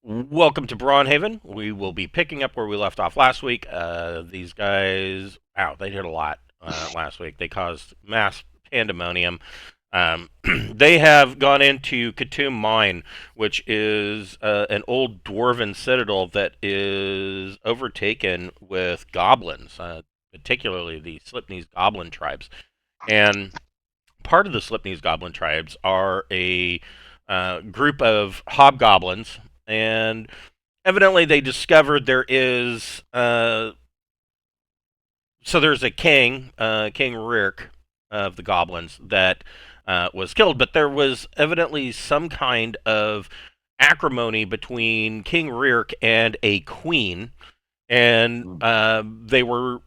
Welcome to Braunhaven. We will be picking up where we left off last week. These guys, wow, they did a lot last week. They caused mass pandemonium. They have gone into Khoutoum Mine, which is an old dwarven citadel that is overtaken with goblins, particularly the Slipney's goblin tribes. And part of the Slipney's goblin tribes are a group of hobgoblins, and evidently they discovered there is there's a king, King Rirk of the goblins that was killed, but there was evidently some kind of acrimony between King Rirk and a queen, and they were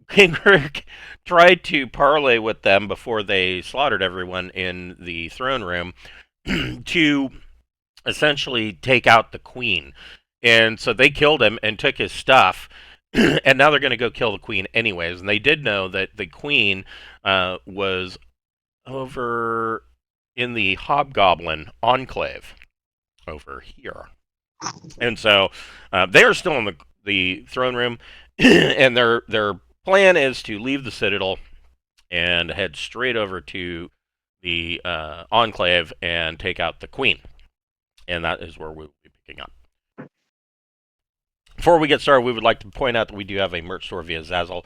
King Rirk tried to parley with them before they slaughtered everyone in the throne room to essentially take out the queen. And so they killed him and took his stuff. And now they're going to go kill the queen anyways. And they did know that the queen was over in the hobgoblin enclave over here. And so they are still in the throne room. And their plan is to leave the citadel and head straight over to the enclave and take out the queen. And that is where we will be picking up. Before we get started, we would like to point out that we do have a merch store via Zazzle.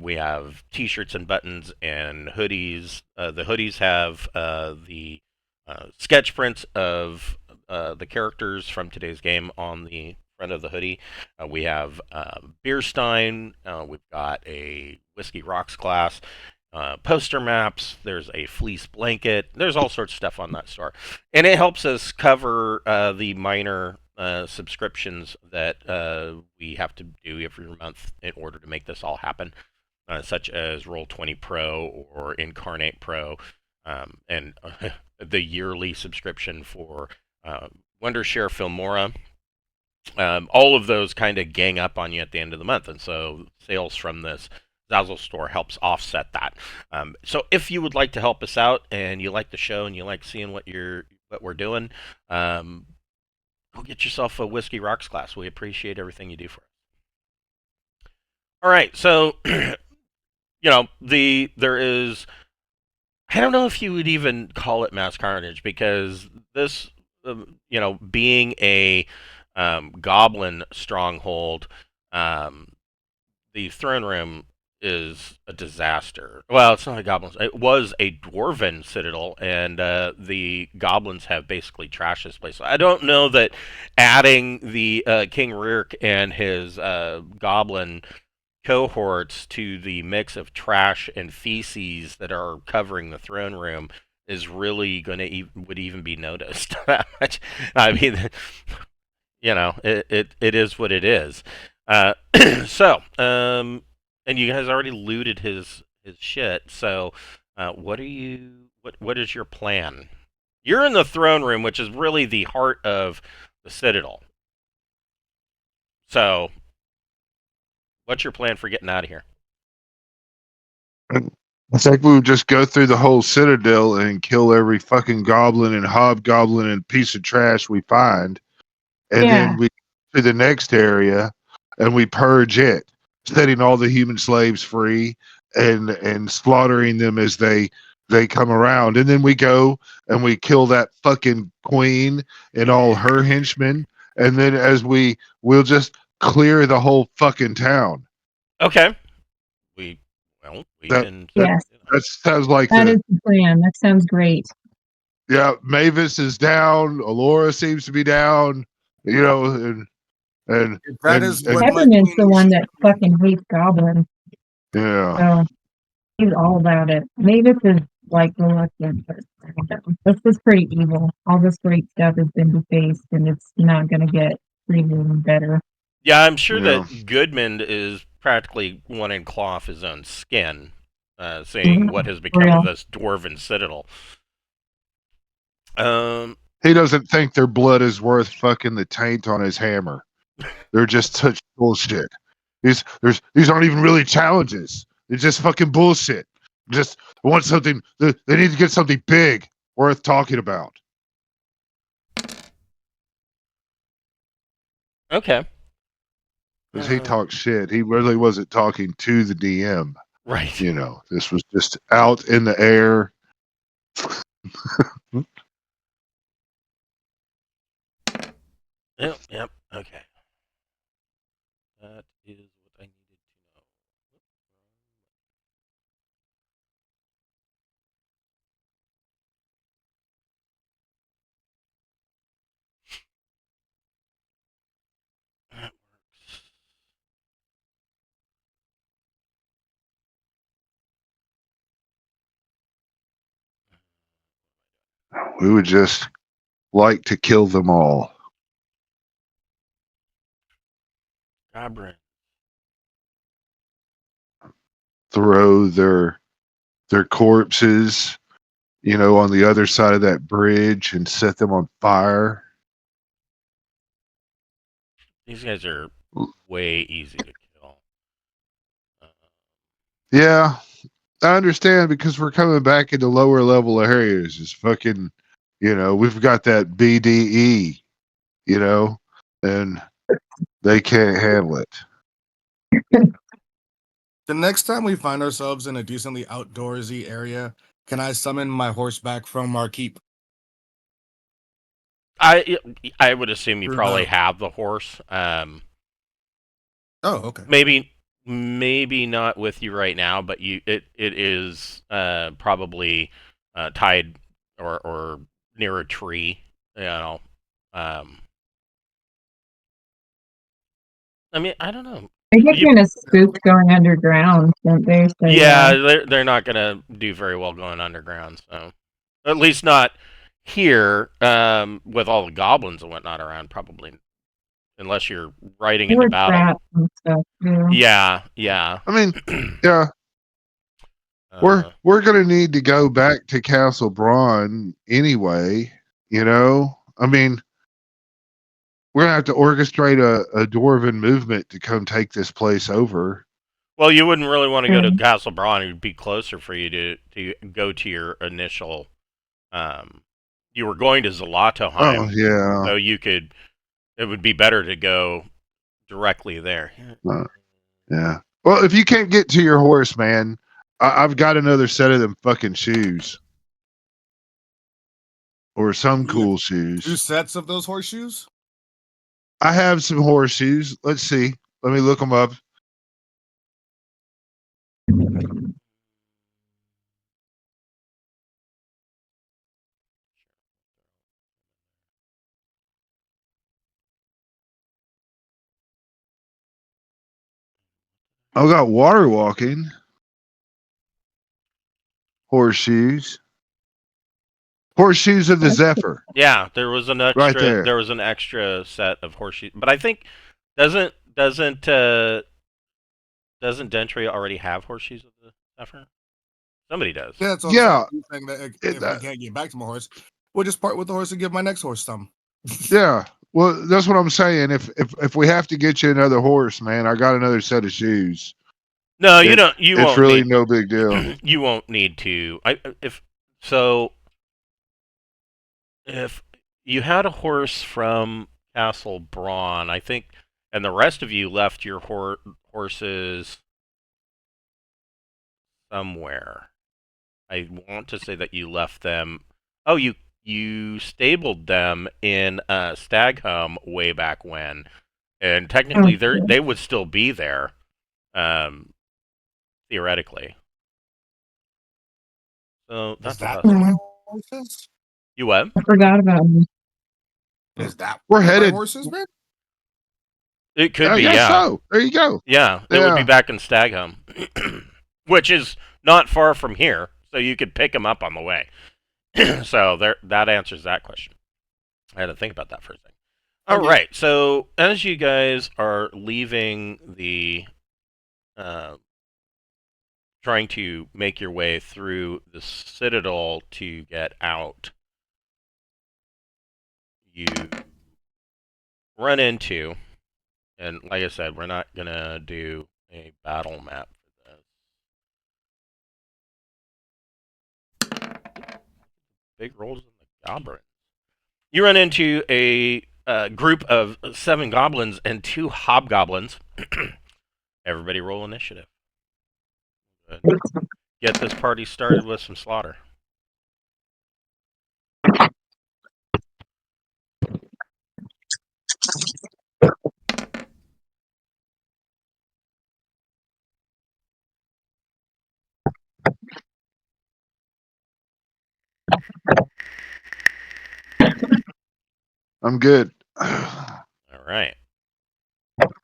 We have T-shirts and buttons and hoodies. The hoodies have the sketch prints of the characters from today's game on the front of the hoodie. We have beer stein. We've got a Whiskey Rocks glass. Poster maps. There's a fleece blanket. There's all sorts of stuff on that store, and it helps us cover the minor subscriptions that we have to do every month in order to make this all happen, such as Roll20 Pro or Incarnate Pro, and the yearly subscription for Wondershare Filmora. All of those kind of gang up on you at the end of the month, and so sales from this Zazzle store helps offset that. So if you would like to help us out and you like the show and you like seeing what we're doing, go get yourself a Whiskey Rocks glass. We appreciate everything you do for us. All right, so there is. I don't know if you would even call it mass carnage because this, being a goblin stronghold, the throne room is a disaster. Well, it's not a goblin. It was a dwarven citadel, and the goblins have basically trashed this place. I don't know that adding the King Rirk and his goblin cohorts to the mix of trash and feces that are covering the throne room is really going to would even be noticed that much. I mean, it is what it is. So, and you guys already looted his shit. So, what is your plan? You're in the throne room, which is really the heart of the citadel. So, what's your plan for getting out of here? I think we would just go through the whole citadel and kill every fucking goblin and hobgoblin and piece of trash we find. And then we to the next area and we purge it, setting all the human slaves free and slaughtering them as they come around. And then we go and we kill that fucking queen and all her henchmen. And then we'll just clear the whole fucking town. Okay. That sounds like that is the plan. That sounds great. Yeah, Mavis is down. Alora seems to be down. And Peppermint's the one that fucking hates goblins. Yeah. So he's all about it. Mavis is like reluctant, but this is pretty evil. All this great stuff has been defaced, and it's not going to get really better. Yeah, I'm sure that Goodman is practically wanting to claw off his own skin, seeing what has become of this dwarven citadel. He doesn't think their blood is worth fucking the taint on his hammer. They're just such bullshit. These aren't even really challenges. They're just fucking bullshit. Just want something. They need to get something big worth talking about. Okay. Because he talks shit. He really wasn't talking to the DM. Right. You know, this was just out in the air. Yep. Okay. That is what I needed to know. That works. We would just like to kill them all. Goblin. Throw their corpses, you know, on the other side of that bridge and set them on fire. These guys are way easy to kill. Uh, Yeah, I understand because we're coming back into lower level areas. It's fucking, you know, we've got that BDE, you know, and they can't handle it. The next time we find ourselves in a decently outdoorsy area, can I summon my horse back from our keep? I would assume you Through probably the- have the horse. Oh, okay. Maybe not with you right now, but it is probably tied or near a tree. You know. Um, I mean, I don't know. They get kind of spooked going underground, don't they? So, Yeah, they're not gonna do very well going underground. So, at least not here. With all the goblins and whatnot around, probably unless you're riding into Or battle. traps and stuff too. Yeah. I mean, yeah, we're gonna need to go back to Castle Braun anyway. You know, I mean, we're gonna have to orchestrate a dwarven movement to come take this place over. Well, you wouldn't really want to go to True. Castle Braun. It would be closer for you to go to your initial. You were going to Oh Zlatoheim, yeah, so you could. It would be better to go directly there. yeah. Well, if you can't get to your horse, man, I've got another set of them fucking shoes or some You have cool 2 shoes. sets of those horseshoes? I have some horseshoes. Let's see. Let me look them up. I've got water walking horseshoes. Horseshoes of the Zephyr, Yeah, there was an right extra. there. There was an extra set of horseshoes, but I think doesn't Dentry already have horseshoes of the Zephyr? Somebody does. Yeah, that's what I'm Yeah, saying. You're saying that it, if we can't get back to my horse, we'll just part with the horse and give my next horse some. yeah. Well, that's what I'm saying. If we have to get you another horse, man, I got another set of shoes. No, you It, don't. You it's won't really need. no big deal. You won't need to. If so, if you had a horse from Castle Braun, I think, and the rest of you left your horses somewhere. I want to say that you left them. Oh, you stabled them in Stagham way back when, and technically Okay. they would still be there, um, theoretically. So Is that's a that where my possibility. horse is? You what? I forgot about them. Is that We're where my headed. horse is, man? It could I be, guess yeah. so. There you go. Yeah, it would be Yeah. back in Stagham, which is not far from here, so you could pick them up on the way. So there, that answers that question. I had to think about that for a second. All Okay. right, so as you guys are leaving the, trying to make your way through the citadel to get out, you run into, and like I said, we're not gonna do a battle map for this. Big rolls in the goblin. You run into a group of 7 goblins and 2 hobgoblins. Everybody roll initiative. Get this party started with some slaughter. I'm good. All right. Better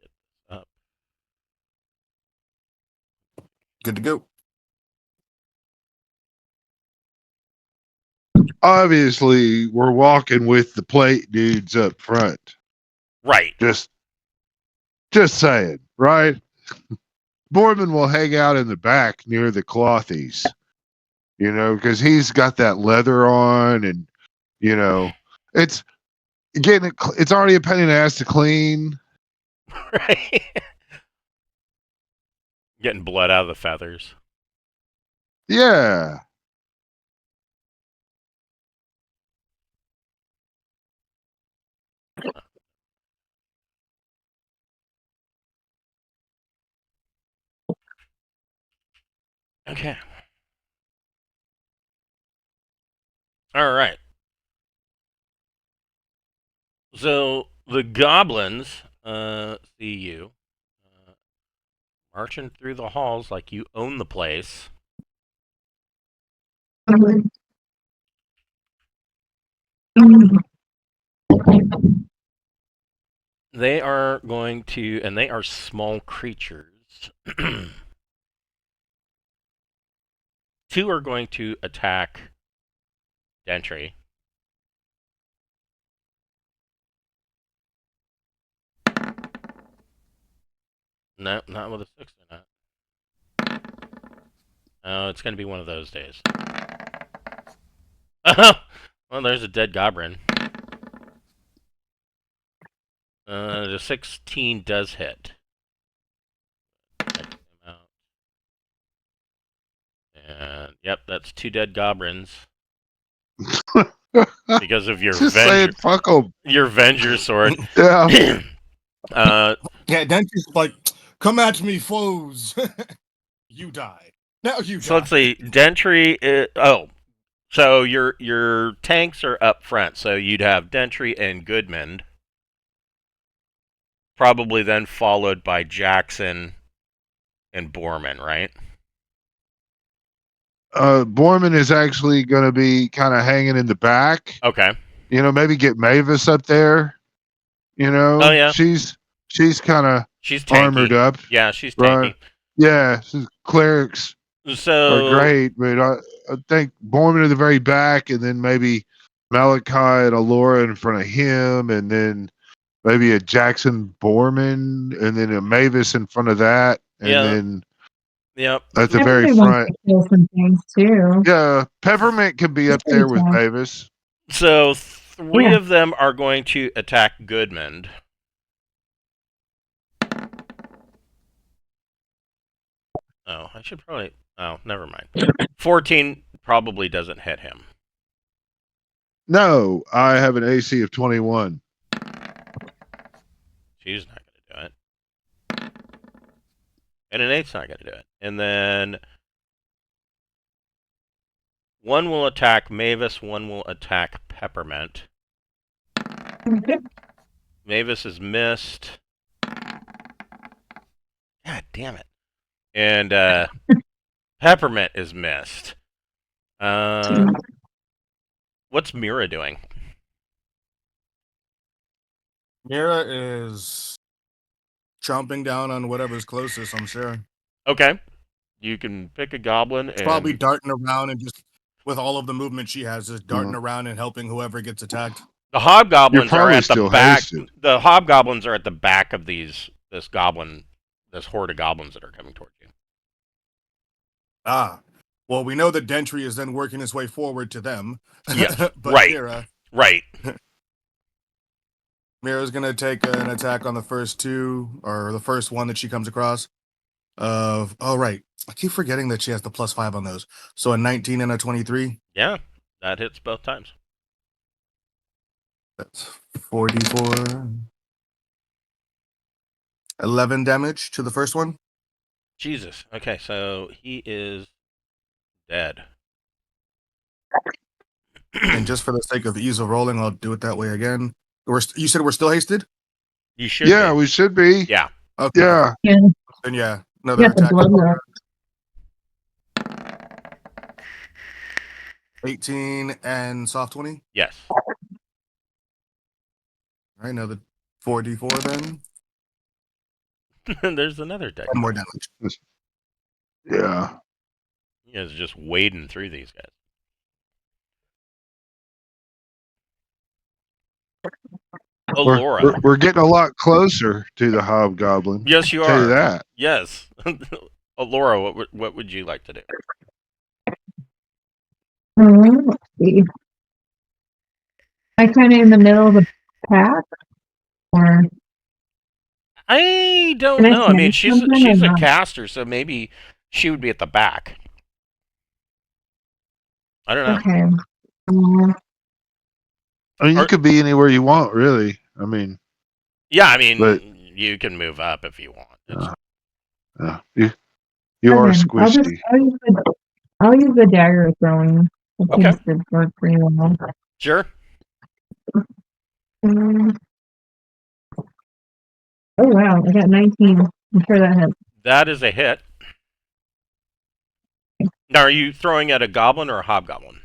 get this up. Good to go. Obviously, we're walking with the plate dudes up front. Right. Just saying, right? Borman will hang out in the back near the clothies, because he's got that leather on, and it's it's already a pain in the ass to clean. Right. Getting blood out of the feathers. Yeah. Okay. All right. So the goblins see you marching through the halls like you own the place. They are going to, and they are small creatures. 2 are going to attack Dentry. No, not with a 6 in it. Oh, it's going to be one of those days. Well, there's a dead goblin. The 16 does hit. And yep, that's 2 dead goblins. Because of your Just saying, fuck 'em. Your Venger sword. Yeah. Yeah, Dentry's like, come at me, foes. You die. Now you So die. let's see. Dentry. So your tanks are up front. So you'd have Dentry and Goodman. Probably then followed by Jackson and Borman, right? Borman is actually going to be kind of hanging in the back. Okay. Maybe get Mavis up there. Oh yeah. She's kind of She's armored up. Yeah, she's tanky. Right. Yeah, clerics So are great, but I think Borman at the very back, and then maybe Malachi and Alora in front of him, and then maybe a Jackson Borman, and then a Mavis in front of that, and then yep. at the very Everybody wants front. to kill some things too. Yeah, Peppermint could be up pretty there with tough. Mavis. So 3 Yeah. of them are going to attack Goodman. Oh, I should probably. Oh, never mind. 14 probably doesn't hit him. No, I have an AC of 21. She's not going to do it. And an 8's not going to do it. And then 1 will attack Mavis, 1 will attack Peppermint. Okay. Mavis is missed. God damn it. And Peppermint is missed. What's Mira doing? Mira is chomping down on whatever's closest, I'm sure. Okay. You can pick a goblin and Probably darting around and just with all of the movement she has, just darting around and helping whoever gets attacked. the hobgoblins You're are probably at the still back. hasted. The hobgoblins are at the back of this horde of goblins that are coming towards you. Ah. Well, we know that Dentry is then working his way forward to them. Yes. But right. Right. Mira's going to take an attack on the first 2, or the first one that she comes across. Right. I keep forgetting that she has the +5 on those. So a 19 and a 23. Yeah. That hits both times. That's 44. 11 damage to the first one. Jesus. Okay, so he is dead. And just for the sake of ease of rolling, I'll do it that way again. You said we're still hasted? You should Yeah, be. we should be. Yeah. Okay. Yeah. Yeah, Then yeah, you another got the attack. blood loss. 18 and soft 20. Yes. All right, another 44 then. There's another dead 10 more guy. damage. Yeah. He is just wading through these guys. Alora. We're getting a lot closer to the hobgoblin. Yes, you Tell you are. that. Yes. Alora, what would you like to do? Let's see. I kind of in the middle of the pack, or I don't can I know. I mean, smash something or she's a not? caster, so maybe she would be at the back. I don't know. Okay. I mean, you Or- could be anywhere you want, really. I mean, Yeah, I mean, but you can move up if you want. It's, you are Okay, squishy. I'll use the dagger throwing. It Okay. seems to work pretty well. sure. Um, oh wow, I got 19. I'm sure that hits. That is a hit. Now, are you throwing at a goblin or a hobgoblin?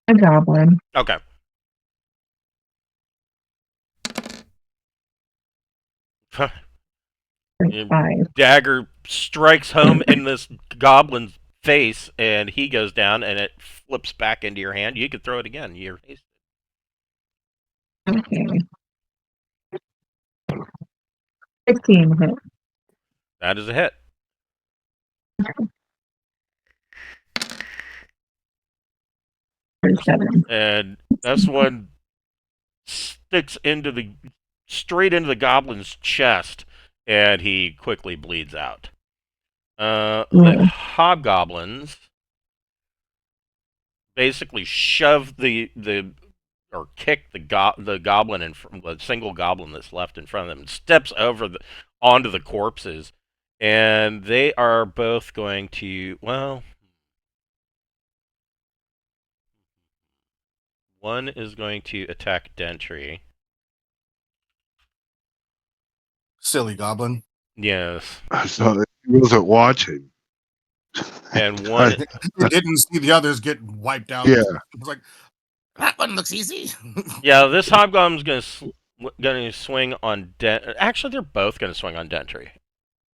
A goblin. Okay. Your 5. dagger strikes home in this goblin's face, and he goes down, and it flips back into your hand. You could throw it again. You're hasted. Okay. 16 hit. That is a hit. 37. And this one sticks straight into the goblin's chest, and he quickly bleeds out. The Yeah. hobgoblins basically shove or kick the goblin the single goblin that's left in front of them, and steps over onto the corpses, and they are both going to, well, one is going to attack Dentry. Silly goblin. Yes. So he wasn't watching. And one, You didn't see the others get wiped out. Yeah. It was like, that one looks easy. yeah, this hobgoblin's gonna swing on Actually, they're both gonna swing on Dentry.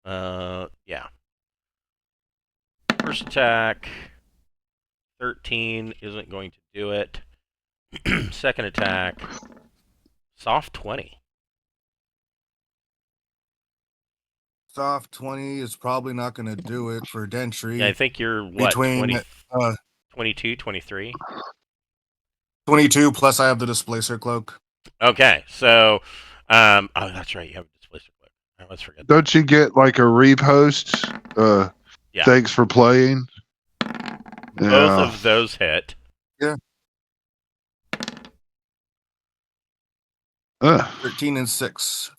Yeah. First attack, 13 isn't going to do it. Second attack, soft 20. Soft 20 is probably not going to do it for Dentry. Yeah, I think you're what, Between 22, 23? 22 plus I have the displacer cloak. Okay, so, oh, that's right, you have a displacer cloak. I always forget. Don't you get like a repost? Yeah. Thanks for playing. Both of those hit. Yeah. Uh, 13 and 6.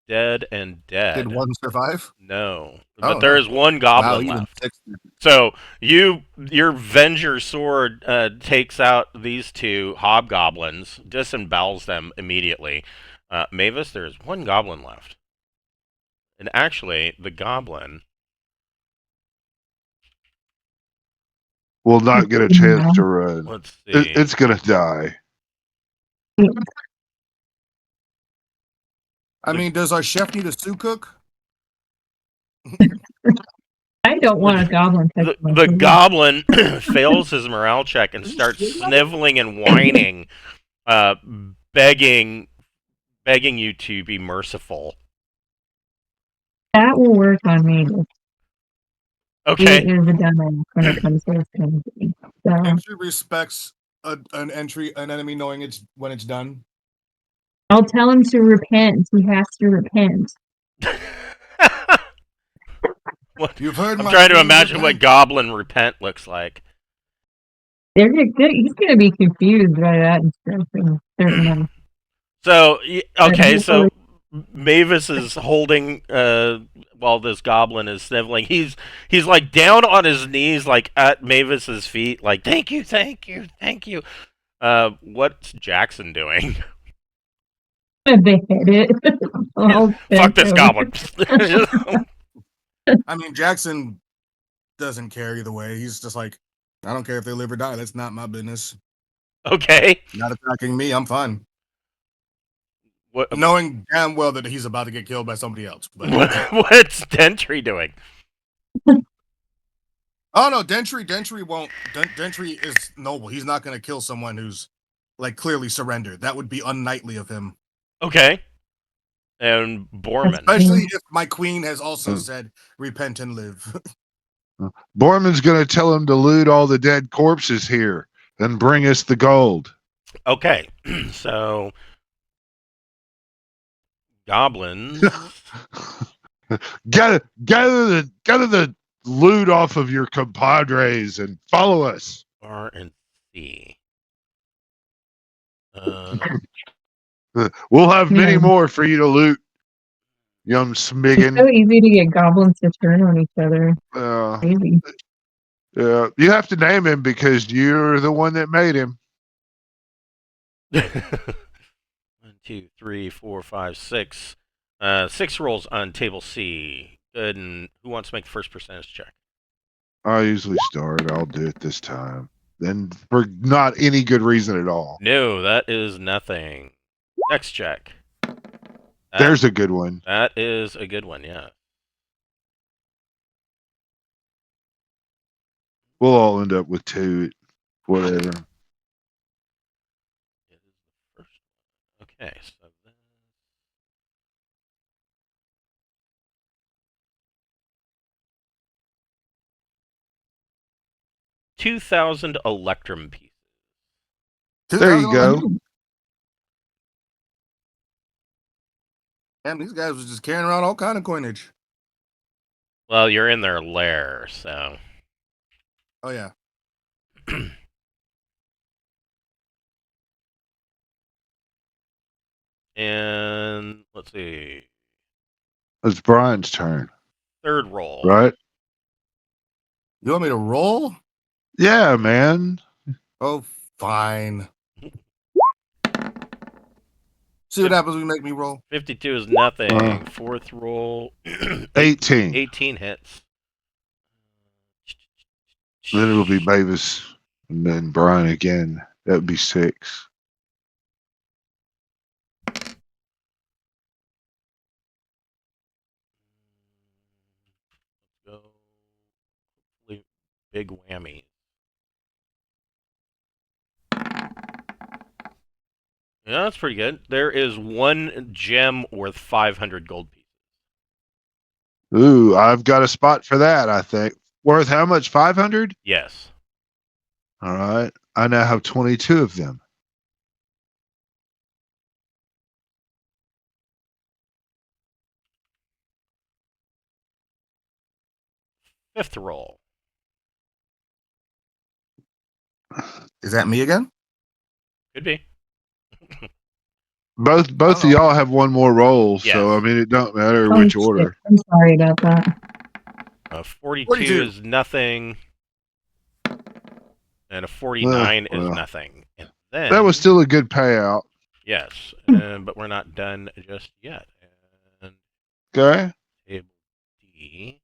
Dead and dead. Did one survive? No, Oh, but there is one goblin wow, even left. 6. So your Venger sword takes out these two hobgoblins, disembowels them immediately. Mavis, there is one goblin left, and actually, the goblin will not get a chance to run. Let's see. It's gonna die. I mean, does our chef need a stew cook? I don't want a goblin. The goblin fails his morale check and starts sniveling and whining, begging you to be merciful. That will work on me. Okay. He is a demo when it comes to this kind of thing. So, Entry respects an enemy knowing when it's done. I'll tell him to repent. He has to repent. What? You've heard I'm my trying to queen imagine what repent. goblin repent looks like. He's gonna be confused by that instruction, certainly. So But okay, hopefully, so Mavis is holding while this goblin is sniveling. He's like down on his knees, like at Mavis's feet, like thank you, thank you, thank you. What's Jackson doing? they hit it. I'll Fuck bent this over. goblin. I mean, Jackson doesn't care either way. He's just like, I don't care if they live or die. That's not my business. Okay. Not attacking me. I'm fine. What, Knowing damn well that he's about to get killed by somebody else. But what's Dentry doing? oh no, Dentry won't. Dentry is noble. He's not going to kill someone who's like clearly surrendered. That would be unknightly of him. Okay. And Borman. Especially if my queen has also said, repent and live. Borman's going to tell him to loot all the dead corpses here and bring us the gold. Okay. So goblins gather the loot off of your compadres and follow us. R and C. We'll have many Yeah. more for you to loot, young It's Smiggin. so easy to get goblins to turn on each other. Crazy. You have to name him because you're the one that made him. 1, 2, 3, 4, 5, 6. 6 rolls on table C. Good. And who wants to make the first percentage check? I usually start. I'll do it this time. And for not any good reason at all. No, that is nothing. Next check. There's a good one. That is a good one, yeah. We'll all end up with 2, whatever. It is the first one. Okay, so then 2,000 electrum pieces. There you go. Damn, these guys was just carrying around all kind of coinage. Well, you're in their lair, so. Oh yeah. And let's see. It's Brian's turn, Third roll. right? You want me to roll? Yeah, man. Oh, fine. See what happens when you make me roll. 52 is nothing. Fourth roll. 18. 18 hits. Then it'll be Mavis and then Brian again. That would be 6. Go. Big whammy. Yeah, that's pretty good. There is 1 gem worth 500 gold pieces. Ooh, I've got a spot for that, I think. Worth how much? 500? Yes. All right. I now have 22 of them. Fifth roll. Is that me again? Could be. Both Oh. of y'all have one more roll, Yes. so I mean it don't matter Oh, which shit. order. I'm sorry about that. 42 is nothing. And a 49 is well. nothing. And then, That was still a good payout. yes, but we're not done just yet. And Okay. table D.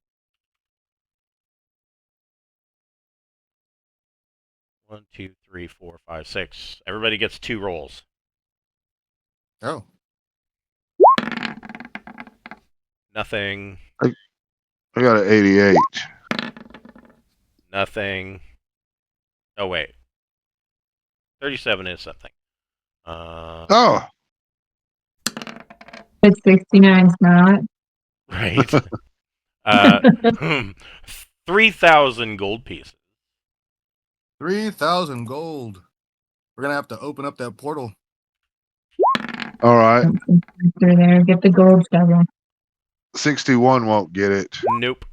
1, 2, 3, 4, 5, 6. Everybody gets 2 rolls. Oh. Nothing. I got an 88. Nothing. Oh wait. 37 is something. Oh, But 69's not. Right. 3,000 gold pieces. 3,000 gold. We're gonna have to open up that portal. all right. Through there, get the gold shovel. 61 won't get it. Nope.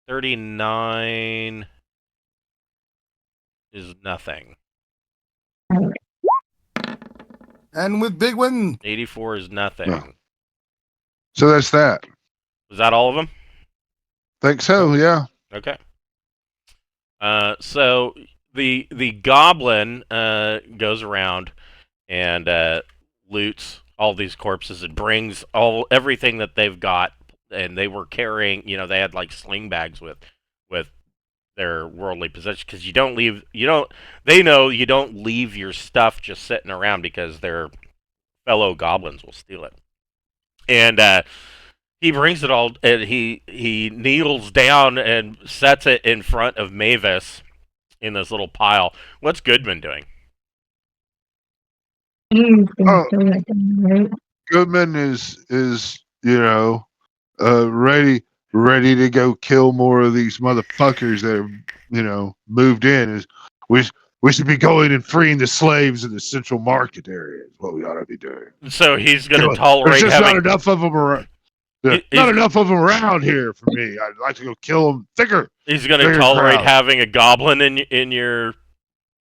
39 is nothing. And with big win. 84 is nothing. No. So that's that. Was that all of them? Think so, yeah. Okay. So the goblin goes around and loots all these corpses and brings everything that they've got, and they were carrying. They had like sling bags with their worldly possessions, because they know you don't leave your stuff just sitting around, because their fellow goblins will steal it. And he brings it all, and he kneels down and sets it in front of Mavis in this little pile. What's Goodman doing? He's gonna Oh. kill that guy, right? Goodman is ready to go kill more of these motherfuckers that are moved in. We should be going and freeing the slaves in the central market area. Is what we ought to be doing. So he's going to There's tolerate just having not enough of them around. Not enough of them around here for me. I'd like to go kill them thicker. He's going to bigger tolerate crowd. having a goblin in your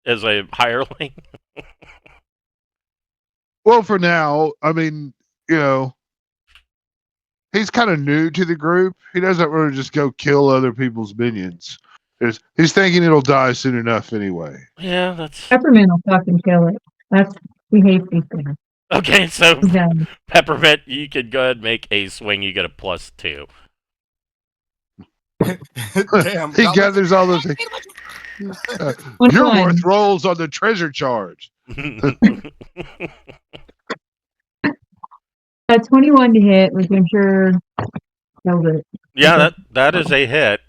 as a hireling. Well, for now, I mean, he's kind of new to the group. He doesn't really just go kill other people's minions. He's thinking it'll die soon enough anyway. Yeah, that's Peppermint will fucking kill it. He hates these things. okay. So He's done. Peppermint, you could go ahead and make a swing. You get a +2. Damn. He goblins- gathers all those things. Your worth rolls on the treasure charge. A 21 to hit, which I'm sure killed it. Yeah, that is a hit.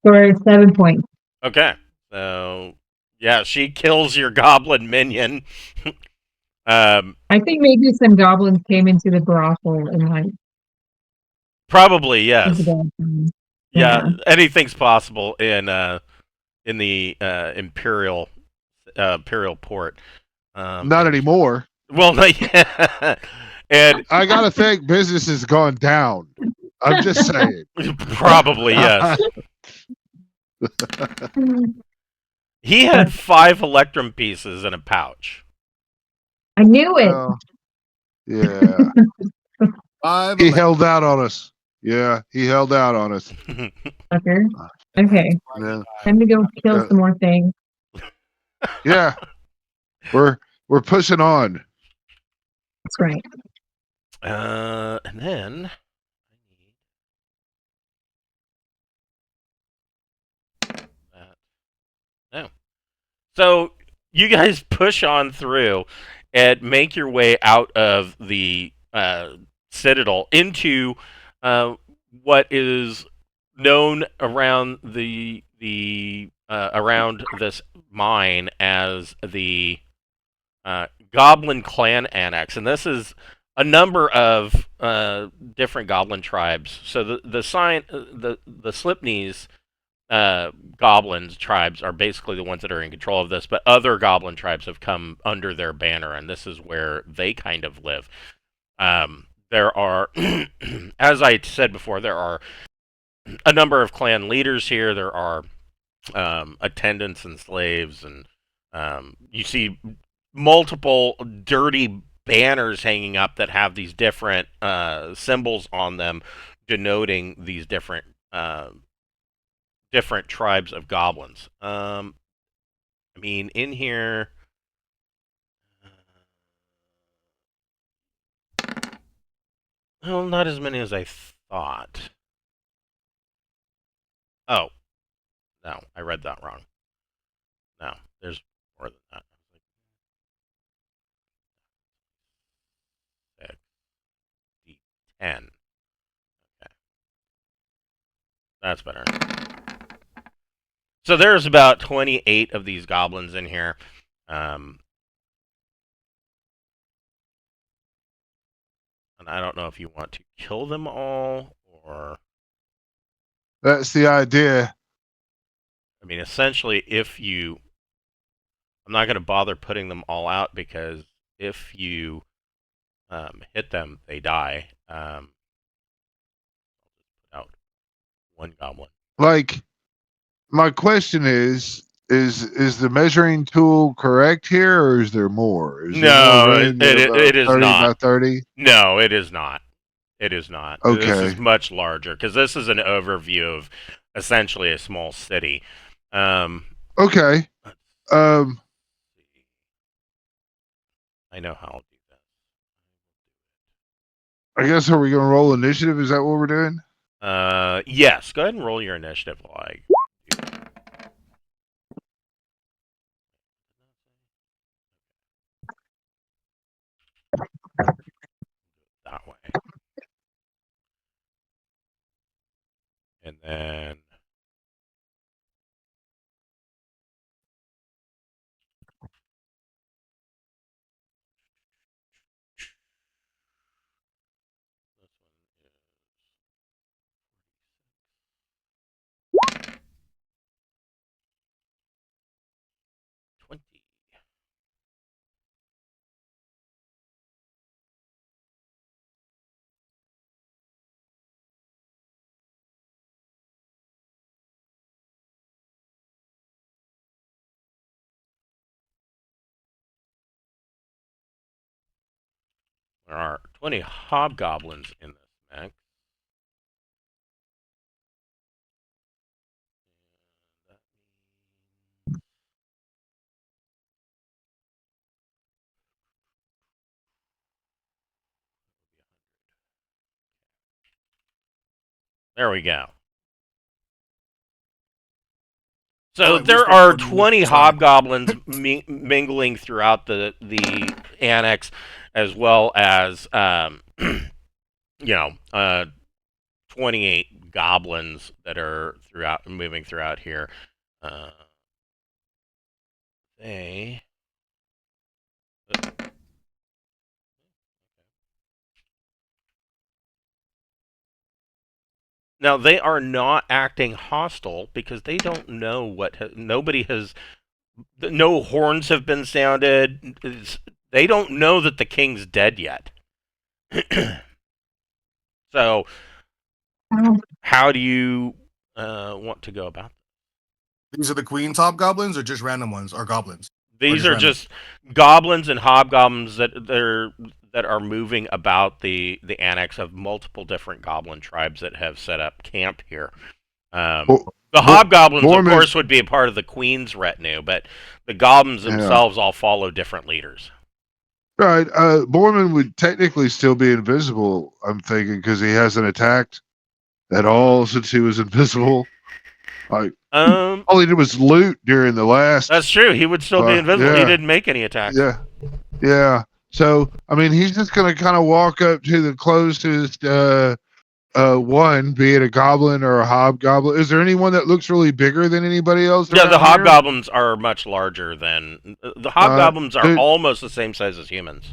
For 7 points. Okay, so yeah, she kills your goblin minion. I think maybe some goblins came into the brothel and like. Probably yes. Yeah. Yeah, anything's possible in the imperial port. Not anymore. Well, yeah. And I gotta think business has gone down. I'm just saying. Probably yes. He had 5 electrum pieces in a pouch. I knew it. Yeah. Five He elect- held out on us. Yeah, he held out on us. Fucker. Okay, Yeah. time to go kill Yeah. some more things. Yeah. We're pushing on. That's right. And then oh. So you guys push on through and make your way out of the citadel into what is known around around this mine as the Goblin Clan Annex, and this is a number of different goblin tribes. So the Slipknees goblins tribes are basically the ones that are in control of this, but other goblin tribes have come under their banner, and this is where they kind of live. There are, as I said before, there are a number of clan leaders here. There are attendants and slaves, and you see multiple dirty banners hanging up that have these different symbols on them, denoting these different tribes of goblins. I mean, in here, well, not as many as I thought. Oh, no, I read that wrong. No, there's more than that. 10. Okay. That's better. So there's about 28 of these goblins in here. And I don't know if you want to kill them all or... That's the idea. I mean, essentially, if you... I'm not going to bother putting them all out, because if you hit them, they die. Out One goblin. Like, my question is the measuring tool correct here, or is there more? Is there more No, room than about it is 30 not. by 30? No, it is not. It is not. This is Okay. much larger because this is an overview of essentially a small city. Okay. Let's Um, see. I know how I'll do I guess are we gonna roll initiative? Is that what we're doing? that. Yes. Go ahead and roll your initiative while I do that way. And then this one is 20. There are 20 hobgoblins in this mech. That means there we go. All So right, we there spoke are for me. 20 Sorry. hobgoblins mingling throughout the annex, as well as you know 28 goblins that are throughout moving throughout here. Uh, they now they are not acting hostile because they don't know nobody has. No horns have been sounded. They don't know that the king's dead yet. So Oh, how do you want to go about These are the queen's hobgoblins, or just random ones, or goblins, or these just are random. just goblins and hobgoblins that are moving about the annex of multiple different goblin tribes that have set up camp here. Bo- The Bo- hobgoblins, of Borman, course, would be a part of the queen's retinue, but the goblins yeah, themselves all follow different leaders. right. Borman would technically still be invisible. I'm thinking because he hasn't attacked at all since he was invisible. Like Um, all he did was loot during the last. that's true. He would still be invisible. He Yeah, didn't make any attacks. yeah, yeah. So I mean, he's just gonna kind of walk up to the closest one, be it a goblin or a hobgoblin. Is there anyone that looks really bigger than anybody else Yeah, the around here? hobgoblins are much larger than the Uh, hobgoblins are do, almost the same size as humans.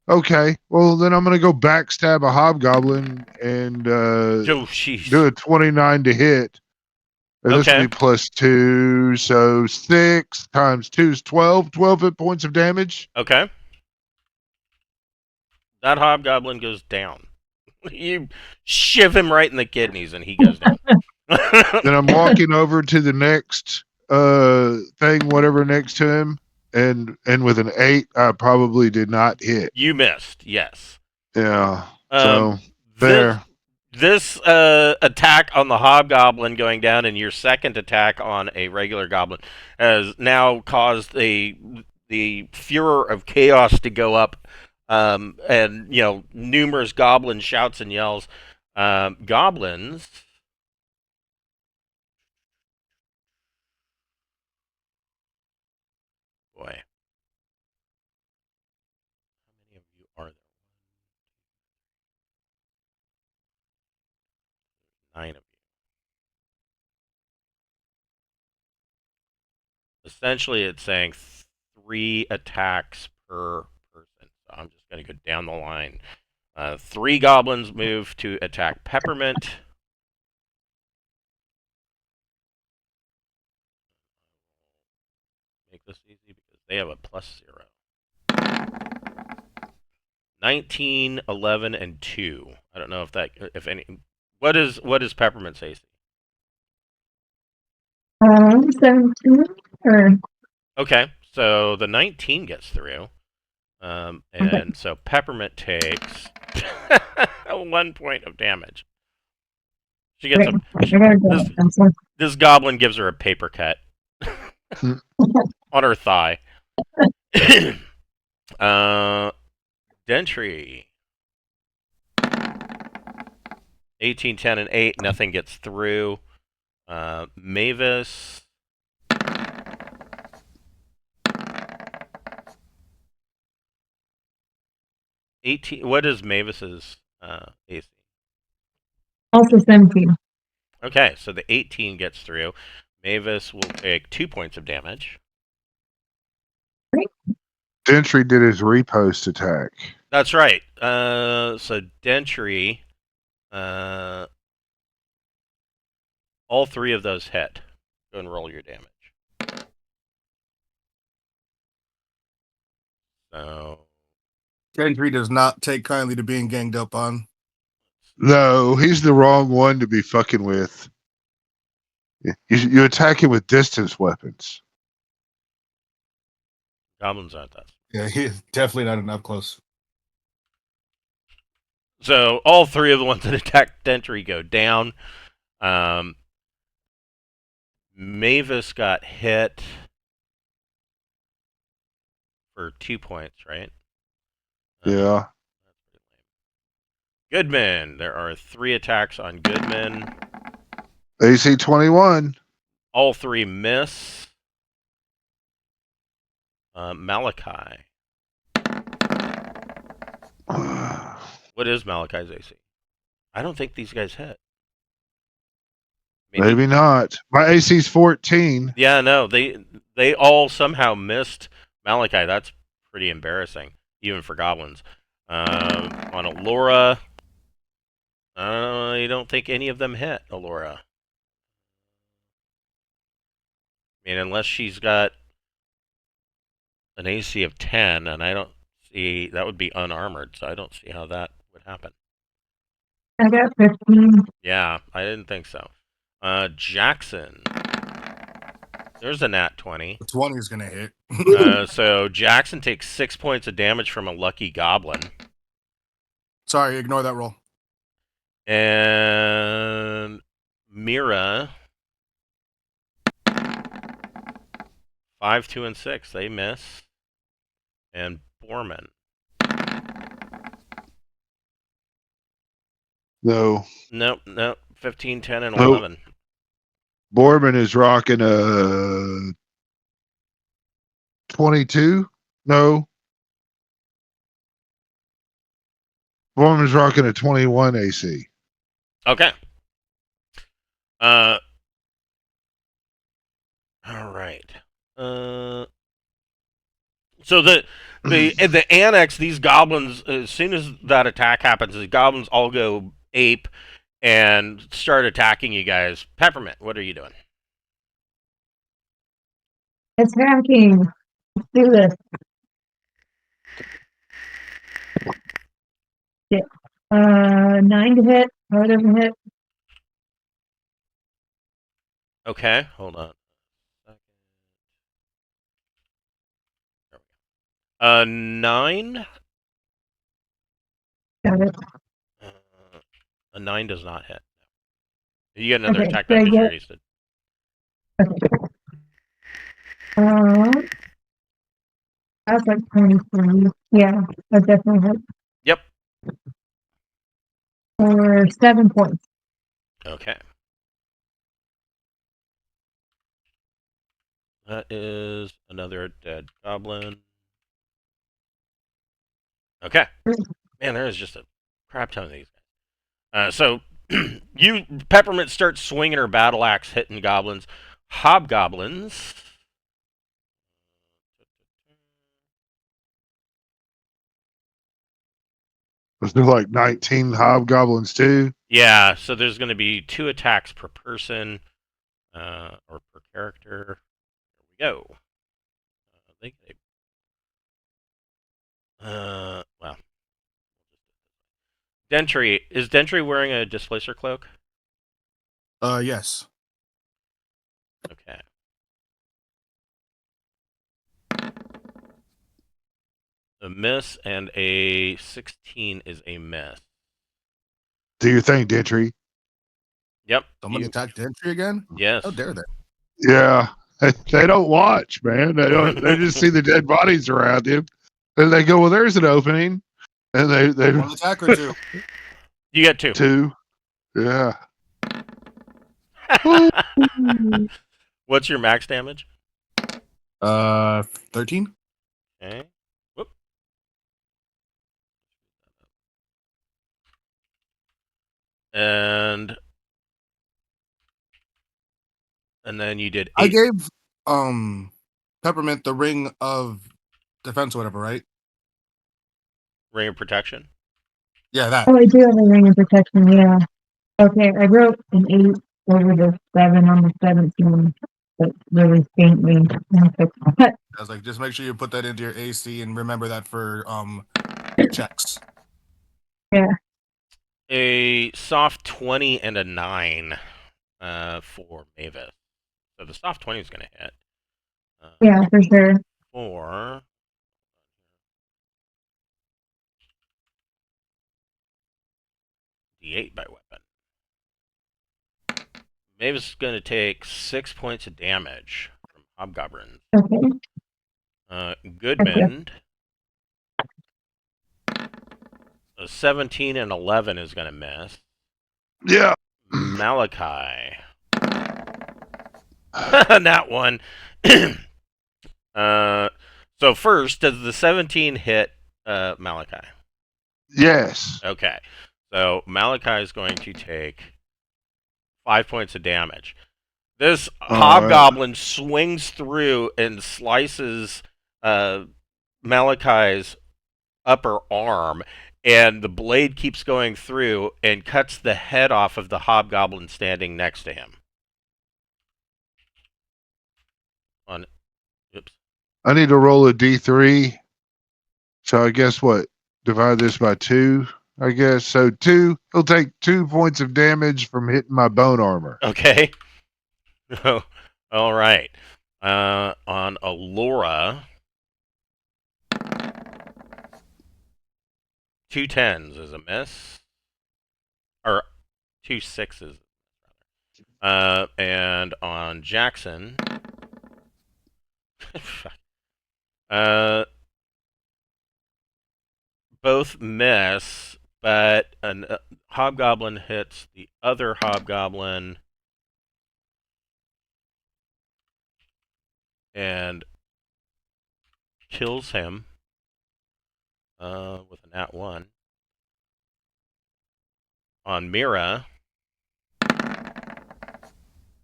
okay. Well, then I'm gonna go backstab a hobgoblin and Oh, do jeez. a 29 to hit. And this will Okay. be +2, so 6 times 2 is 12. 12 hit points of damage. Okay. That hobgoblin goes down. You shiv him right in the kidneys, and he goes down. Then I'm walking over to the next thing, whatever next to him, and with an 8, I probably did not hit. You missed. Yes. Yeah. Um. So This there. this attack on the hobgoblin going down, and your second attack on a regular goblin has now caused the furor of chaos to go up, and numerous goblin shouts and yells. Goblins. Boy, how many of you are there? 9 of you. Essentially, it's saying 3 attacks per person. So I'm just going to go down the line. 3 goblins move to attack Peppermint. Make this easy because they have a +0. 19, 11, and 2. I don't know if any What is Peppermint's AC? 17 or Okay, so the 19 gets through. okay. And so Peppermint takes 1 point of damage. She gets Great. I gotta go. this I'm sorry. this goblin gives her a paper cut on her thigh. Dentry. 18, 10, and 8. Nothing gets through. Mavis. 18. What is Mavis's AC? Also 17. Okay, so the 18 gets through. Mavis will take 2 points of damage. Dentry did his repost attack. That's right. So Dentry, all 3 of those hit. Go and roll your damage. So Gentry does not take kindly to being ganged up on. No, he's the wrong one to be fucking with. You attack him with distance weapons. goblins aren't that. Yeah, he's definitely not enough close. So all 3 of the ones that attack Dentry go down. Mavis got hit for 2 points, right? Yeah. Goodman. There are 3 attacks on Goodman. AC 21. All 3 miss. Malachi. What is Malachi's AC? I don't think these guys hit. Maybe not. My AC's 14. Yeah, no, they all somehow missed Malachi. That's pretty embarrassing, even for goblins. On Alora, you don't think any of them hit Alora. I mean, unless she's got an AC of 10, and I don't see that would be unarmored, so I don't see how that would happen. I got 15. Yeah, I didn't think so. Jackson. There's a nat 20. The 20 is going to hit. So Jackson takes 6 points of damage from a lucky goblin. Sorry, ignore that roll. And Mira, 5, 2, and 6, they miss. And Borman. No. Nope, 15, 10, and Nope. 11. Borman is rocking a 22. No. Borman's rocking a 21 AC. Okay. All right. So the annex, these goblins, as soon as that attack happens, the goblins all go ape and start attacking you guys. Peppermint, what are you doing? Attacking. Let's do this. Yeah. 9 to hit. How doesn't hit? Okay, hold on. 9. Got it. A 9 does not hit. You get another Okay, attack so I because you're get- wasted. Okay. That's like 23. Yeah, that definitely hit. Yep. For 7 points. Okay. That is another dead goblin. Okay. Man, there is just a crap ton of these guys. So, Peppermint starts swinging her battle axe, hitting goblins. Hobgoblins. There's like 19 hobgoblins too. Yeah, so there's going to be 2 attacks per person, or per character. There we go. Well, Dentry, is Dentry wearing a displacer cloak? Yes. Okay. A miss and a 16 is a miss. Do your thing, Dentry. Yep. Someone attacked Dentry again? Yes. How dare they? Yeah. They don't watch, man. They don't. They just see the dead bodies around him, and they go, "Well, there's an opening," and they One attack or two? You get 2. two. Yeah. What's your max damage? 13. Okay. Whoop. And then you did 8. I gave Peppermint the ring of defense or whatever, right? Ring of protection. Yeah, that. Oh, I do have a ring of protection, yeah. Okay, I wrote an 8 over the 7 on the 17, but really faintly. I was like, just make sure you put that into your AC and remember that for checks. Yeah. A soft 20 and a 9 for Mavis. So the soft 20 is going to hit. Yeah, for sure. For D8 by weapon. Mavis is going to take 6 points of damage from hobgoblins. Okay. Goodmund, a 17 and 11 is going to miss. Yeah. Malachi. That one. So first, does the 17 hit Malachi? Yes. Okay. So Malachi is going to take 5 points of damage. This hobgoblin swings through and slices Malachi's upper arm, and the blade keeps going through and cuts the head off of the hobgoblin standing next to him. Oops. I need to roll a D3. So I guess what? Divide this by 2. I guess so. 2. He'll take 2 points of damage from hitting my bone armor. Okay. All right. On Allura, 2 10s is a miss, or 2 6s. And on Jackson, both miss, but a hobgoblin hits the other hobgoblin and kills him with a nat 1. On Mira,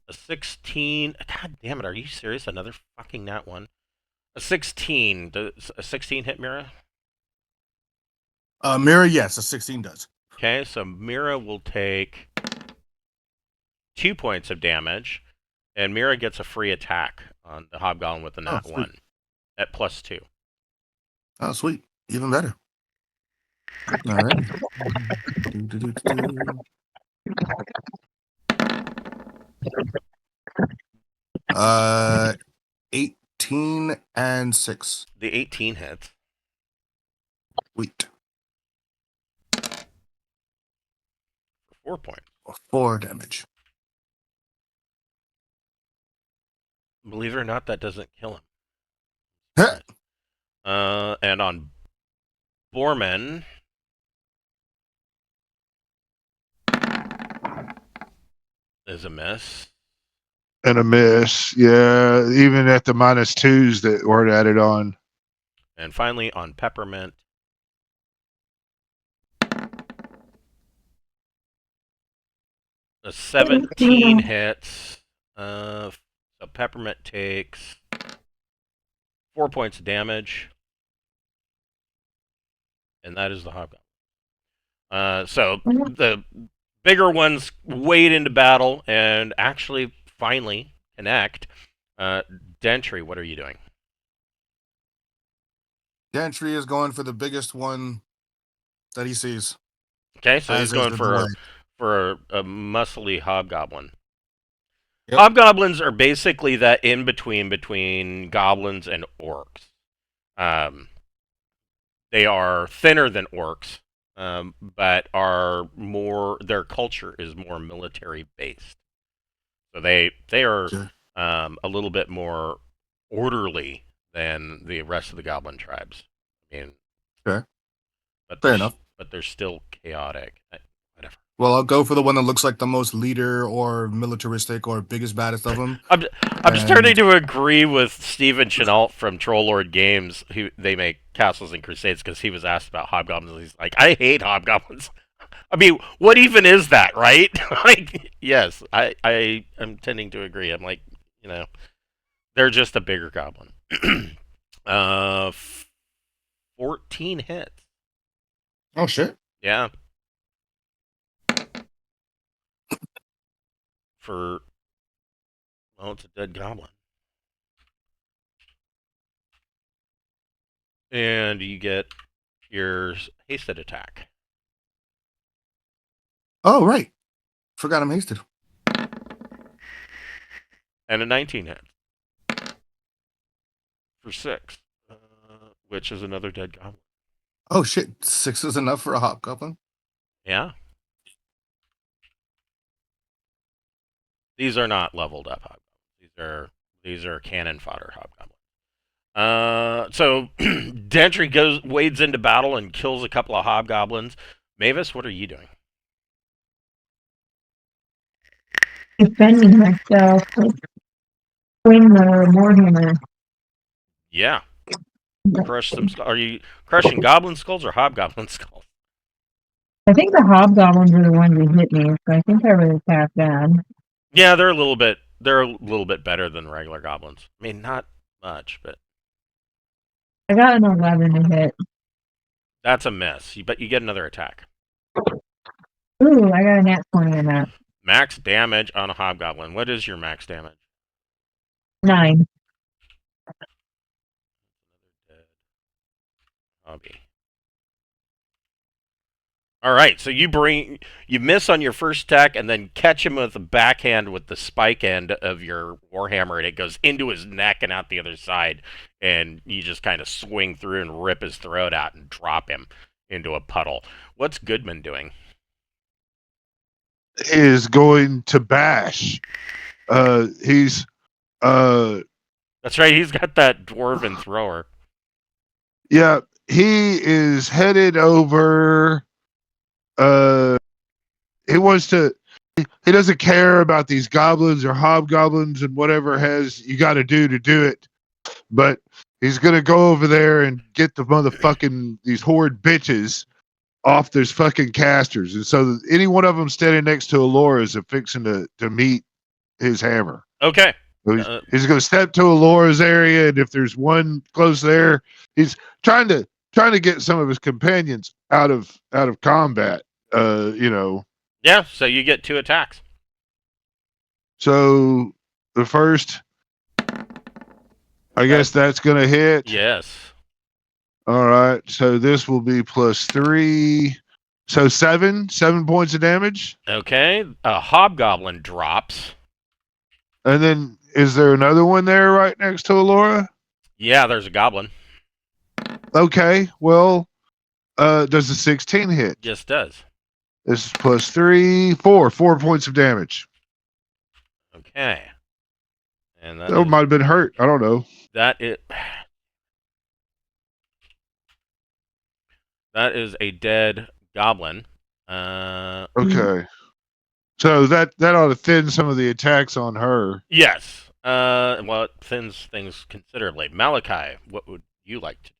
a 16. God damn it, are you serious? Another fucking nat 1. A 16. Does a 16 hit Mira? Mira, yes, a 16 does. Okay, so Mira will take 2 points of damage, and Mira gets a free attack on the hobgoblin with the nat 1 at +2. Oh, sweet. Even better. All right. 18 and 6. The 18 hits. Sweet. 4 points. 4 damage. Believe it or not, that doesn't kill him. Huh. And on Borman, is a miss. And a miss. Yeah. Even at the -2s that were added on. And finally, on Peppermint, a 17 hits. So Peppermint takes 4 points of damage. And that is the hobgoblin. So the bigger ones wade into battle and actually finally connect. Dentry, what are you doing? Dentry is going for the biggest one that he sees. Okay, so he's as is going the for delay. a muscly hobgoblin. Yep. Hobgoblins are basically that in between goblins and orcs. Um, they are thinner than orcs, but are more. Their culture is more military based. So they are Sure. a little bit more orderly than the rest of the goblin tribes. I mean, Fair. but Fair enough. they're still chaotic. Whatever. Well, I'll go for the one that looks like the most leader or militaristic or biggest baddest of them. I'm starting to agree with Steven Chenault from Trollord Games, who they make Castles and Crusades, because he was asked about hobgoblins. He's like, I hate hobgoblins. I mean, what even is that, right? Like, yes, I am tending to agree. I'm like, you know, they're just a bigger goblin. uh, 14 hits. Oh shit. Yeah. For, well, it's a dead goblin. And you get your hasted attack. Oh right. Forgot I'm hasted. And a 19 hit. For 6. Which is another dead goblin. Oh shit. 6 is enough for a hobgoblin. Yeah. These are not leveled up hobgoblins. These are cannon fodder hobgoblins. So Dentry wades into battle and kills a couple of hobgoblins. Mavis, what are you doing? Defending myself with swing the warhammer. Yeah. Crush some. Are you crushing goblin skulls or hobgoblin skulls? I think the hobgoblins are the ones who hit me, so I think I really tapped down. Yeah, they're a little bit. They're a little bit better than regular goblins. I mean, not much, but I got an 11 to hit. that's a miss. But you get another attack. Ooh, I got a nat 20 on that. Max damage on a hobgoblin. What is your max damage? 9. Dead hobby. All right, so you miss on your first attack and then catch him with the backhand with the spike end of your warhammer, and it goes into his neck and out the other side, and you just kind of swing through and rip his throat out and drop him into a puddle. What's Goodman doing? Is going to bash. He's That's right, he's got that dwarven thrower. yeah, he is headed over. He wants to. He doesn't care about these goblins or hobgoblins and whatever has you got to do it. But he's gonna go over there and get the motherfucking these horde bitches off those fucking casters. And so any one of them standing next to Alora is fixing to meet his hammer. Okay. So he's going to step to Alora's area, and if there's one close there, he's trying to get some of his companions out of combat. Yeah, so you get 2 attacks. So the first, I guess that's going to hit. Yes. All right. So this will be +3. So 7 points of damage. Okay, a hobgoblin drops. And then is there another one there right next to Alora? Yeah, there's a goblin. Okay. Well, does the 16 hit? Yes, does. This is +3, 4 points of damage. Okay. And That might have been hurt. I don't know. That is a dead goblin. Okay. So that ought to thin some of the attacks on her. Yes. Well, it thins things considerably. Malachi, what would you like to do?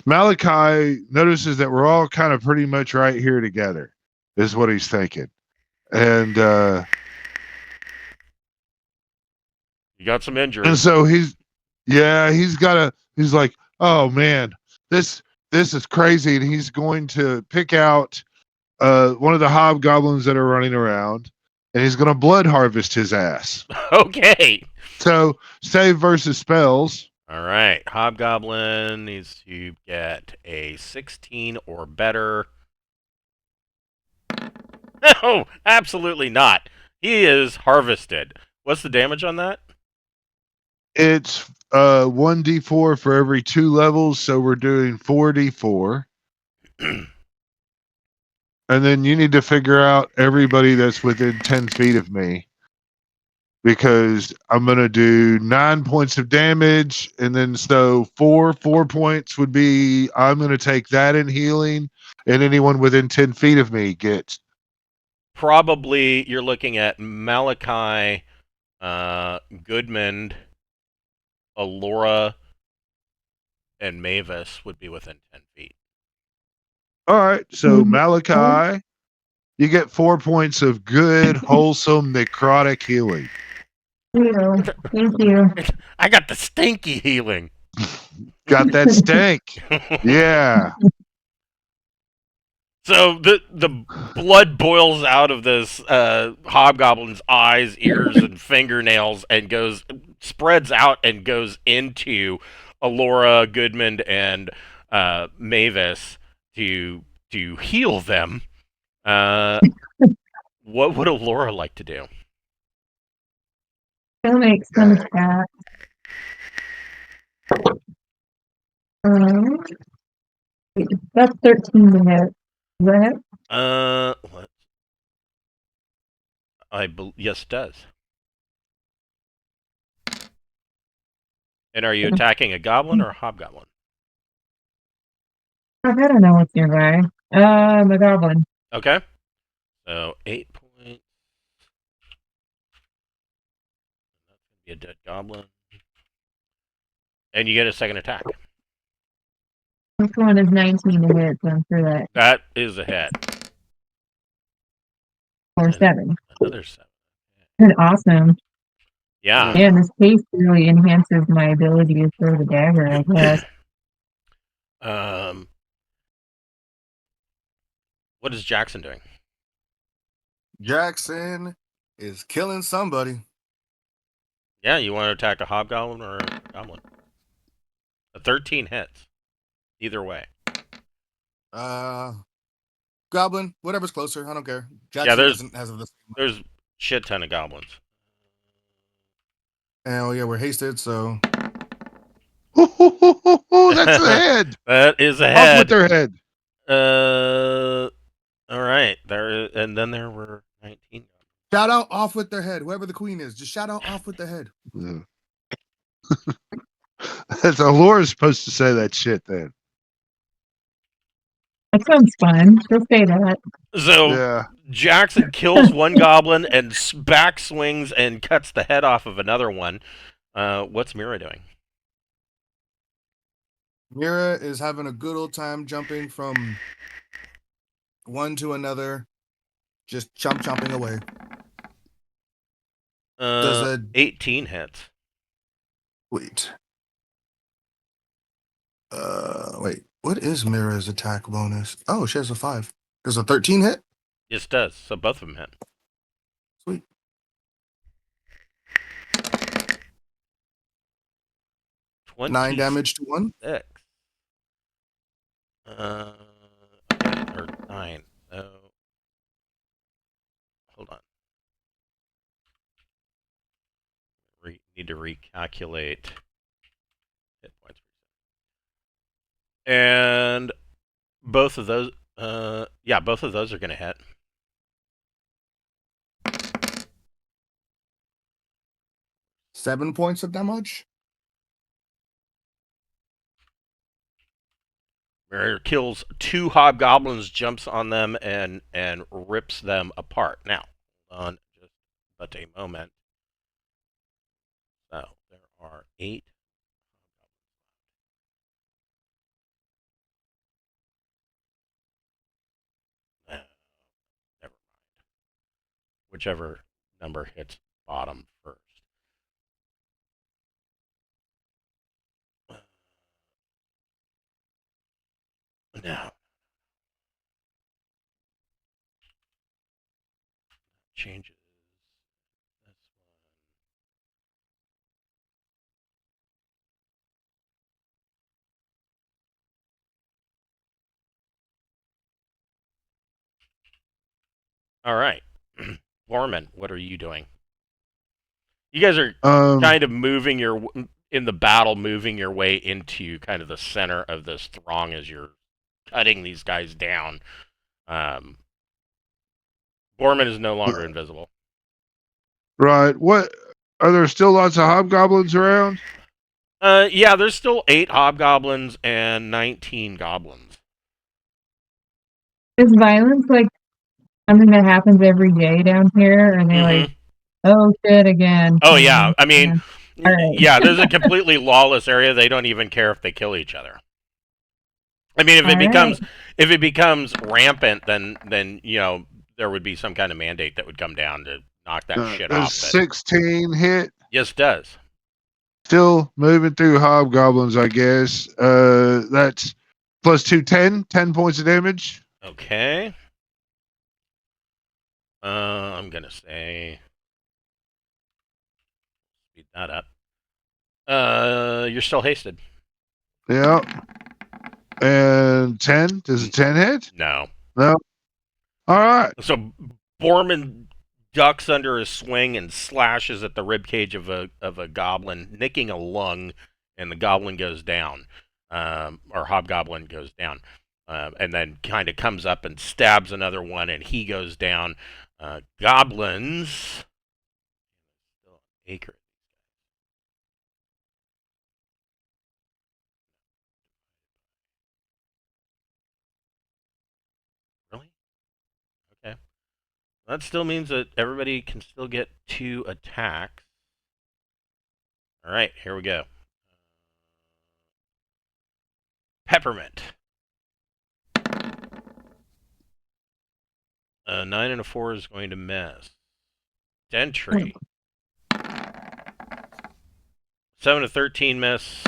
Malachi notices that we're all kind of pretty much right here together, is what he's thinking. And You got some injuries. and so he's like, oh man, this is crazy. And he's going to pick out one of the hobgoblins that are running around, and he's going to blood harvest his ass. Okay. So save versus spells. All right. Hobgoblin needs to get a 16 or better No, absolutely not. He is harvested. What's the damage on that? It's 1d4 for every 2 levels, so we're doing 4d4. And then you need to figure out everybody that's within 10 feet of me. Because I'm going to do 9 points of damage. And then so 4 points would be I'm going to take that in healing. And anyone within 10 feet of me gets. Probably you're looking at Malachi, Goodman, Alora, and Mavis would be within 10 feet. All right. So Mhm. Malachi, you get 4 points of good, wholesome, necrotic healing. Thank you. I got the stinky healing. Got that stank. Yeah. So the blood boils out of this hobgoblin's eyes, ears, and fingernails, and spreads out and goes into Alora, Goodman, and Mavis to heal them. Uh, what would Alora like to do? She'll make some attack. Um, that's 13 to hit. Is that it? What? Yes, it does. And are you attacking a goblin or a hobgoblin? I don't know what's nearby. The goblin. Okay. So 8 points. That's gonna be a dead goblin. And you get a second attack. This one is 19 to hit, so I'm sure that. That is a hit. Or And 7. another 7. Good, awesome. Yeah. Yeah, this paste really enhances my ability to throw the dagger, I guess. Um, what is Jackson doing? Jackson is killing somebody. Yeah, you want to attack a hobgoblin or a goblin? A 13 hits. Either way. Goblin, whatever's closer. I don't care. Yeah, Jackson doesn't has this. there's shit ton of goblins. Oh yeah, we're hasted, so That's the head. That is a Off with head. their head. All right. And then there were 19. shout out off with their head. Whoever the queen is, just shout out off with their head. Yeah. That's Alora's supposed to say that shit then. That sounds fun. She'll say that. So Yeah. Jackson kills one goblin and back swings and cuts the head off of another one. What's Mira doing? Mira is having a good old time jumping from one to another, just chomping away. Does a 18 hits. wait? Wait. What is Mira's attack bonus? Oh, she has a 5. Does a 13 hit? Yes, it does. So both of them hit. Sweet. 9 damage to 1. 26. Okay, or 9. So hold on. Need to recalculate hit points. And both of those, both of those are going to hit. Seven points of damage. Mirror kills 2 hobgoblins, jumps on them, and rips them apart. Now, hold on just but a moment. So there are 8. Never mind. Whichever number hits bottom first. Now, changes this one. All right. Borman, what are you doing? You guys are Um, kind of in the battle, moving your way into kind of the center of this throng as you're cutting these guys down. Um, Borman is no longer invisible. right. What are there still lots of hobgoblins around? Yeah, there's still 8 hobgoblins and 19 goblins. Is violence like something that happens every day down here? And they're like, Mm-hmm. oh shit, again. Oh yeah, I mean, All right. yeah, there's a completely lawless area. They don't even care if they kill each other. I mean, All right. if it becomes rampant, then there would be some kind of mandate that would come down to knock that shit Does off. But 16 hit? yes, it does. Still moving through hobgoblins, I guess. That's plus 210, 10 points of damage. Okay. I'm gonna say speed that up. You're still hasted. Yeah. And 10? Does a 10 hit? No. No. All right. So Borman ducks under a swing and slashes at the ribcage of a goblin, nicking a lung, and the goblin goes down, or hobgoblin goes down, and then kind of comes up and stabs another one, and he goes down. Goblins. Acre. Really? Okay. That still means that everybody can still get 2 attacks. All right, here we go. Peppermint. 9 and a 4 is going to miss. Dentry. 7 to 13 miss.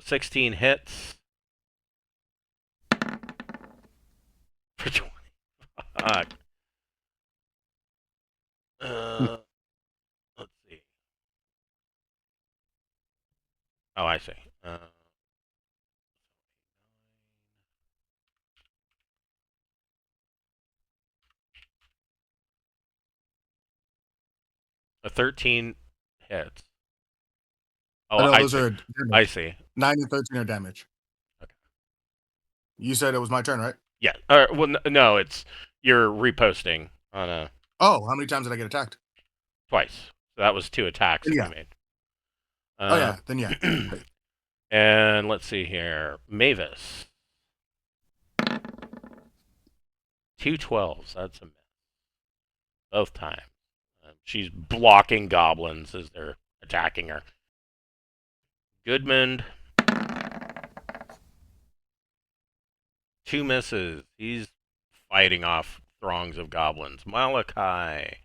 16 hits. For 20. Fuck. Let's see. Oh, I see. A 13 hits. Oh, I know I those see. are I damage. see. 9 and 13 are damage. Okay. You said it was my turn, right? Yeah. Well, no, you're reposting on a Oh, how many times did I get attacked? twice. So that was 2 attacks that Yeah. you made. Oh yeah, then yeah. And let's see here. Mavis. 2 12s. That's a miss. Both times. She's blocking goblins as they're attacking her. Goodman. 2 misses. He's fighting off throngs of goblins. Malachi.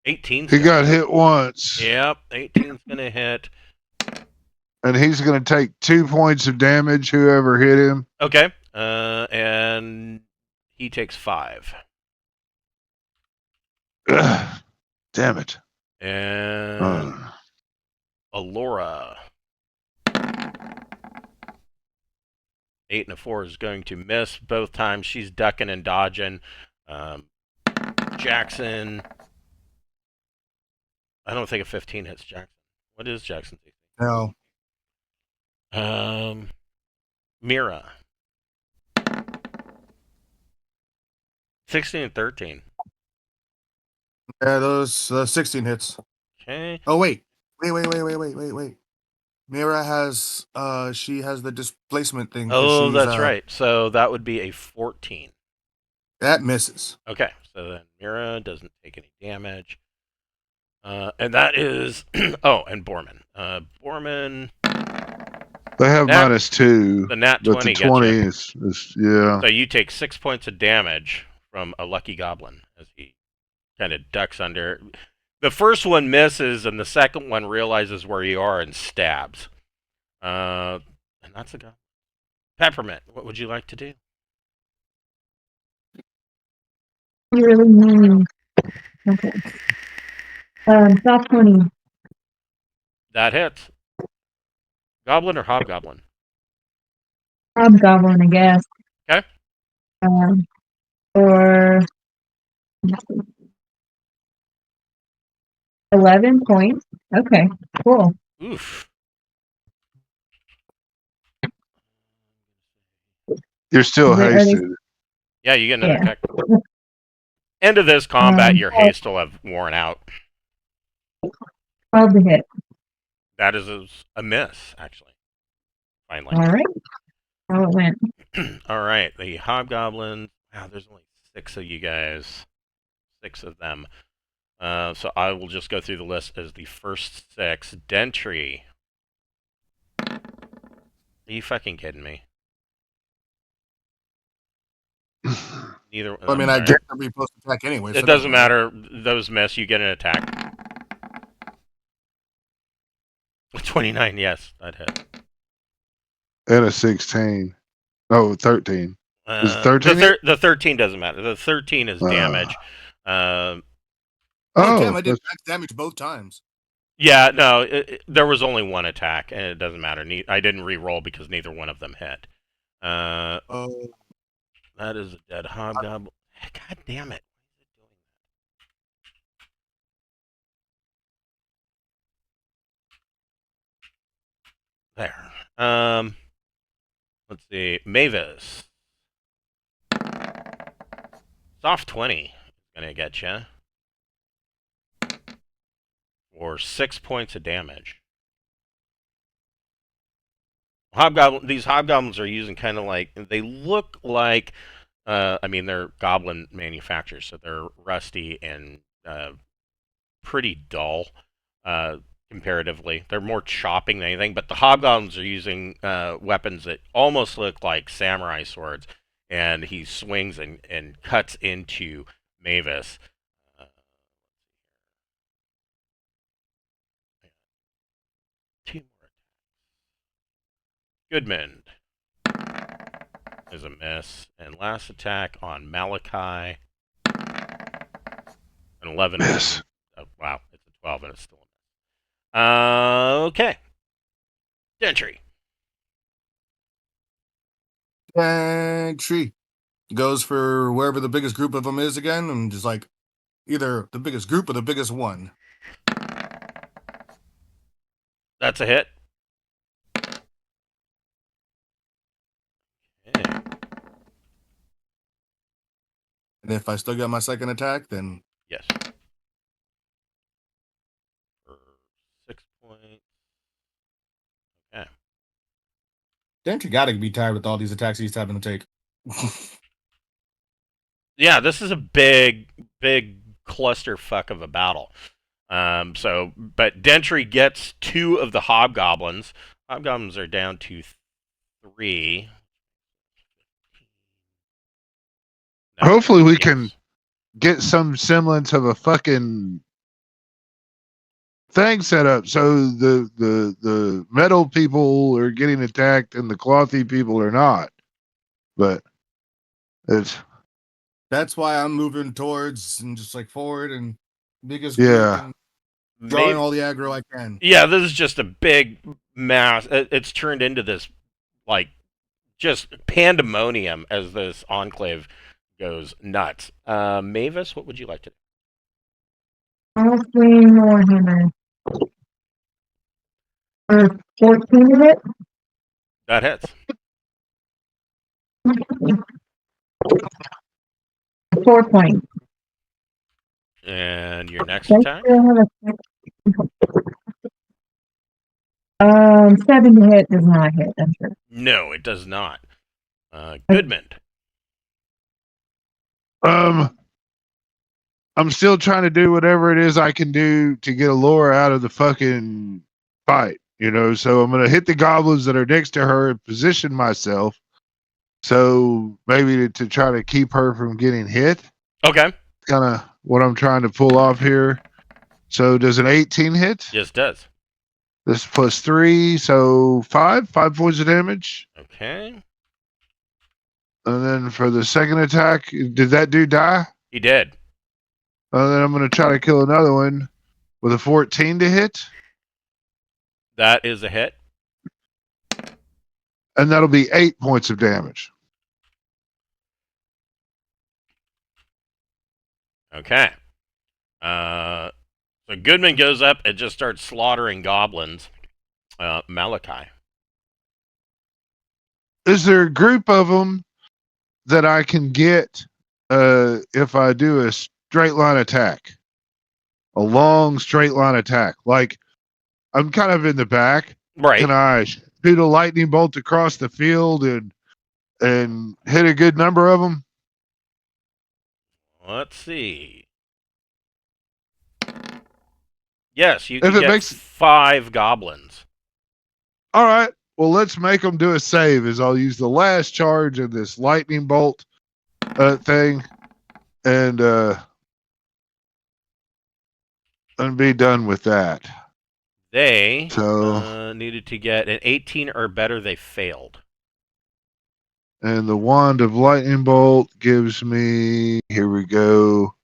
18's He got gonna hit once. Yep, 18's gonna hit. And he's going to take 2 points of damage, whoever hit him. Okay. And he takes 5. Ugh, damn it. And Alora. 8 and a 4 is going to miss both times. She's ducking and dodging. Jackson. I don't think a 15 hits Jackson. What is Jackson's? No. Mira. 16 and 13. Yeah, those 16 hits. Okay. Oh wait. Wait. Mira has she has the displacement thing. Oh, she's, that's right. So that would be a 14. That misses. Okay. So then Mira doesn't take any damage. And that is oh, and Borman. Borman. They have -2. The nat but 20 the gets 20 you. is yeah. So you take 6 points of damage from a lucky goblin as he kind of ducks under. The first one misses, and the second one realizes where you are and stabs. And that's a goblin. Peppermint, what would you like to do? You really mean. Okay. Top 20. That hits. Goblin or hobgoblin? Hobgoblin, I guess. Okay. For 11 points. Okay, cool. Oof. You're still Are they, hasted. Yeah, you get another yeah. attack. End of this combat, your 12 haste will have worn out. to hit. That is a miss, actually. Finally. All right. How it went. All right, the hobgoblins. Wow, there's only 6 of you guys. 6 of them. So I will just go through the list as the first 6. Dentry. Are you fucking kidding me? Neither. I mean, I get to be post attack anyway. So It doesn't matter. Those miss. You get an attack. 29. Yes, that hit. And a 16. No, 13. Is it 13? The 13 doesn't matter. The 13 is damage. Oh, Oh, damn! I did max damage both times. Yeah, no, there was only one attack, and it doesn't matter. I didn't re-roll because neither one of them hit. Oh, That is a dead hobgoblin. God damn it! There. Let's see. Mavis. Soft 20 is gonna get you for 6 points of damage. These hobgoblins are using kind of like, they look like, I mean, they're goblin manufacturers, so they're rusty and pretty dull comparatively. They're more chopping than anything, but the hobgoblins are using weapons that almost look like samurai swords, and he swings and cuts into Mavis. Two more. Goodman is a miss, and last attack on Malachi. An 11. miss. Oh, wow, it's a 12 and it's still a miss. Okay. Gentry. Tree goes for wherever the biggest group of them is again, and just like either the biggest group or the biggest one. That's a hit. Okay. And if I still get my second attack, then Yes. For 6 points. Okay. Dentry got to be tired with all these attacks he's having to take. Yeah, this is a big clusterfuck of a battle. But Dentry gets 2 of the hobgoblins. Hobgoblins are down to 3. No, Hopefully we yes. can get some semblance of a fucking thing set up so the metal people are getting attacked and the clothy people are not. But it's That's why I'm moving towards and just like forward and biggest Yeah. group and drawing all the aggro I can. Yeah, this is just a big mass. It's turned into this, like, just pandemonium as this enclave goes nuts. Mavis, what would you like to do? I'll swing more hammer. For 14 of it. That hits. 4 points. And your next I attack? still have a 7 to hit does not hit, I'm sure. No, it does not. Goodman. I'm still trying to do whatever it is I can do to get Allura out of the fucking fight, you know. So I'm gonna hit the goblins that are next to her and position myself. So maybe to try to keep her from getting hit. Okay. Kind of what I'm trying to pull off here. So does an 18 hit? Yes, it does. This plus 3, so 5 points of damage. Okay. And then for the second attack, did that dude die? He did. And then I'm going to try to kill another one with a 14 to hit. That is a hit. And that'll be 8 points of damage. Okay. So Goodman goes up and just starts slaughtering goblins. Malachi. Is there a group of them that I can get if I do a straight line attack? A long straight line attack. Like, I'm kind of in the back. Right. Can I shoot a lightning bolt across the field and hit a good number of them? Let's see. Yes, you If can it get makes 5 goblins. all right, well, let's make them do a save. As I'll use the last charge of this lightning bolt thing, and be done with that. They So, needed to get an 18 or better. They failed. and the wand of lightning bolt gives me. Here we go.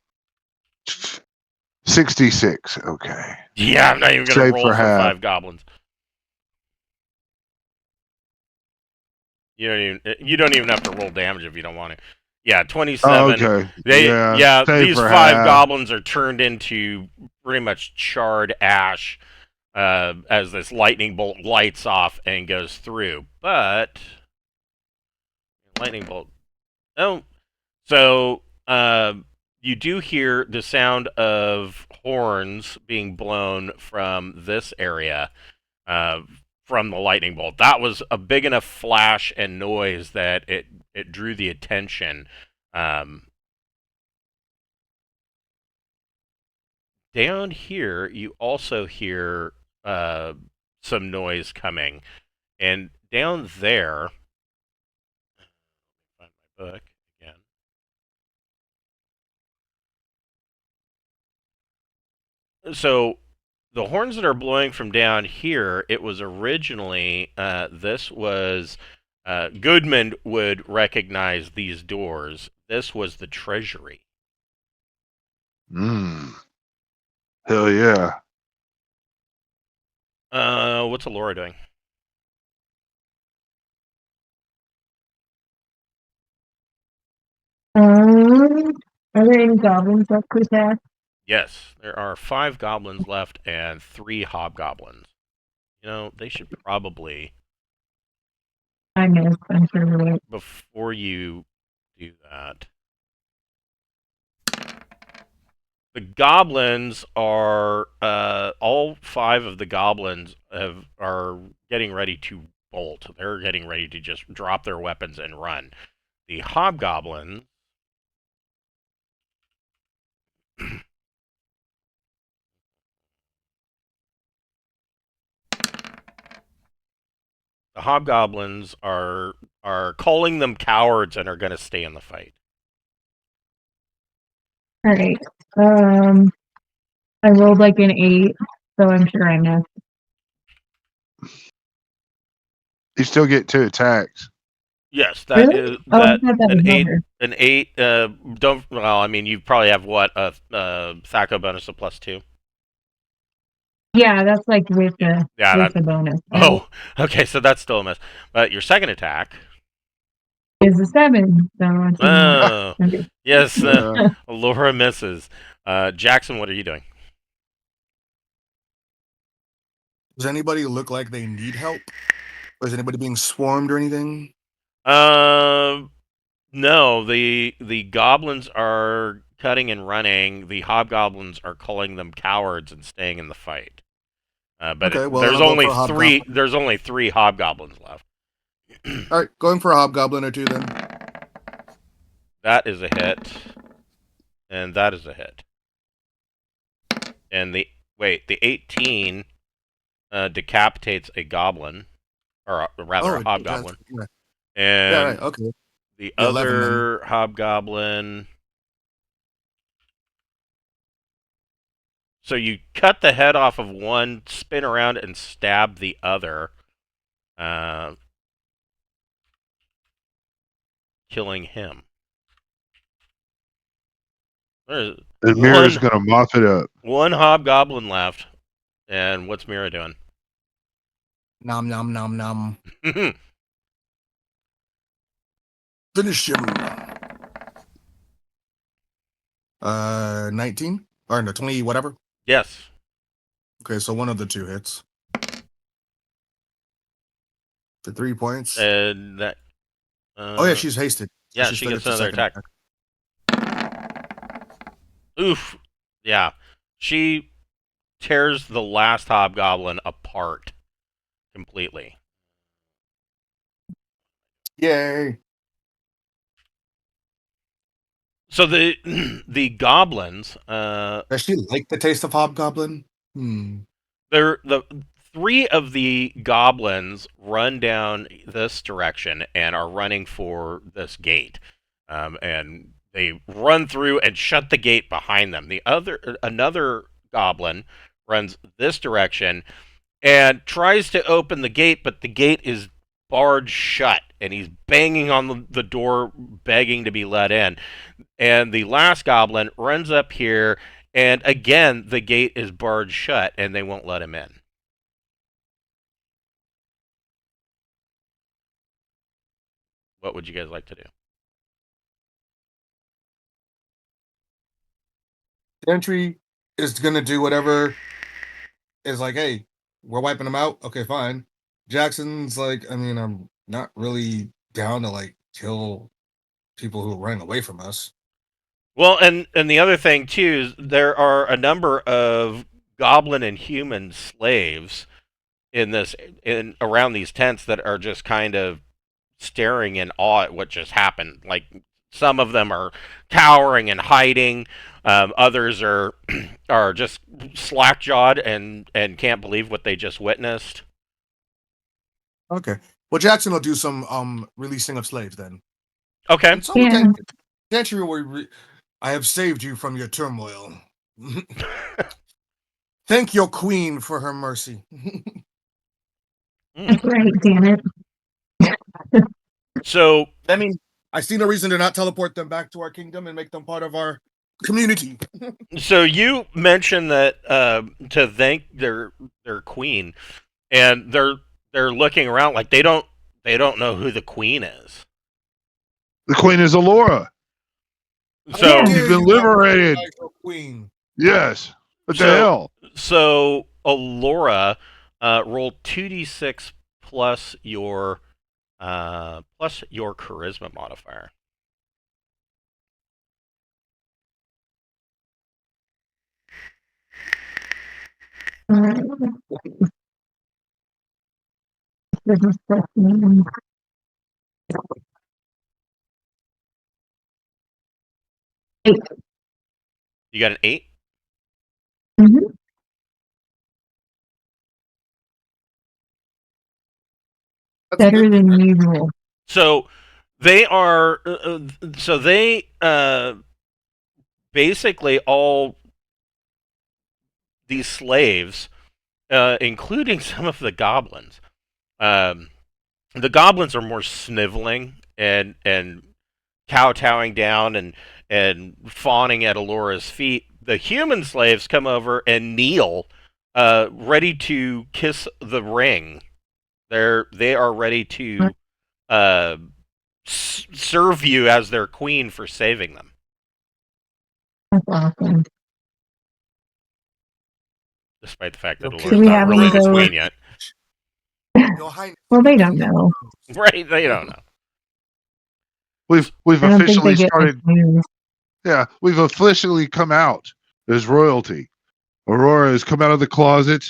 66. Okay. Yeah, I'm not even going to Save roll for for half. 5 goblins. You don't even have to roll damage if you don't want to. Yeah, 27. Okay. Save These for 5 half. goblins are turned into pretty much charred ash as this lightning bolt lights off and goes through. But lightning bolt. Oh, so you do hear the sound of horns being blown from this area. From the lightning bolt. That was a big enough flash and noise that it drew the attention. Down here, you also hear some noise coming, and down there, find my book again. So the horns that are blowing from down here, it was originally this was Goodman would recognize these doors. This was the treasury. Hell yeah. What's Alora doing? Are there any goblins left to attack? Yes, there are 5 goblins left and 3 hobgoblins. You know, they should probably, I missed. I'm sure you're right. before you do that. The goblins are, all 5 of the goblins are getting ready to bolt. They're getting ready to just drop their weapons and run. The hobgoblin the hobgoblins are calling them cowards and are going to stay in the fight. All right. I rolled like an 8, so I'm sure I missed. You still get 2 attacks. Yes, that Really? is Oh, I that thought that was an 8 over. an 8 don't well, I mean you probably have what a Thaco bonus of +2. Yeah, that's like with Yeah, the bonus. oh, okay, so that's still a miss. But your second attack Is a 7, so it's oh, okay. yes, Yeah. Laura misses. Jackson, what are you doing? Does anybody look like they need help? Or is anybody being swarmed or anything? No, the goblins are cutting and running. The hobgoblins are calling them cowards and staying in the fight. But Okay, well, then there's I'll go only for a 3. hobgoblin. There's only 3 hobgoblins left. All right, going for a hobgoblin or 2 then. That is a hit, and that is a hit. And the 18 decapitates a goblin, or rather a hobgoblin. Yeah. And Yeah, right, okay. the 11 then. other hobgoblin. So you cut the head off of one, spin around, and stab the other, killing him. There's And Mira's going to mop it up. one hobgoblin left. And what's Mira doing? Nom nom nom nom. Finish him. 19 or no 20, whatever. Yes. Okay, so one of the two hits for 3 points. And that. Oh yeah, she's hasted. So Yeah, she she still gets gets a another second attack. Oof. Yeah. She tears the last hobgoblin apart completely. Yay! So the the goblins, Does she like the taste of hobgoblin? Hmm. they're the three of the goblins run down this direction and are running for this gate, and they run through and shut the gate behind them. Another goblin runs this direction and tries to open the gate, but the gate is barred shut, and he's banging on the door, begging to be let in. And the last goblin runs up here, and again, the gate is barred shut, and they won't let him in. What would you guys like to do? Entry is gonna do whatever is like, hey, we're wiping them out. Okay, fine. Jackson's like, I mean, I'm not really down to like kill people who are running away from us. Well, and the other thing too is there are a number of goblin and human slaves in around these tents that are just kind of staring in awe at what just happened. Like some of them are cowering and hiding. Others are are just slack jawed and can't believe what they just witnessed. Okay. Well, Jackson will do some releasing of slaves then. Okay. And so Yeah. Gentry will I have saved you from your turmoil. Thank your queen for her mercy. That's right, damn it. So I mean, I see no reason to not teleport them back to our kingdom and make them part of our community. so you mentioned that to thank their queen, and they're looking around like they don't know who the queen is. The queen is Alora. So Yeah. She's been liberated. Queen. Yes. What the So- hell? So Alora, roll 2d6 plus your charisma modifier. Goodness bless me. 8. You got an 8. Mhm. That's Better good. than usual. So they are. So they basically all these slaves, including some of the goblins. Um, the goblins are more sniveling and kowtowing down and fawning at Alora's feet. The human slaves come over and kneel, ready to kiss the ring. They are ready to uh, serve you as their queen for saving them. That's awesome. Despite the fact that Okay. Alora's we not have really them the go- queen yet. Your Highness, Well, they don't know. Right, they don't know. We've I don't think they officially get started. much news. Yeah, we've officially come out as royalty. Aurora has come out of the closet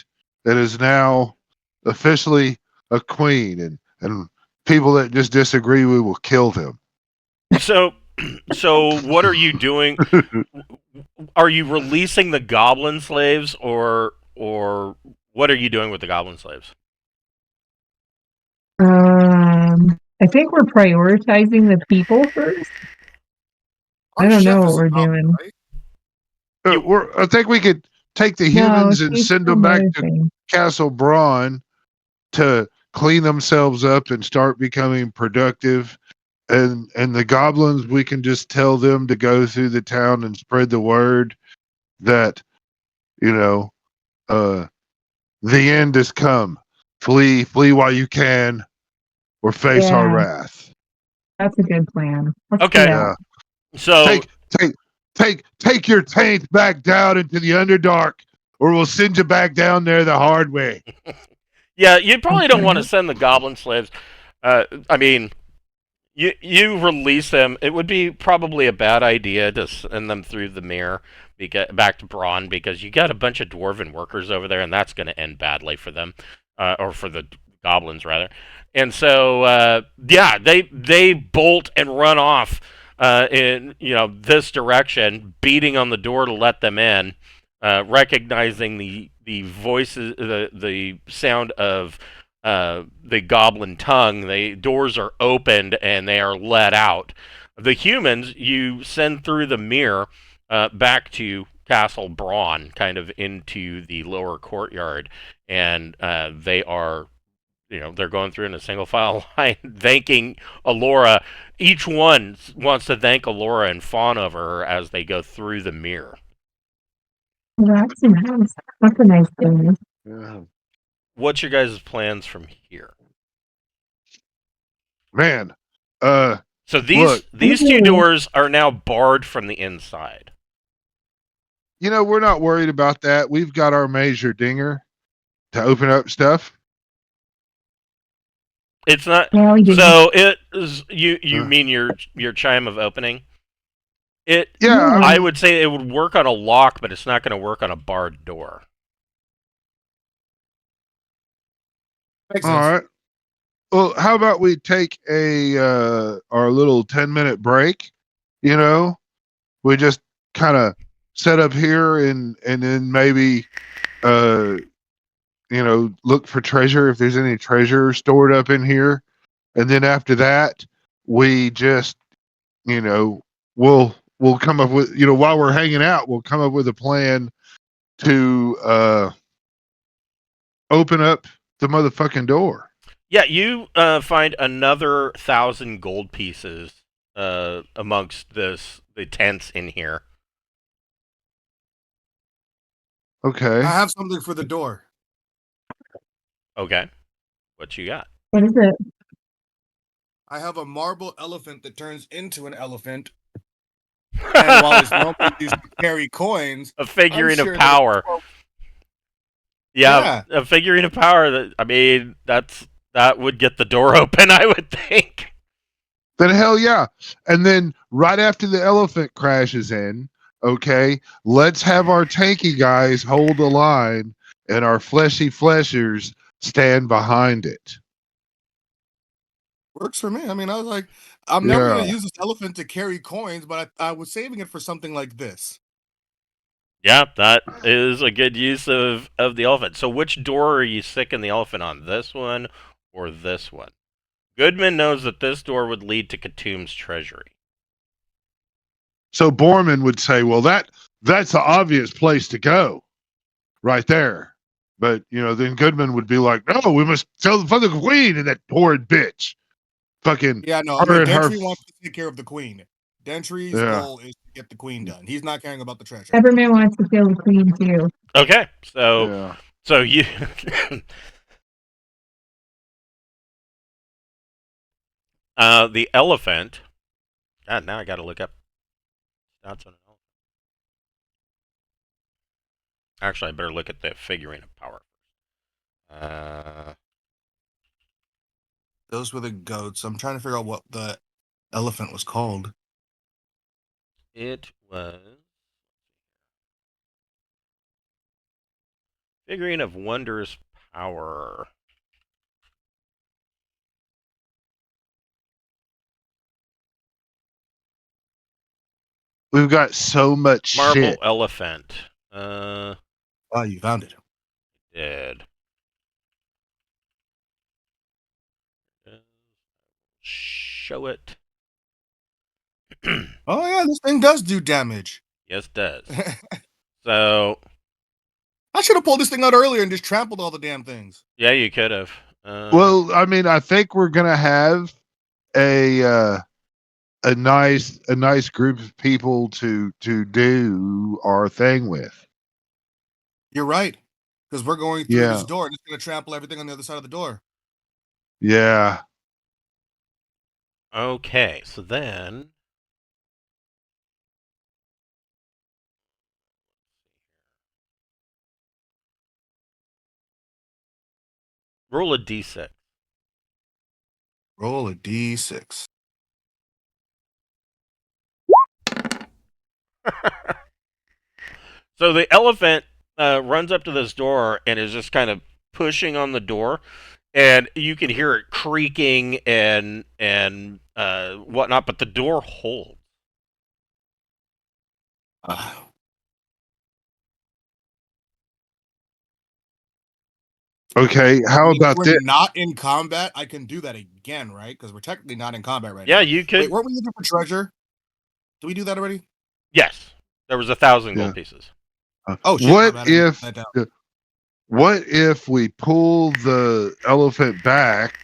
and is now officially a queen, and people that just disagree, we will kill them. So what are you doing? Are you releasing the goblin slaves, or what are you doing with the goblin slaves? I think we're prioritizing the people first. I don't know what we're doing. Right? I think we could take the No, humans and she's send them back another to thing. Castle Braun to clean themselves up and start becoming productive. And the goblins, we can just tell them to go through the town and spread the word that, you know, the end has come. Flee while you can, or face our Yeah. wrath. That's a good plan. Let's do Okay. that. Yeah. So Take Take your taint back down into the Underdark, or we'll send you back down there the hard way. Yeah, you probably don't want to Okay. send the goblin slaves. I mean, you release them. It would be probably a bad idea to send them through the mirror, back to Braun, because you got a bunch of dwarven workers over there, and that's going to end badly for them, or for the goblins rather. And so, yeah, they bolt and run off in this direction, beating on the door to let them in, recognizing the voices, the sound of the goblin tongue. The doors are opened and they are let out. The humans you send through the mirror back to Castle Braun, kind of into the lower courtyard, and they are, they're going through in a single file line, thanking Alora. Each one wants to thank Alora and fawn over her as they go through the mirror. That's nice. That's a nice thing. Yeah. What's your guys' plans from here? Man, So look, these two doors are now barred from the inside. we're not worried about that. We've got our major dinger to open up stuff. It's not. Yeah, we do. So it is, you Uh. mean your chime of opening? It. Yeah, I would say it would work on a lock, but it's not going to work on a barred door. Makes all sense. right. Well, how about we take our little 10-minute break? We just kind of set up here and then maybe look for treasure if there's any treasure stored up in here. And then after that, we just, we'll come up with, while we're hanging out, we'll come up with a plan to open up the motherfucking door. Yeah, you find another 1,000 gold pieces amongst the tents in here. Okay. I have something for the door. Okay, what you got? What is it? I have a marble elephant that turns into an elephant, and while it's normally used to carry coins, A figurine I'm of sure that power. Yeah, a figurine of power. That would get the door open, I would think. Then hell yeah. And then right after the elephant crashes in, okay, let's have our tanky guys hold the line and our fleshy fleshers stand behind it. works for me. I mean, I was like, I'm never Yeah. going to use this elephant to carry coins, but I was saving it for something like this. Yeah, that is a good use of the elephant. So which door are you sticking the elephant on? This one or this one? Goodman knows that this door would lead to Khoutoum's treasury. So Borman would say, well, that's the obvious place to go right there. But, then Goodman would be like, no, we must tell the fucking queen and that horrid bitch. Fucking Yeah, no, I her mean, and her. Dentry wants to take care of the queen. Dentry's Yeah. goal is to get the queen done. He's not caring about the treasure. Everyman wants to kill the queen too. Okay, so Yeah. so you the elephant. God, now I got to look up stats on an elephant. Actually, I better look at the figurine of power. Those were the goats. I'm trying to figure out what the elephant was called. It was figurine of wondrous power. We've got so much Marble shit. elephant. Oh, you found it. Did. Show it. Oh, yeah, this thing does do damage. Yes, it does. So, I should have pulled this thing out earlier and just trampled all the damn things. yeah, you could have. Well, I mean, I think we're gonna have a nice group of people to do our thing with. You're right. Because we're going through this Yeah. door and it's going to trample everything on the other side of the door. Yeah. Okay, so then Roll a d6. Roll a d6. So the elephant runs up to this door and is just kind of pushing on the door, and you can hear it creaking and whatnot, but the door holds. Okay, how about we're this? not in combat. I can do that again, right? Because we're technically not in combat right Yeah, now. you could. Wait, weren't we looking for treasure? Did we do that already? Yes, there was 1,000 Yeah. gold pieces. Oh shit! What I didn't if write that down. what if we pull the elephant back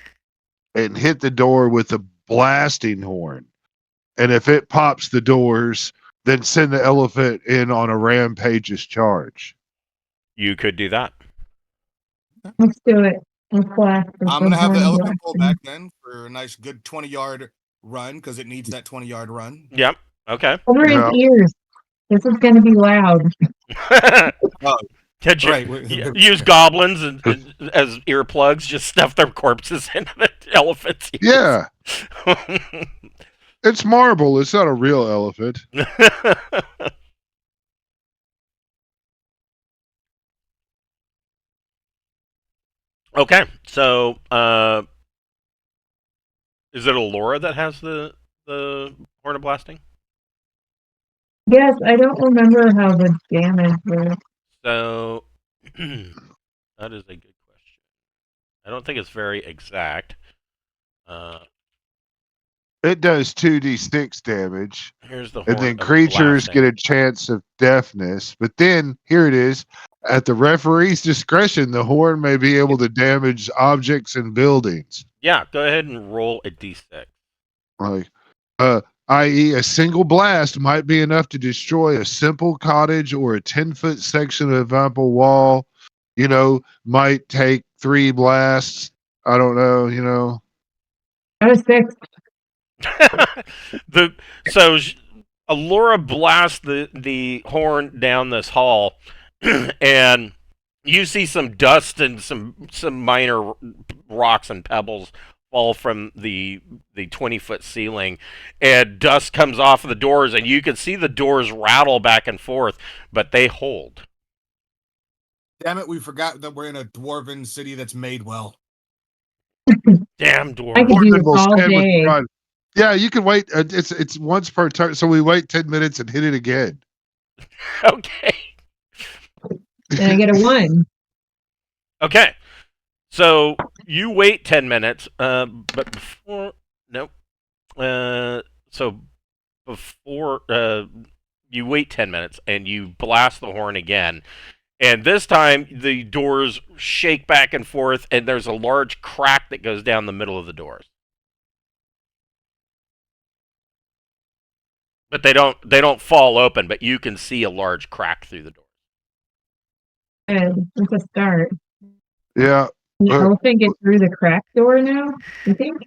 and hit the door with a blasting horn? And if it pops the doors, then send the elephant in on a rampage's charge. You could do that. Let's do it. Let's blast the I'm gonna have the horn elephant pull blasting. back then for a nice, good 20-yard run because it needs that 20-yard run. Yep. Okay. Over his Yeah. ears. This is going to be loud. Could you Right. use goblins as earplugs? Just stuff their corpses into the elephant's ears. Yeah, it's marble. It's not a real elephant. Okay, so is it Alora that has the horn of blasting? Yes, I don't remember how the damage works. So that is a good question. I don't think it's very exact. It does 2d6 damage, Here's the and horn then of creatures blasting. get a chance of deafness. But then, here it is. At the referee's discretion, the horn may be able to damage objects and buildings. Yeah, go ahead and roll a d6. Like, i.e., a single blast might be enough to destroy a simple cottage or a 10-foot section of ample wall. Might take 3 blasts. I don't know. I was 6. Alora blasts the horn down this hall, and you see some dust and some minor rocks and pebbles fall from the 20-foot ceiling, and dust comes off of the doors, and you can see the doors rattle back and forth, but they hold. Damn it! We forgot that we're in a dwarven city that's made well. Damn I dwarves. could do Horn this will all stand with day. pride. Yeah, you can wait. It's once per turn, so we wait 10 minutes and hit it again. Okay. And I get a 1. Okay. So you wait 10 minutes, but before nope. So before you wait 10 minutes and you blast the horn again, and this time the doors shake back and forth, and there's a large crack that goes down the middle of the doors. But they don't fall open, but you can see a large crack through the door. Good. It's a start. Yeah. Can the elephant get through the crack door now, you think?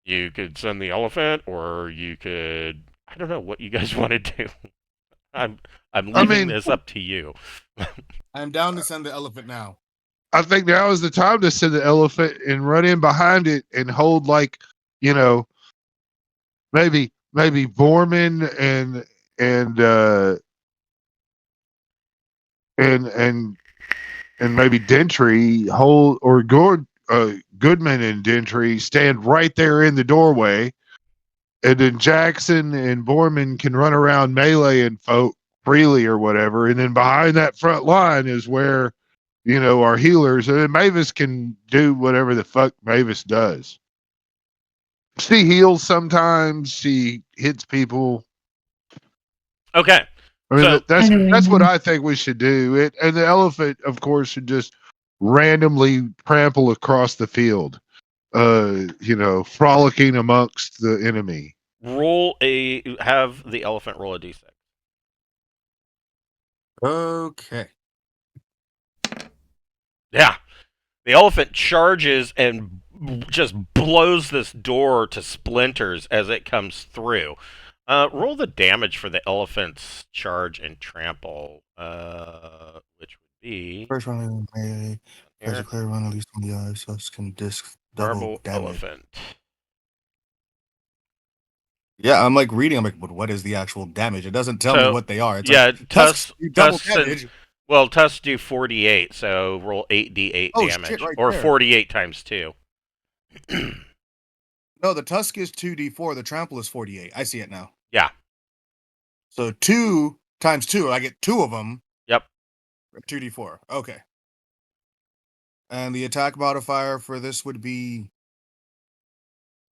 You could send the elephant, or you could, I don't know what you guys want to do. I'm leaving this up to you. I'm down to send the elephant now. I think now is the time to send the elephant and run in behind it and hold, like, maybe Borman and maybe Dentry hold, or Goodman and Dentry stand right there in the doorway, and then Jackson and Borman can run around meleeing folk freely or whatever, and then behind that front line is where our healers, and then Mavis can do whatever the fuck Mavis does. She heals sometimes. She hits people. Okay. I mean, So that's what I think we should do. And the elephant, of course, should just randomly trample across the field, frolicking amongst the enemy. Have the elephant roll a d6. Okay. Yeah. The elephant charges and just blows this door to splinters as it comes through. Roll the damage for the elephant's charge and trample, which would be First one, As Here, a player run at least on the eyes, us can disc double marble damage. elephant. Yeah, I'm like reading. I'm like, but what is the actual damage? It doesn't tell me So what they are. It's yeah, like tusks do double damage. Well, tusks do 48, so roll 8d8 Oh shit! damage, Right or there. 48 times 2. No, the tusk is 2d4. The trample is 48. I see it now. Yeah. So 2 times 2. I get 2 of them. Yep. 2d4. Okay. And the attack modifier for this would be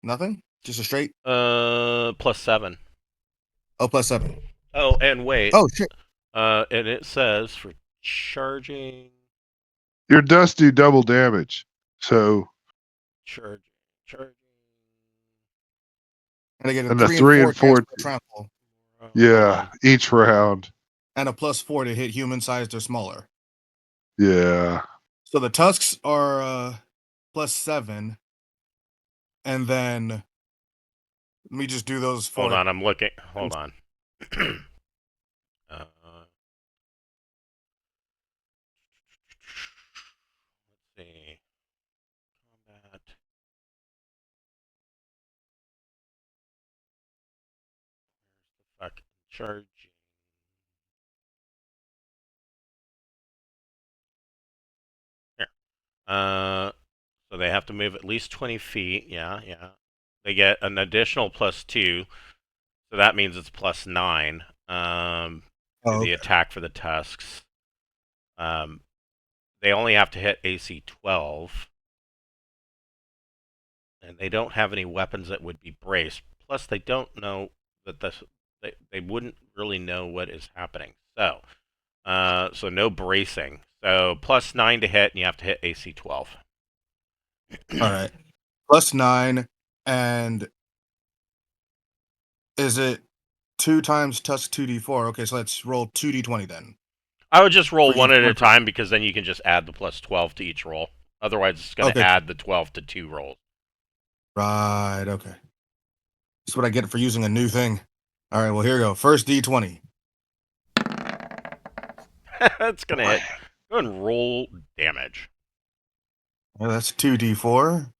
nothing. Just a straight. +7. Oh, +7. Oh, and wait. Oh shit. And it says for charging. Your dust do double damage. So Charging. And I get a and a 3 and 3 4 and chance 4. per trample, Yeah, each round. and a +4 to hit human sized or smaller. Yeah. So the tusks are +7, and then let me just do those for. Hold on, I'm looking. Hold on. Let's see. Combat. Where's the fucking charging? Here. So they have to move at least 20 feet. Yeah. They get an additional +2, so that means it's +9. To the attack for the tusks. They only have to hit AC 12, and they don't have any weapons that would be braced. Plus, they don't know that they wouldn't really know what is happening. So, so no bracing. So +9 to hit, and you have to hit AC 12. All right, +9, and is it 2 times tusk 2d4? Okay, so let's roll 2d20 then. I would just roll For one each at a one. time, because then you can just add the +12 to each roll. Otherwise, it's going to Okay. add the 12 to 2 rolls. Right. Okay. That's what I get for using a new thing. All right. Well, here we go. First d20. It's going to hit. Go ahead and roll damage. Well, that's 2d4.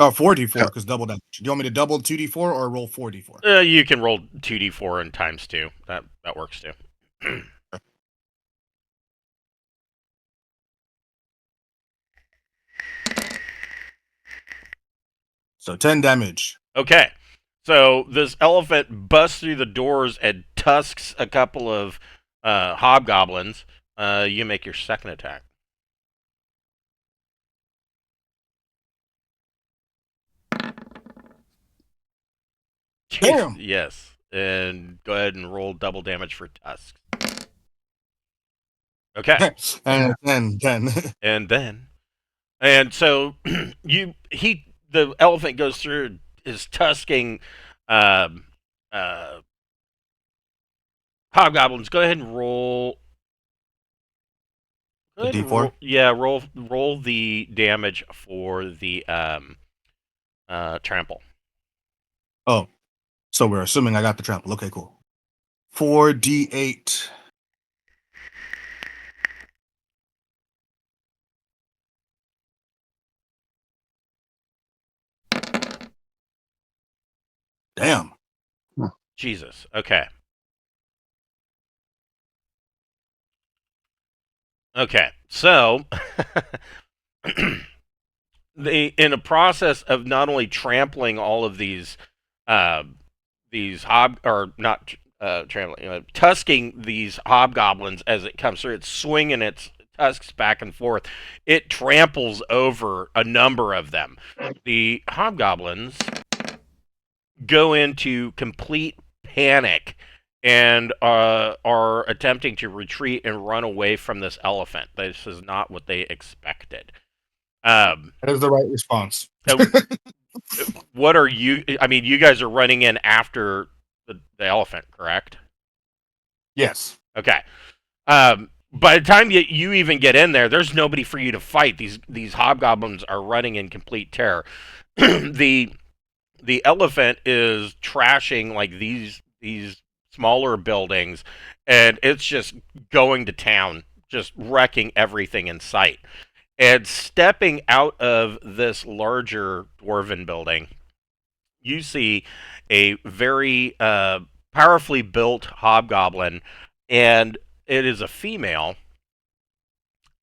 Oh, 4d4 because double damage. Do you want me to double 2d4 or roll 4d4? You can roll 2d4 and times 2. That works too. So 10 damage. Okay. So this elephant busts through the doors and tusks a couple of hobgoblins. You make your second attack. Damn. Yes. And go ahead and roll double damage for tusks. Okay. And then 10. And so the elephant goes through, is tusking hobgoblins. Go ahead and roll. Go ahead and D4? roll the damage for the trample. Oh, so we're assuming I got the trample. Okay, cool. 4d8. Damn. Jesus. Okay. Okay. So in a process of not only trampling all of these tusking these hobgoblins as it comes through, it's swinging its tusks back and forth. It tramples over a number of them. The hobgoblins go into complete panic and are attempting to retreat and run away from this elephant. This is not what they expected. That is the right response. What are you? I mean, you guys are running in after the elephant, correct? Yes. Okay. By the time you even get in there, there's nobody for you to fight. These hobgoblins are running in complete terror. the elephant is trashing like these smaller buildings, and it's just going to town, just wrecking everything in sight. And stepping out of this larger dwarven building, you see a very powerfully built hobgoblin, and it is a female,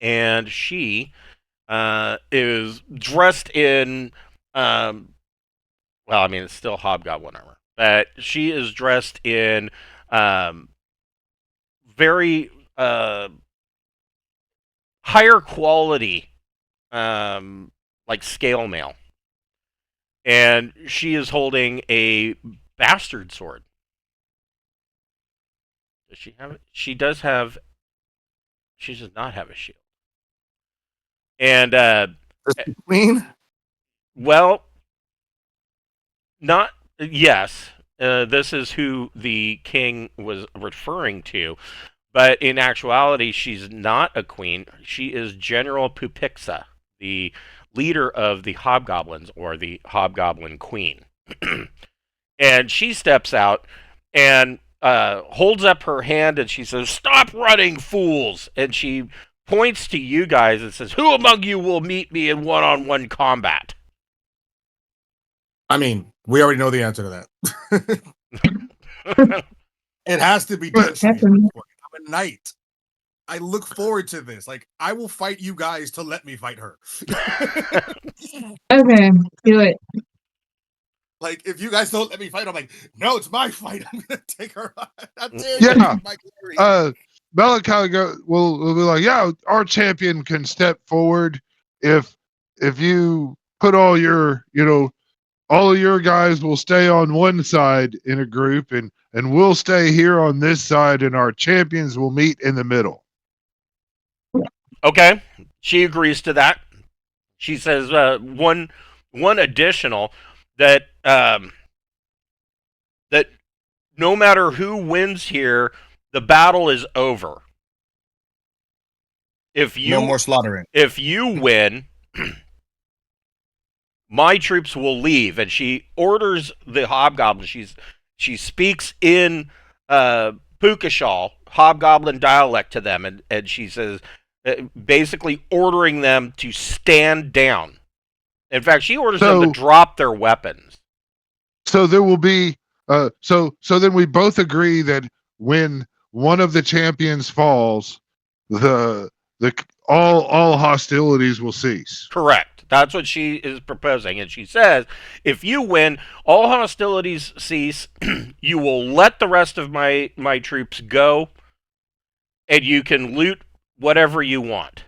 and she is dressed in, well, I mean, it's still hobgoblin armor, but she is dressed in um, very higher quality, like scale mail, and she is holding a bastard sword. Does she have it? She does have. She does not have a shield. And Queen? well, not yes. This is who the king was referring to, but in actuality, she's not a queen. She is General Pupixa, the leader of the hobgoblins, or the hobgoblin queen. And she steps out and holds up her hand, and she says, "Stop running, fools!" And she points to you guys and says, "Who among you will meet me in one-on-one combat?" I mean, we already know the answer to that. It has to be But- Dentry. That's me. I'm a knight. I look forward to this. Like, I will fight you guys to let me fight her. Okay, do it. Like, if you guys don't let me fight, I'm like, no, it's my fight. I'm gonna take her on. How dare Yeah. you take my glory? Malachi will be like, yeah, our champion can step forward if you put all your, all of your guys will stay on one side in a group, and we'll stay here on this side, and our champions will meet in the middle. Okay, she agrees to that. She says one additional that that no matter who wins here, the battle is over. If you No more slaughtering. if you win, my troops will leave. And she orders the hobgoblin. She speaks in Pukashal, hobgoblin dialect, to them, and she says, basically ordering them to stand down. In fact, she orders them to drop their weapons. So there will be so then we both agree that when one of the champions falls, the all hostilities will cease. Correct. That's what she is proposing. And she says, if you win, all hostilities cease. You will let the rest of my troops go, and you can loot whatever you want.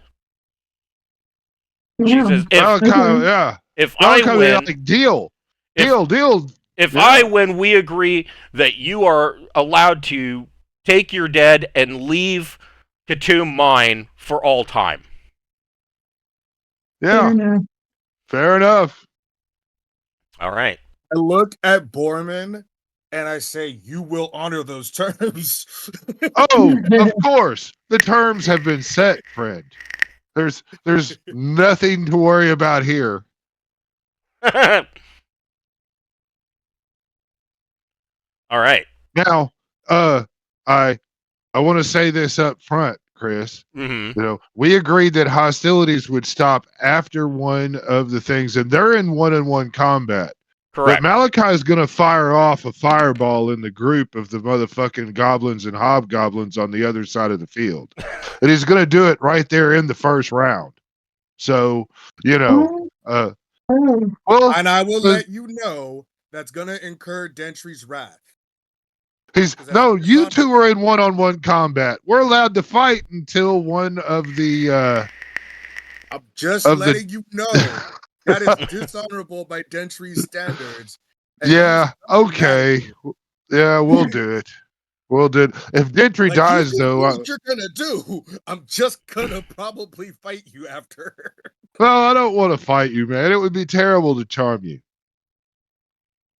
She Yeah. says, Malachi, yeah. if Malachi I will be win, like, deal. if Yeah. I win, we agree that you are allowed to take your dead and leave Khoutoum mine for all time. Fair Yeah, enough. fair enough. All right. I look at Borman and I say, you will honor those terms. Oh, of course. The terms have been set, friend. There's nothing to worry about here. All right. Now, I want to say this up front, Chris. Mm-hmm. We agreed that hostilities would stop after one of the things, and they're in one-on-one combat. Correct. But Malachi is going to fire off a fireball in the group of the motherfucking goblins and hobgoblins on the other side of the field. And he's going to do it right there in the first round. So, Oh, well, And I will let you know that's going to incur Dentry's wrath. you two are in one-on-one combat. We're allowed to fight until one of the I'm just letting you know that is dishonorable by Dentry's standards. And yeah, okay. Yeah, we'll do it. We'll do it. If Dentry dies, you though, what you're gonna do? I'm just gonna probably fight you after. well, I don't want to fight you, man. It would be terrible to charm you.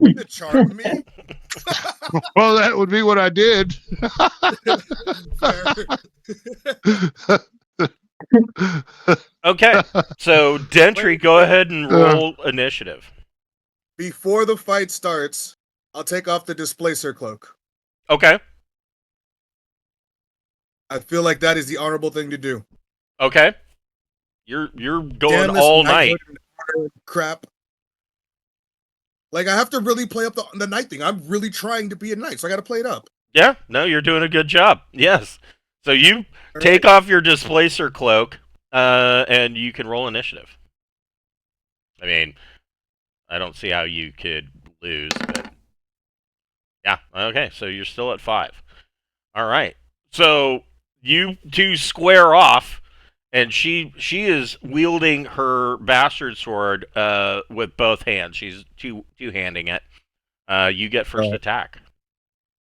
To charm me? Well, that would be what I did. Okay. So, Dentry, go ahead and roll initiative. Before the fight starts, I'll take off the displacer cloak. Okay. I feel like that is the honorable thing to do. Okay. You're going Damn this all night. knighthood and honor crap. Like I have to really play up the knight thing. I'm really trying to be a knight, so I got to play it up. Yeah, no, you're doing a good job. Yes. So you All take right. off your displacer cloak, and you can roll initiative. I mean, I don't see how you could lose, but yeah, okay. So you're still at 5. All right. So you two square off, and she is wielding her bastard sword with both hands. She's two-handing it. You get first attack.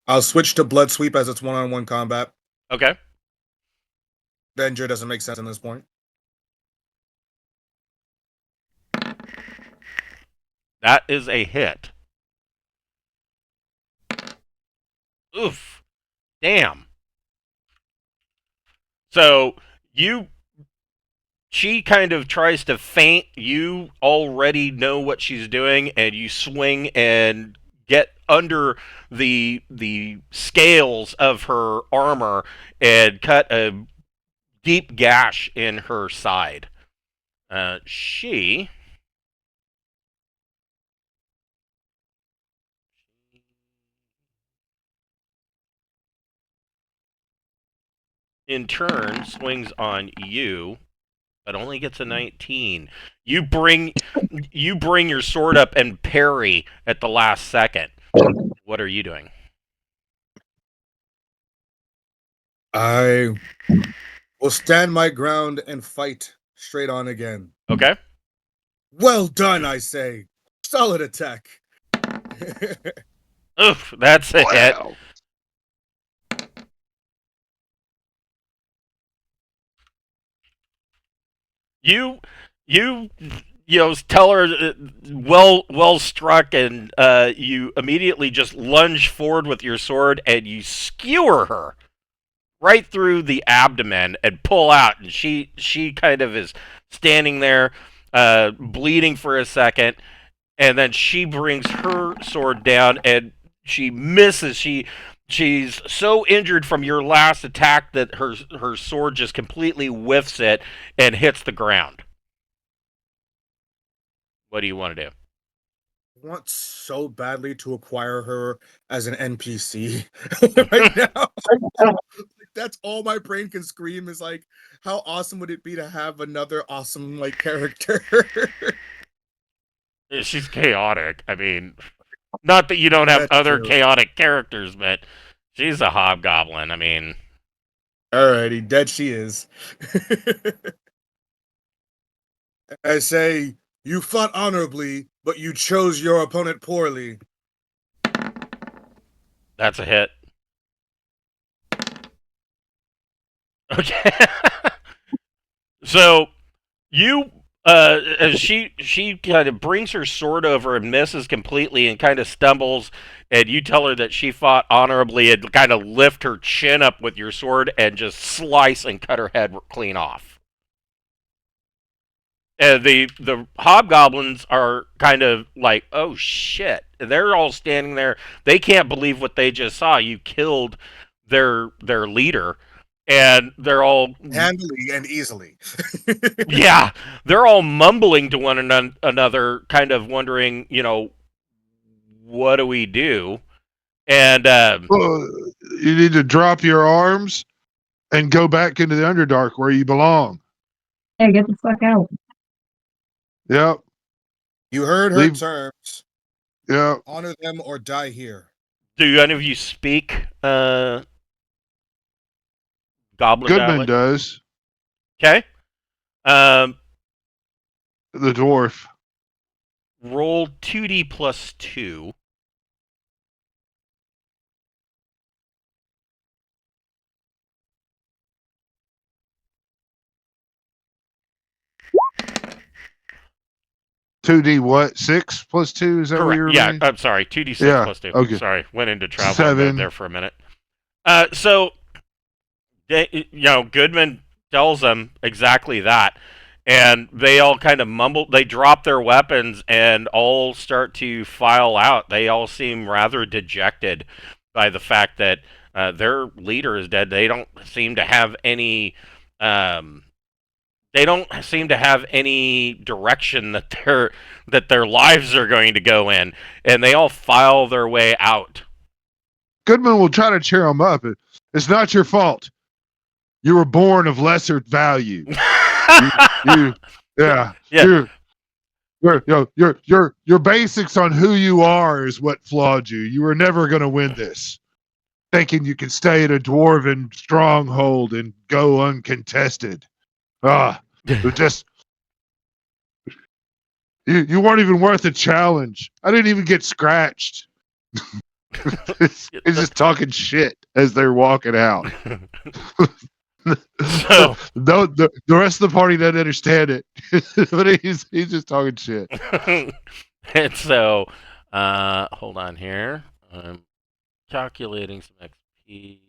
I'll switch to blood sweep as it's one-on-one combat. Okay. Danger doesn't make sense at this point. That is a hit. Oof. Damn. So she kind of tries to feint. You already know what she's doing, and you swing and get under the scales of her armor and cut a deep gash in her side. She in turn swings on you, but only gets a 19. You bring your sword up and parry at the last second. What are you doing? I will stand my ground and fight straight on again. Okay. Well done, I say. Solid attack. Oof, that's a hit. Wow. You tell her well struck, and you immediately just lunge forward with your sword and you skewer her right through the abdomen and pull out, and she kind of is standing there bleeding for a second, and then she brings her sword down and she misses. She's so injured from your last attack that her sword just completely whiffs it and hits the ground. What do you want to do? I want so badly to acquire her as an NPC right now. That's all my brain can scream is like, how awesome would it be to have another awesome like character? She's chaotic. I mean, not that you don't have That's other true. chaotic characters, but she's a hobgoblin. I mean, Alrighty, dead she is. I say, you fought honorably, but you chose your opponent poorly. that's a hit. Okay. So you as she kind of brings her sword over and misses completely and kind of stumbles, and you tell her that she fought honorably and kind of lift her chin up with your sword and just slice and cut her head clean off. And the hobgoblins are kind of like, oh shit. They're all standing there. They can't believe what they just saw. You killed their leader, and they're all Handily and easily. yeah, they're all mumbling to one another, kind of wondering, what do we do? And You need to drop your arms and go back into the Underdark where you belong. Hey, get the fuck out. Yep. You heard her Leave- terms. Yep. Honor them or die here. do any of you speak Goblin Goodman dialect? does. Okay. The dwarf. Roll 2d plus 2. $2D what? 6 plus 2? Is that what you're Yeah, reading? I'm sorry. 2d6 Yeah, plus 2. okay. Sorry, went into travel 7. mode there for a minute. So, Goodman tells them exactly that. And they all kind of mumble. They drop their weapons and all start to file out. They all seem rather dejected by the fact that Their leader is dead. They don't seem to have any. They don't seem to have any direction that their lives are going to go in, and they all file their way out. Goodman will try to cheer them up. It's not your fault. You were born of lesser value. you yeah. Yeah. Your basics on who you are is what flawed you. You were never going to win this. Thinking you could stay at a dwarven stronghold and go uncontested. Just you weren't even worth a challenge. I didn't even get scratched. He's just talking shit as they're walking out. So the rest of the party doesn't understand it, but he's just talking shit. And so, hold on here. I'm calculating some XP.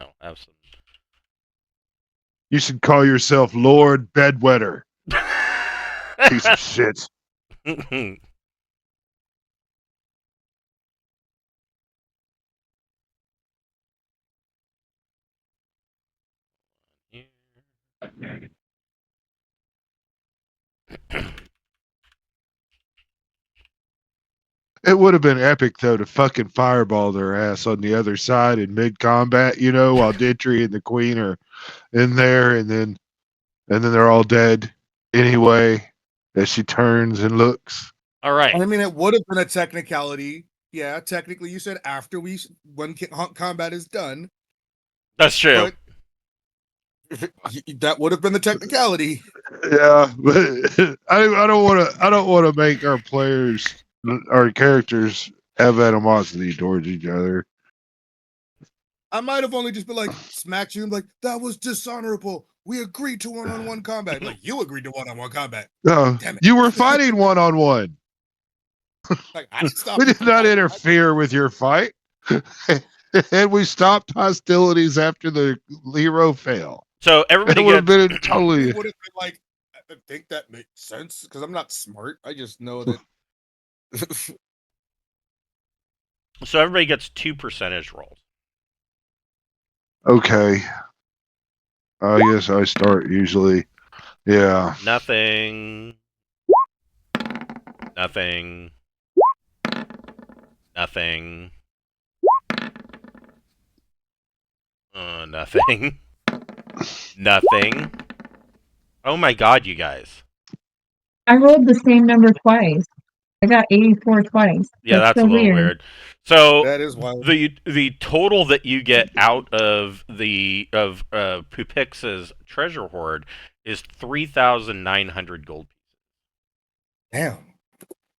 No, I have some. You should call yourself Lord Bedwetter. Piece of shit. It would have been epic though to fucking fireball their ass on the other side in mid combat, while Ditry and the Queen are in there, and then they're all dead anyway as she turns and looks. All right. I mean, it would have been a technicality. Yeah, technically, you said after when combat is done. That's true. But that would have been the technicality. Yeah, but I don't want to make our characters have animosity towards each other. I might have only just been like, smacked you and like, that was dishonorable. We agreed to one-on-one combat. Like, you agreed to one-on-one combat. No, Damn it. you were fighting one-on-one. Like, I didn't stop We you did from not fighting. interfere with your fight. And we stopped hostilities after the Lero fail. So everybody It would have gets been totally. It would have been like, I think that makes sense because I'm not smart. I just know that. so everybody gets 2 percentage rolls. Okay. I guess I start usually. Yeah. Nothing. Nothing. Nothing. Nothing. Nothing. Oh my god, you guys. I rolled the same number twice. I got 84 twice. Yeah, that's so a little weird. So That is wild. the total that you get out of Pupix's treasure hoard is 3,900 gold pieces. Damn.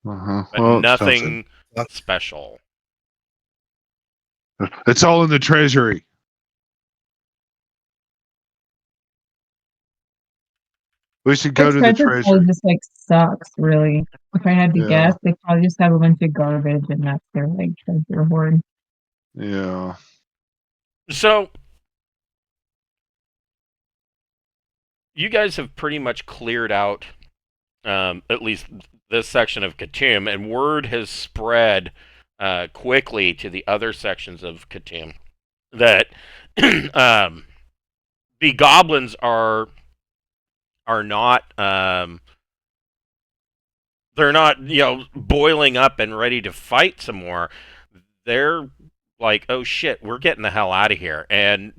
But Well, nothing special. it's all in the treasury. We should go to the treasury. Probably just like sucks, really. If I had to guess, they probably just have a bunch of garbage and that's their like treasure hoard. Yeah. So you guys have pretty much cleared out at least this section of Khoutoum, and word has spread quickly to the other sections of Khoutoum that the goblins are not they're not boiling up and ready to fight some more. They're like, oh shit, we're getting the hell out of here. And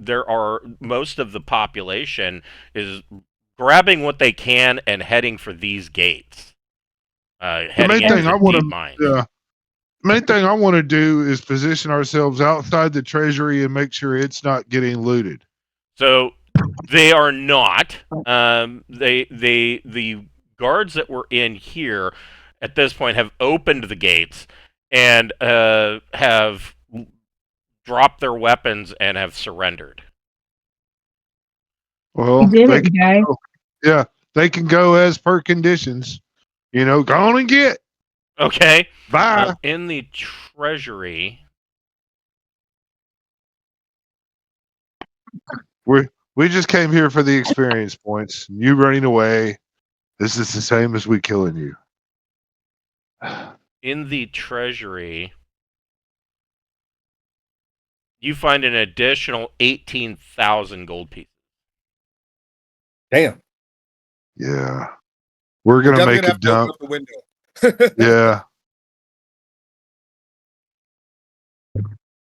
most of the population is grabbing what they can and heading for these gates. Heading into the deep mine. The main thing I want to do is position ourselves outside the treasury and make sure it's not getting looted. So they are not. The guards that were in here at this point have opened the gates and have dropped their weapons and have surrendered. Well, you did it, guys. Yeah, they can go as per conditions. Go on and get. Okay. Bye. In the treasury, we just came here for the experience points. You running away. This is the same as we killing you. in the treasury, you find an additional 18,000 gold pieces. Damn. Yeah. We're We're gonna definitely make gonna a have to open dump. up the window. Yeah.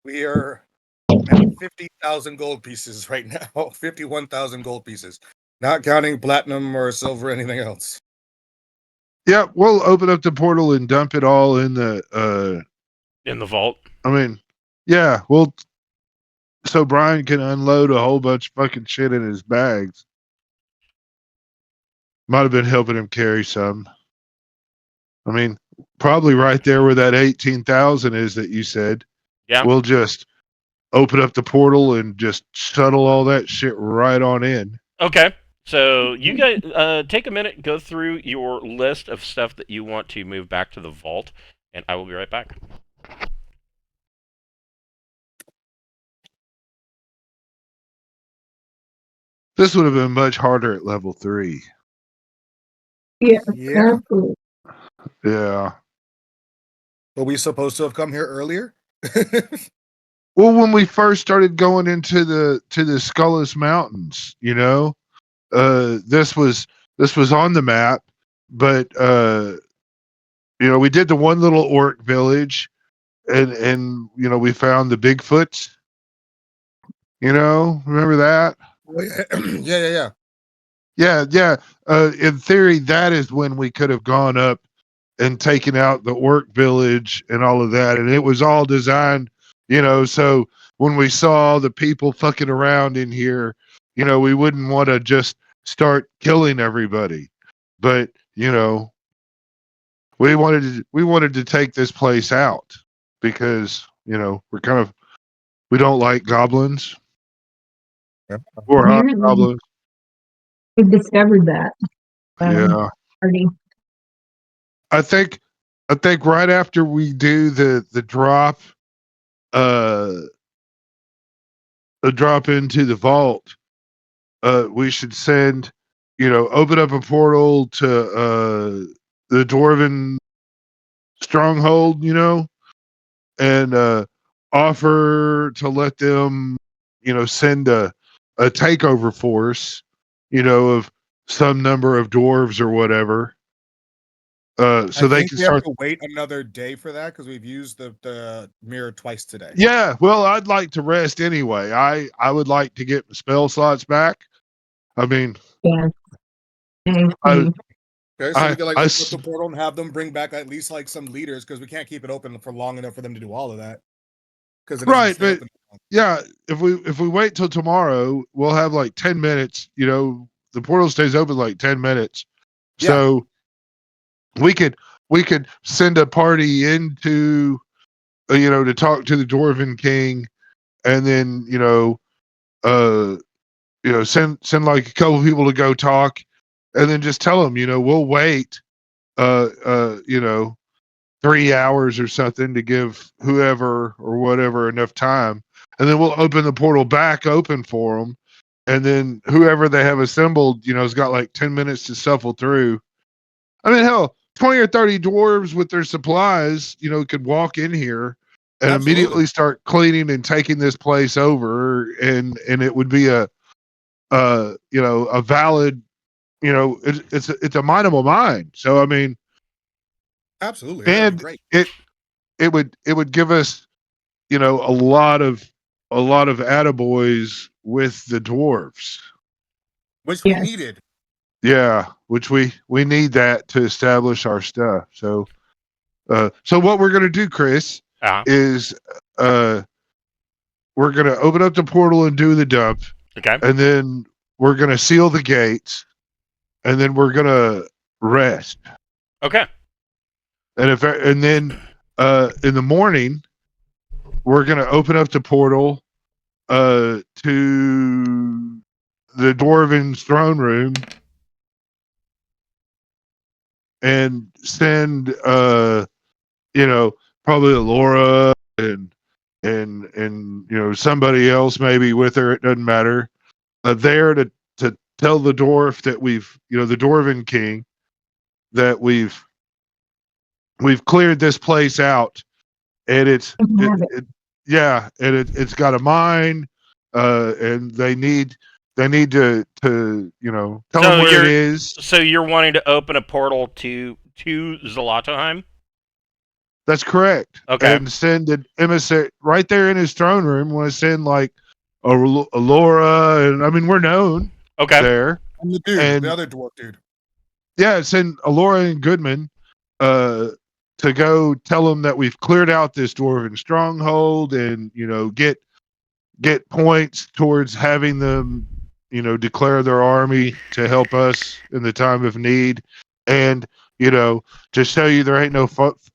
We are at 50,000 gold pieces right now. 51,000 gold pieces. Not counting platinum or silver or anything else. Yeah, we'll open up the portal and dump it all in the In the vault. I mean, yeah, so Brian can unload a whole bunch of fucking shit in his bags. Might have been helping him carry some. I mean, probably right there where that 18,000 is that you said. Yeah. We'll just open up the portal and just shuttle all that shit right on in. Okay. So you guys take a minute, go through your list of stuff that you want to move back to the vault, and I will be right back. This would have been much harder at level 3. Yeah, Yeah. absolutely. Yeah. Were we supposed to have come here earlier? Well, when we first started going into the Scullus Mountains, this was on the map, but we did the one little orc village, and we found the Bigfoots. Remember that? Yeah. Yeah. In theory, that is when we could have gone up and taken out the orc village and all of that, and it was all designed, so when we saw the people fucking around in here, we wouldn't want to just start killing everybody, but we wanted to take this place out because we don't like goblins Yep. or Apparently, hobgoblins. we've discovered that Yeah, already. I think right after we do the drop, the drop into the vault, we should send, open up a portal to the dwarven stronghold, and offer to let them, send a takeover force, of some number of dwarves or whatever. I So they think can we have start. to wait another day for that because we've used the mirror twice today. Yeah, well, I'd like to rest anyway. I would like to get the spell slots back. I mean, Yeah. I, Okay, so we I, can like I, open up the portal and have them bring back at least like some leaders because we can't keep it open for long enough for them to do all of that because it doesn't right, stay but open. yeah, if we wait till tomorrow, we'll have like 10 minutes. The portal stays open like 10 minutes, Yeah. so we could send a party into, to talk to the Dwarven King, and then send like a couple people to go talk, and then just tell them, we'll wait, uh, uh, you know, 3 hours or something to give whoever or whatever enough time, and then we'll open the portal back open for them, and then whoever they have assembled, has got like 10 minutes to shuffle through. I mean, hell, 20 or 30 dwarves with their supplies, could walk in here and Absolutely. immediately start cleaning and taking this place over, and it would be a valid, it's a mineable mine. So I mean, Absolutely. That'd be and great. it would give us, a lot of attaboys with the dwarves. Which we Yes. needed. Yeah, which we need that to establish our stuff. So what we're gonna do, Chris, is we're gonna open up the portal and do the dump, Okay. and then we're gonna seal the gates, and then we're gonna rest. Okay. And then in the morning, we're gonna open up the portal to the Dwarven's throne room and send probably Laura and somebody else maybe with her. It doesn't matter. There to tell the dwarf that the Dwarven King, that we've cleared this place out, and Yeah, and it's got a mine, and they need to tell them where it is. So you're wanting to open a portal to Zlatoheim? That's correct. Okay. And send an emissary right there in his throne room. Want to send like a Laura, and I mean we're known Okay. there. I'm the dude, And the other dwarf dude. yeah, send Alora and Goodman to go tell them that we've cleared out this dwarven stronghold, and get points towards having them declare their army to help us in the time of need, and to show you there ain't no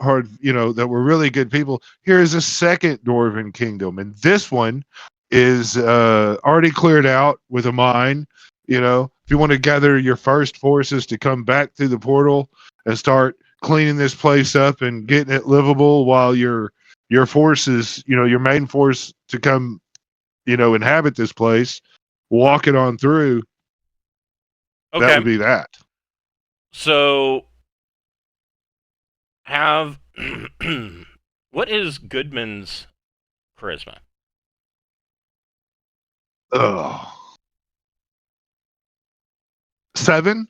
hard, that we're really good people. Here is a second dwarven kingdom, and this one is already cleared out with a mine. If you want to gather your first forces to come back through the portal and start cleaning this place up and getting it livable, while your forces, your main force to come, inhabit this place, walk it on through, that Okay. would be that. So have what is Goodman's charisma? Ugh. 7.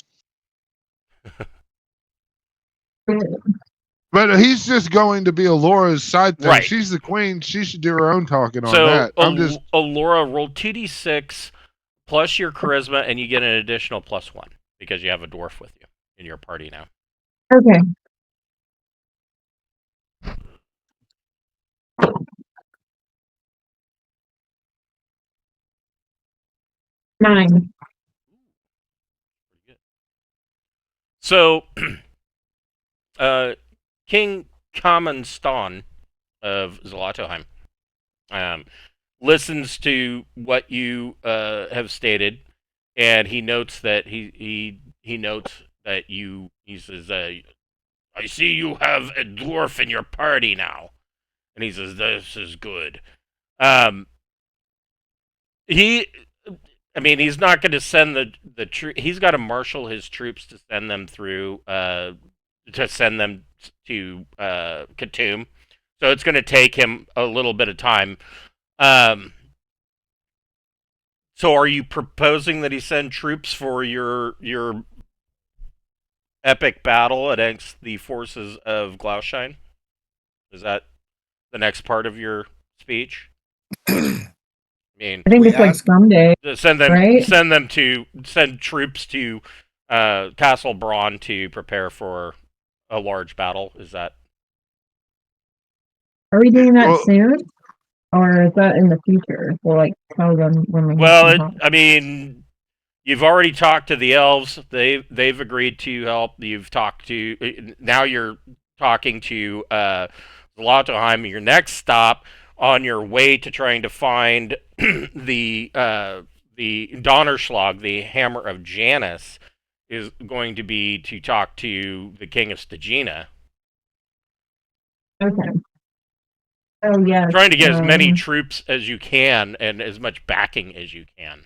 But he's just going to be Alora's side thing. Right. She's the queen. She should do her own talking on So that. I'm just Alora, roll 2d6 plus your charisma, and you get an additional +1 because you have a dwarf with you in your party now. Okay. Nine. So, King Kamenston of Zlatoheim listens to what you have stated, and he notes that he says, I see you have a dwarf in your party now, and he says this is good. He's not going to send the he's got to marshal his troops to send them through to send them to Khoutoum. So it's going to take him a little bit of time. So are you proposing that he send troops for your epic battle against the forces of Glaushine? Is that the next part of your speech? I mean, I think it's like someday, right? Send troops to Castle Braun to prepare for a large battle. Is that? Are we doing that soon? Or is that in the future? We'll like tell them when we you've already talked to the elves. They've agreed to help. Now you're talking to Zlatoheim. Your next stop on your way to trying to find the Donnerschlag, the Hammer of Janus, is going to be to talk to the King of Stagina. Okay. Oh yeah. Trying to get as many troops as you can and as much backing as you can.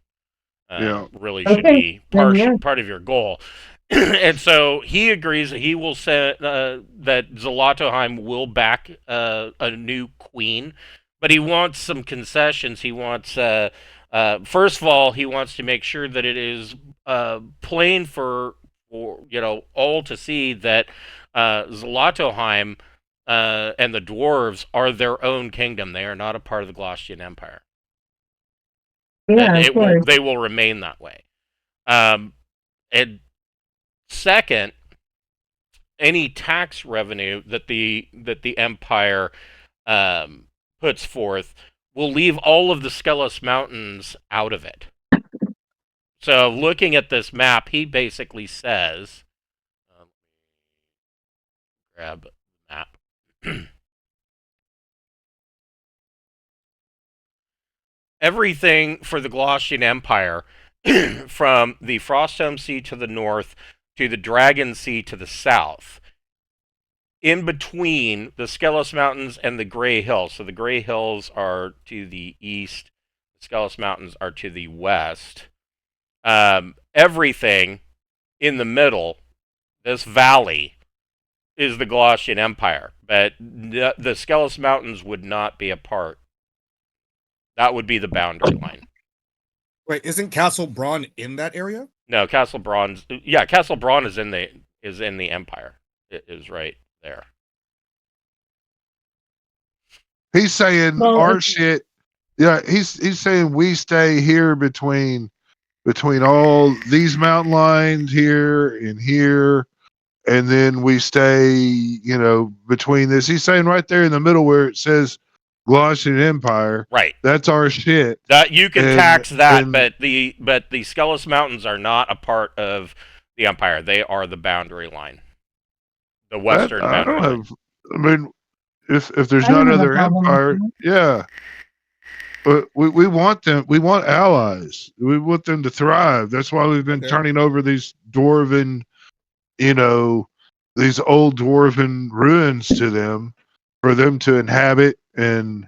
Really should be part of your goal. And so he agrees that he will send that Zlatoheim will back a new queen, but he wants some concessions. He wants first of all, he wants to make sure that it is plain for all to see that Zlatoheim and the dwarves are their own kingdom. They are not a part of the Glaucian Empire. Yeah, of course. They will remain that way. And second, any tax revenue that the Empire puts forth will leave all of the Skelos Mountains out of it. So, looking at this map, he basically says, grab the map. Everything for the Glaucian Empire, from the Frosthelm Sea to the north to the Dragon Sea to the south, in between the Skelos Mountains and the Grey Hills. So the Grey Hills are to the east, the Skelos Mountains are to the west. Everything in the middle, this valley, is the Glaucian Empire, but the Skelos Mountains would not be a part That would be the boundary line. Wait, isn't Castle Braun in that area? No, Castle Braun's. Yeah, Castle Braun is in the Empire. It is right there. He's saying Well, our shit. Yeah, he's saying we stay here between all these mountain lines here and here, and then we stay, between this. He's saying right there in the middle where it says Galatian Empire. Right. That's our shit. That you can And- tax that, and- but the Skelos Mountains are not a part of the Empire. They are the boundary line. The western I boundary don't line. have. I mean, if there's I don't not have a other problem with empire, that. yeah. But we want them. We want allies. We want them to thrive. That's why we've been Okay. turning over these dwarven, these old dwarven ruins to them, for them to inhabit and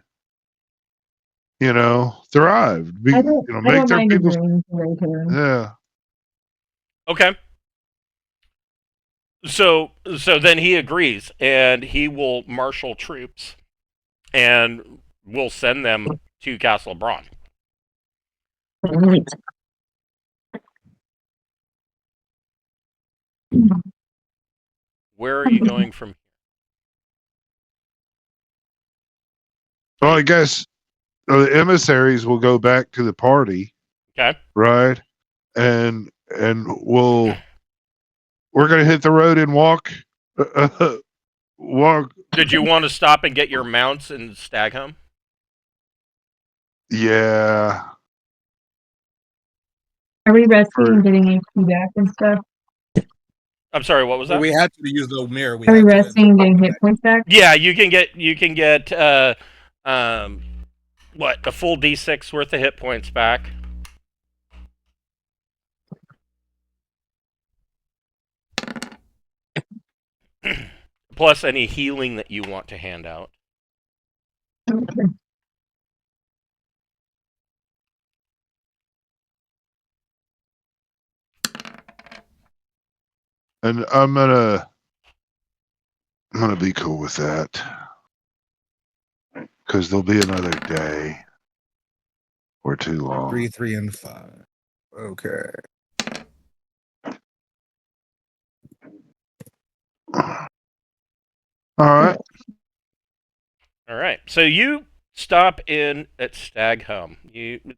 thrive. I don't Make their mind people. agreeing to right here. Yeah. Okay. So then he agrees, and he will marshal troops, and we'll send them to Castle Braun. Right. Where are you going from Well, I guess the emissaries will go back to the party, here? Okay. right? And we're gonna hit the road and walk. Walk. Did you want to stop and get your mounts in Stagham? Yeah. Are we resting and getting HP back and stuff? I'm sorry, what was that? We had to use the mirror. Are we resting and getting hit points back? Yeah, you can get what, a full D6 worth of hit points back. Plus any healing that you want to hand out. And I'm gonna be cool with that, because there'll be another day or too long. 3, 3, and 5. Okay. All right. All right. So you stop in at Stagham. And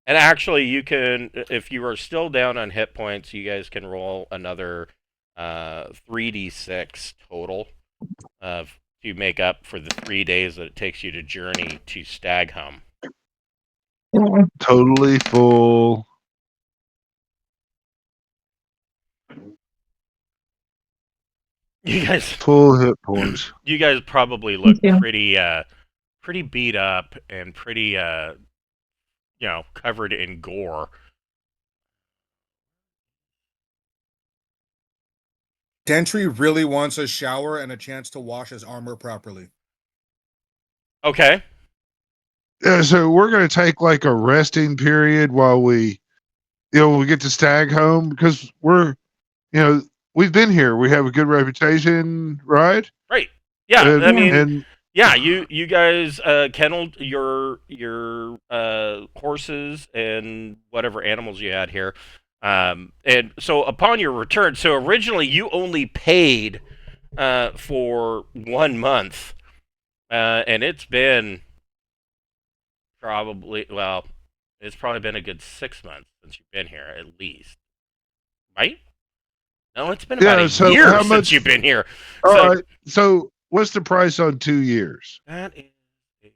actually, you can, if you are still down on hit points, you guys can roll another 3d6 total to make up for the 3 days that it takes you to journey to Stagham. Totally full. You guys, Full hit points. you guys probably look too. pretty beat up and pretty covered in gore. Dentry really wants a shower and a chance to wash his armor properly. Okay. Yeah, so we're gonna take like a resting period while we get to Stag home, because we've been here. We have a good reputation, right? Right. Yeah. And, I mean, and yeah, you guys kenneled your horses and whatever animals you had here, and so upon your return, so originally you only paid for 1 month, and it's been it's probably been a good 6 months since you've been here, at least, right? No, it's been about a year since you've been here. All right. So what's the price on 2 years? That is a good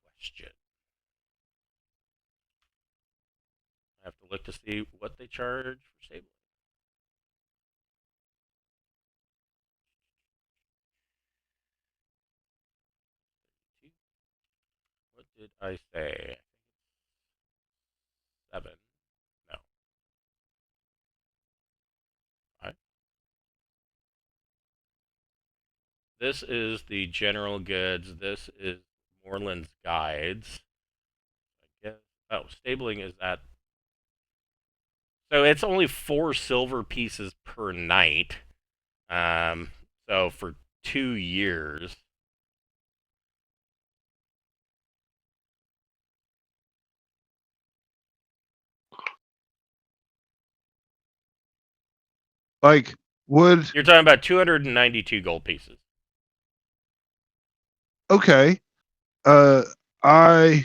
question. I have to look to see what they charge for stable. What did I say? 7. No. 5. This is the general goods. This is Moreland's guides. I guess. Oh, stabling is at. So it's only 4 silver pieces per night. So for 2 years. Like, would You're talking about 292 gold pieces. okay. I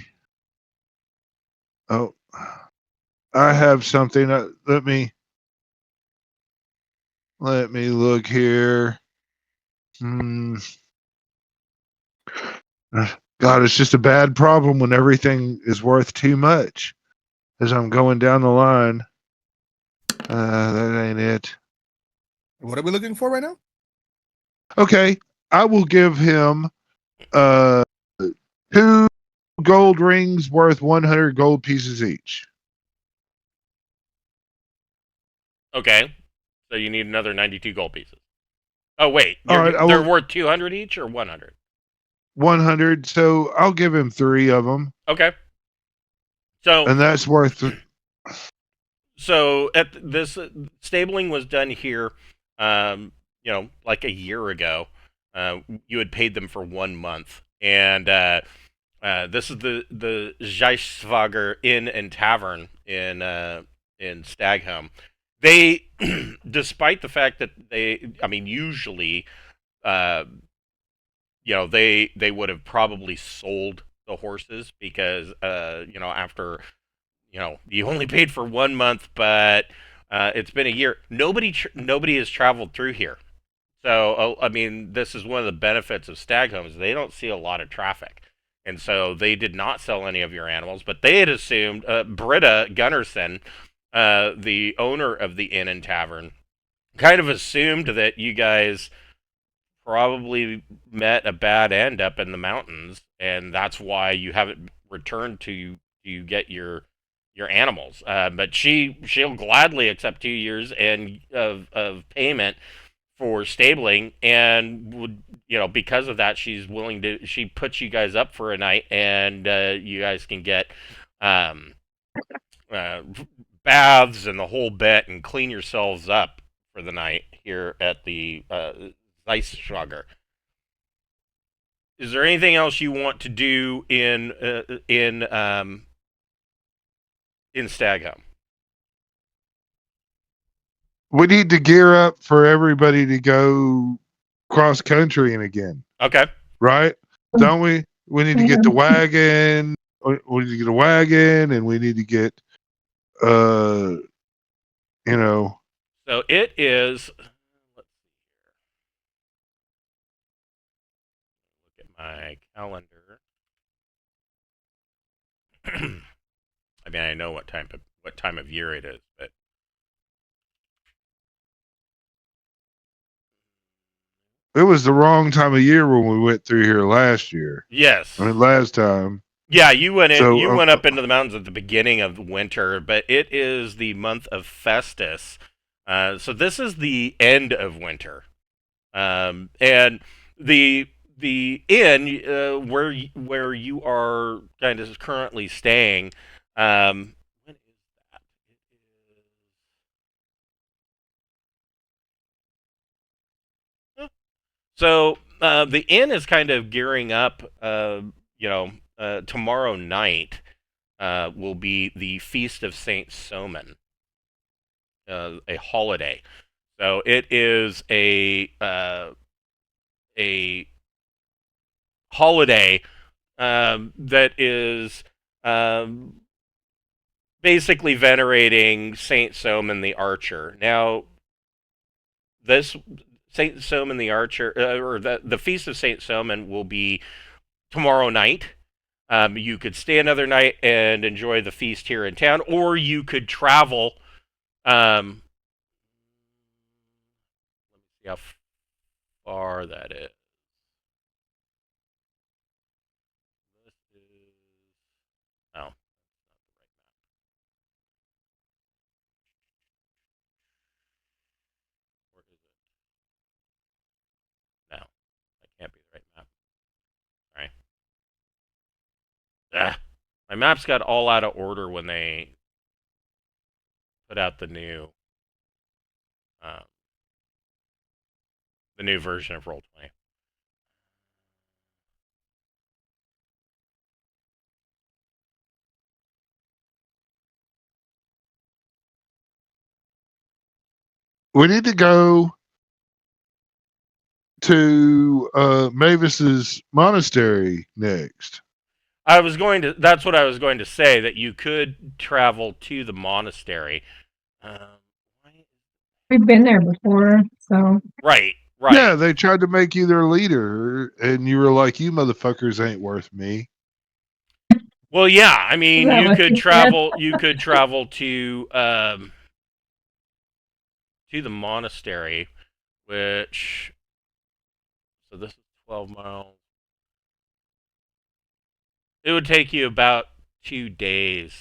oh, I have something. Let me look here. Hmm. God, it's just a bad problem when everything is worth too much. As I'm going down the line, that ain't it. What are we looking for right now? Okay, I will give him uh 2 gold rings worth 100 gold pieces each. Okay. So you need another 92 gold pieces. Oh, wait. All right, I They're will worth 200 each or 100? 100. So I'll give him 3 of them, Okay. So, and that's worth. so at this stabling was done here, like a year ago. You had paid them for 1 month, and this is the Zeiswager Inn and Tavern in Stagholm. They, despite the fact that usually, uh, they would have probably sold the horses because after you only paid for 1 month, but it's been a year. Nobody has traveled through here. So this is one of the benefits of stag homes. They don't see a lot of traffic, and so they did not sell any of your animals. But they had assumed Britta Gunnarsson, the owner of the inn and tavern, kind of assumed that you guys probably met a bad end up in the mountains, and that's why you haven't returned to get your animals. But she'll gladly accept 2 years and of payment for stabling, and would because of that she puts you guys up for a night, and you guys can get um, uh, baths and the whole bit and clean yourselves up for the night here at the Zeisschlager. Is there anything else you want to do in Stagholm? We need to gear up for everybody to go cross country and again, Okay. right? Don't we? We need to get the wagon. We need to get a wagon, and we need to get, uh, you know, So it is. Let's look at my calendar. I know what time of year it is, but it was the wrong time of year when we went through here last year. yes. I mean, last time. Yeah, you went in. You So, went up into the mountains at the beginning of winter, but it is the month of Festus. So this is the end of winter, and the inn where you are kind of currently staying. When is that? So the inn is kind of gearing up. Tomorrow night will be the feast of Saint Somen, a holiday. So it is a holiday that is um, basically venerating Saint Somen the Archer. Now, this Saint Somen the Archer, or the Feast of Saint Somen, will be tomorrow night. You could stay another night and enjoy the feast here in town, or you could travel. Um, Let me see how far that is. This is no, or is it? No, that can't be the right map. Sorry. Ah, my maps got all out of order when they put out um, the new version of Roll20. we need to go to Mavis's monastery next. That's what I was going to say. That you could travel to the monastery. Um, We've been there before, so right. Yeah, they tried to make you their leader, and you were like, "You motherfuckers ain't worth me." Well, yeah. I is mean, that you what could you said? travel. You could travel to the monastery, which so this is 12 miles. It would take you about 2 days.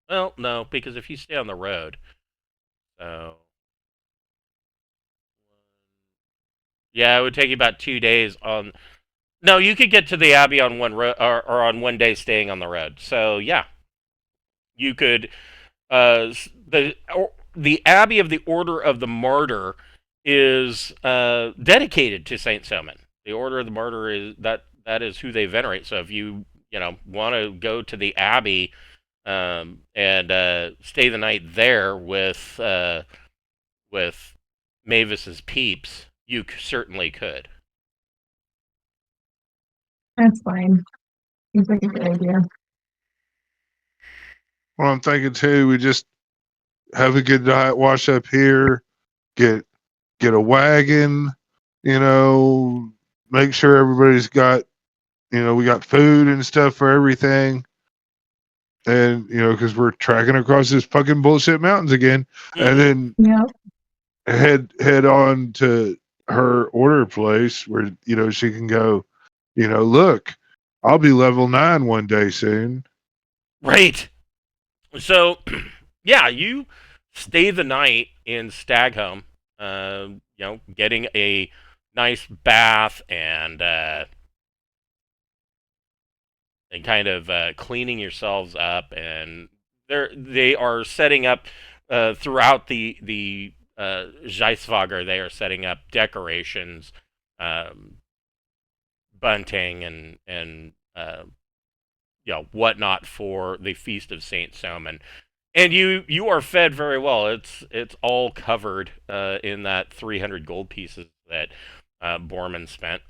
Well, no, because if you stay on the road, so yeah, it would take you about 2 days on. No, you could get to the abbey on one or on one day staying on the road. So yeah, you could. The abbey of the Order of the Martyr is dedicated to Saint Somen. The Order of the Martyr that is who they venerate. So if you want to go to the abbey and stay the night there with Mavis's peeps, you certainly could. That's fine. Seems like a good idea. Well, I'm thinking too. We just have a good night, wash up here, get a wagon, make sure everybody's got, we got food and stuff for everything. And, because we're tracking across this fucking bullshit mountains again. And then Yeah. head on to her order place where, she can go, look, I'll be level 9 one day soon. Right. So, yeah, you stay the night in Stagholm, getting a nice bath and kind of cleaning yourselves up, and they are setting up throughout the Zeiswager. They are setting up decorations, bunting, and whatnot for the feast of Saint Somen. And you are fed very well. It's all covered in that 300 gold pieces that Borman spent.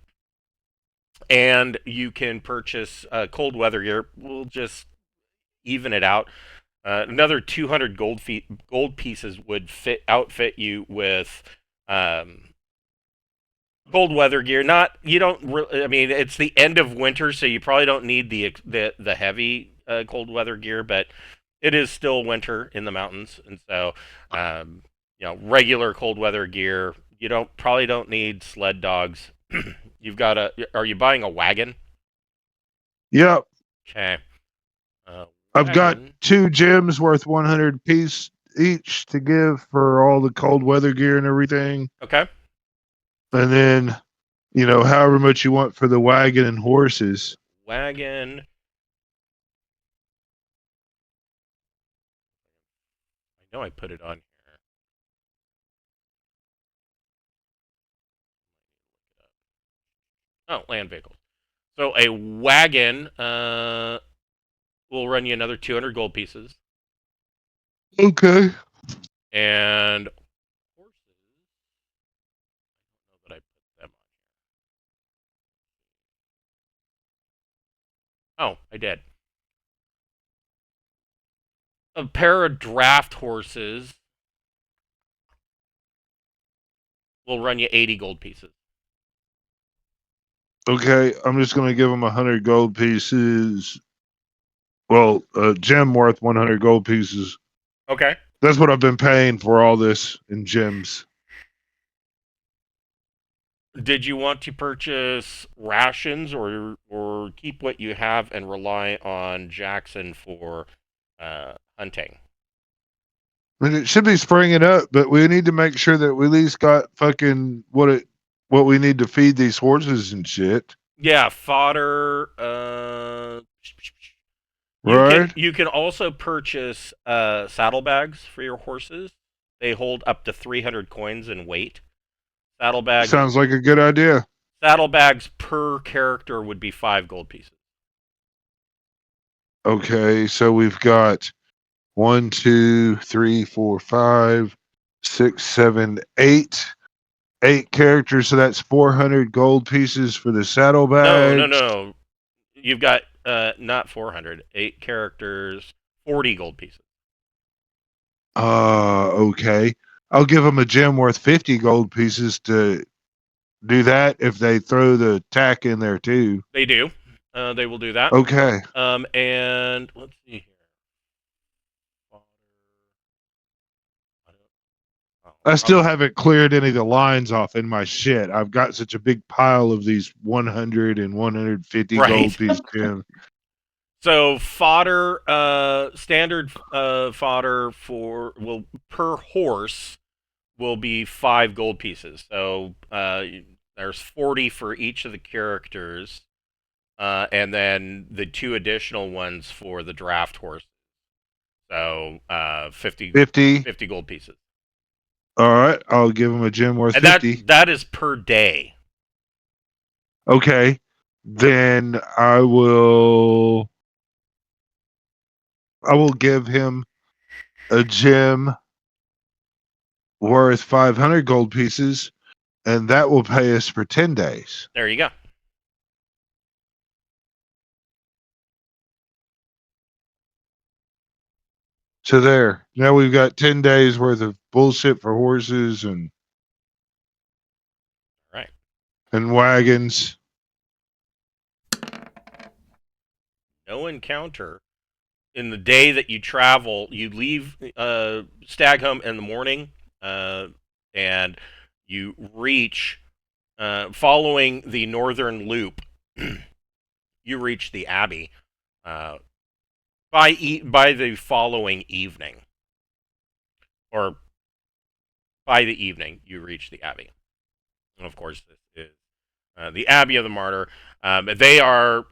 And you can purchase cold weather gear. We'll just even it out. Another 200 gold pieces would outfit you with cold weather gear. Not you don't. I mean, it's the end of winter, so you probably don't need the heavy cold weather gear, but it is still winter in the mountains, and so regular cold weather gear. You probably don't need sled dogs. You've got Are you buying a wagon? Yep. Okay. I've got 2 gems worth 100 piece each to give for all the cold weather gear and everything. Okay. And then, however much you want for the wagon and horses. Wagon. I know I put it on here. Oh, land vehicles. So a wagon will run you another 200 gold pieces. Okay. And horses. I don't know that I put them on here. Oh, I did. A pair of draft horses will run you 80 gold pieces. Okay, I'm just going to give them 100 gold pieces. Well, a gem worth 100 gold pieces. Okay. That's what I've been paying for all this in gems. Did you want to purchase rations or keep what you have and rely on Jackson for hunting? I mean, it should be springing up, but we need to make sure that we at least got fucking what we need to feed these horses and shit. Yeah, fodder. Right? You can also purchase saddlebags for your horses. They hold up to 300 coins in weight. Saddlebags. Sounds like a good idea. Saddlebags per character would be 5 gold pieces. Okay, so we've got 1, 2, 3, 4, 5. 6, 7, 8. 8 characters, so that's 400 gold pieces for the saddlebags. No. You've got not 400, 8 characters, 40 gold pieces. Okay. I'll give them a gem worth 50 gold pieces to do that if they throw the tack in there too. They do. They will do that. Okay. And let's see here. I still haven't cleared any of the lines off in my shit. I've got such a big pile of these 100 and 150 Right. gold piece gems. So fodder, standard fodder per horse will be 5 gold pieces. So there's 40 for each of the characters, and then the 2 additional ones for the draft horse. So 50 gold pieces. All right, I'll give them a gem worth And 50. that is per day. Okay, then I will give him a gem worth 500 gold pieces, and that will pay us for 10 days. There you go. So there. Now we've got 10 days worth of bullshit for horses and Right. and wagons. No encounter. In the day that you travel, you leave Stagholm in the morning, and you reach, following the northern loop, you reach the Abbey by the following evening. Or by the evening, you reach the Abbey. And of course, this is the Abbey of the Martyr. They are,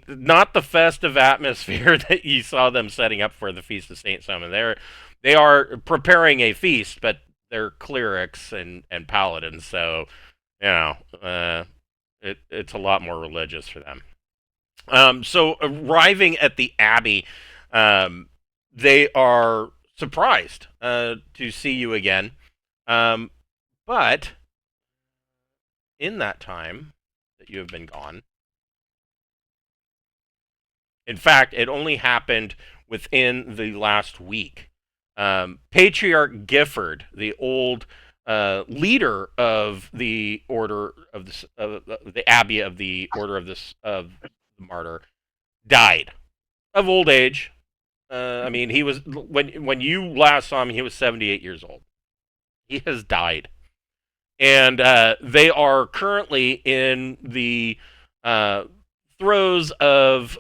not the festive atmosphere that you saw them setting up for the Feast of Saint Somen. They are preparing a feast, but they're clerics and paladins, so it's a lot more religious for them. So arriving at the Abbey, they are surprised to see you again, but in that time that you have been gone, in fact, it only happened within the last week. Patriarch Gifford, the old leader of the order of the Abbey of the Order of the Martyr, died of old age. He was when you last saw him, he was 78 years old. He has died. And they are currently in the throes of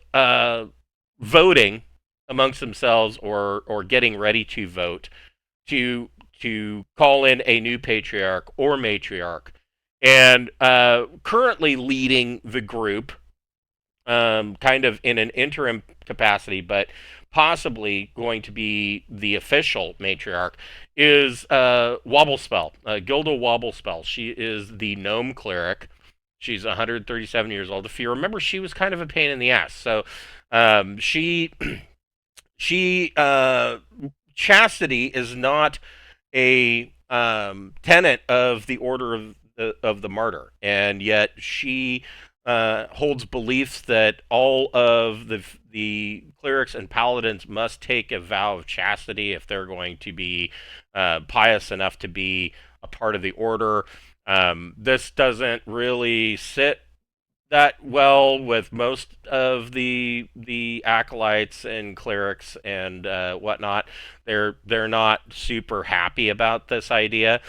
voting amongst themselves, or getting ready to vote to call in a new patriarch or matriarch. And currently leading the group, kind of in an interim capacity, but possibly going to be the official matriarch, is Wobblespell, Gilda Wobblespell. She is the gnome cleric. She's 137 years old. If you remember, she was kind of a pain in the ass. So chastity is not a tenet of the Order of the Martyr, and yet she holds beliefs that all of the clerics and paladins must take a vow of chastity if they're going to be pious enough to be a part of the order. This doesn't really sit that well with most of the acolytes and clerics and whatnot. They're not super happy about this idea.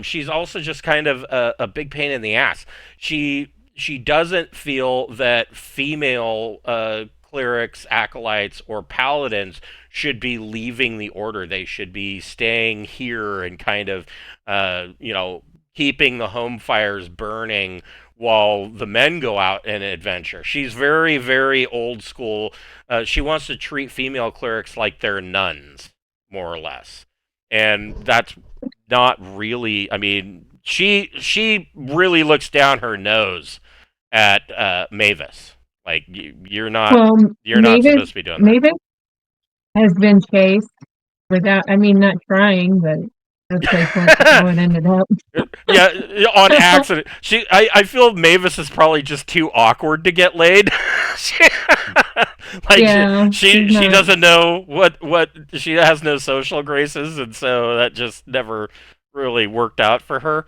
She's also just kind of a big pain in the ass. She doesn't feel that female clerics, acolytes, or paladins should be leaving the order. They should be staying here and kind of, keeping the home fires burning while the men go out and adventure. She's very, very old school. She wants to treat female clerics like they're nuns, more or less. And that's not really, she really looks down her nose at Mavis. Like, you're not supposed to be doing that. Mavis has been chased without, not trying, but That's like how it ended up. Yeah, on accident. I feel Mavis is probably just too awkward to get laid. Like Yeah, she's she not. doesn't know what she has no social graces, and so that just never really worked out for her.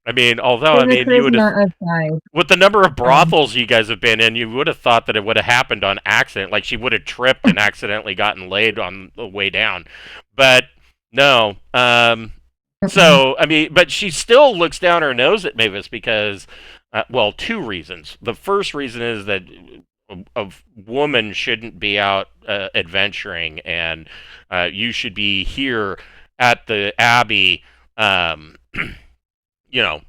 I mean, although I And the mean, you would have, charisma of 5. with the number of Um, brothels you guys have been in, you would have thought that it would have happened on accident. Like she would have tripped and accidentally gotten laid on the way down, but no. So, I mean, but she still looks down her nose at Mavis because, well, two reasons. The first reason is that a woman shouldn't be out adventuring, and you should be here at the Abbey, um, you know,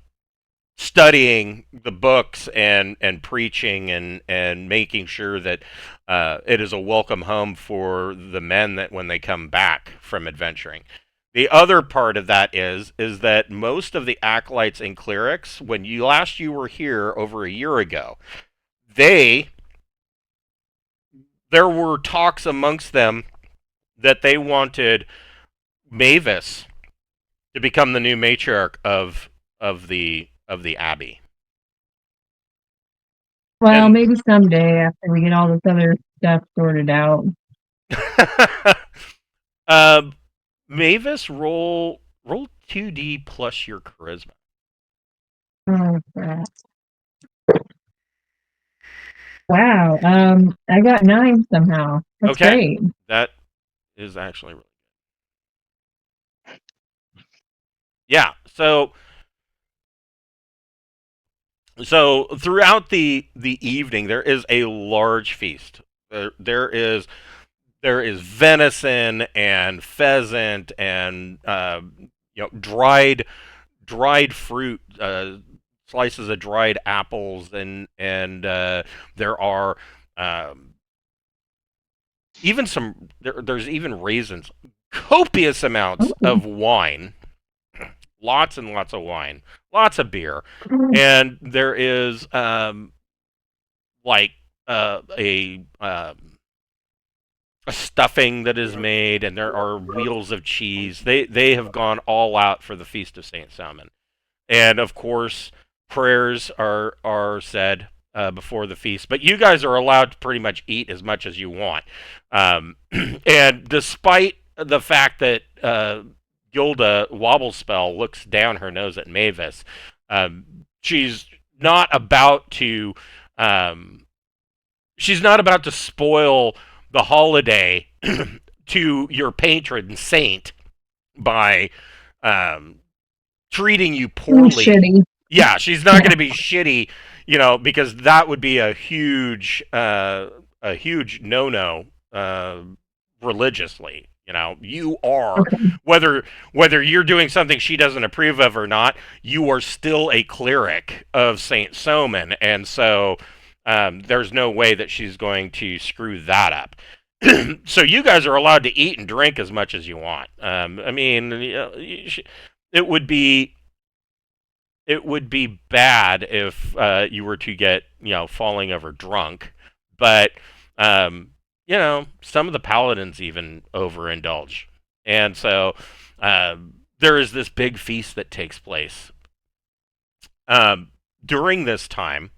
studying the books and preaching and making sure that it is a welcome home for the men that when they come back from adventuring. The other part of that is that most of the acolytes and clerics, when you were here over a year ago, they there were talks amongst them that they wanted Mavis to become the new matriarch of the abbey. well, And maybe someday after we get all this other stuff sorted out. uh, Mavis, roll 2D plus your charisma. Oh, crap. Wow. I got 9 somehow. That's Okay, great. that is actually really yeah. So throughout the evening, there is a large feast. There is venison and pheasant and dried fruit, slices of dried apples, and there are even there's even raisins, copious amounts Ooh. of wine, lots and lots of wine, lots of beer, and there is like a stuffing that is made, and there are wheels of cheese. They have gone all out for the feast of Saint Somen, and of course prayers are said before the feast. But you guys are allowed to pretty much eat as much as you want, and despite the fact that Gilda Wobblespell looks down her nose at Mavis, she's not about to. Um, she's not about to spoil the holiday to your patron saint by treating you poorly. Shitty. Yeah, she's not Yeah. going to be shitty, because that would be a huge no-no religiously. You are Okay. whether you're doing something she doesn't approve of or not, you are still a cleric of Saint Somen, and so there's no way that she's going to screw that up. So you guys are allowed to eat and drink as much as you want. I mean, it would be bad if you were to get falling over drunk, but some of the paladins even overindulge, and so there is this big feast that takes place during this time.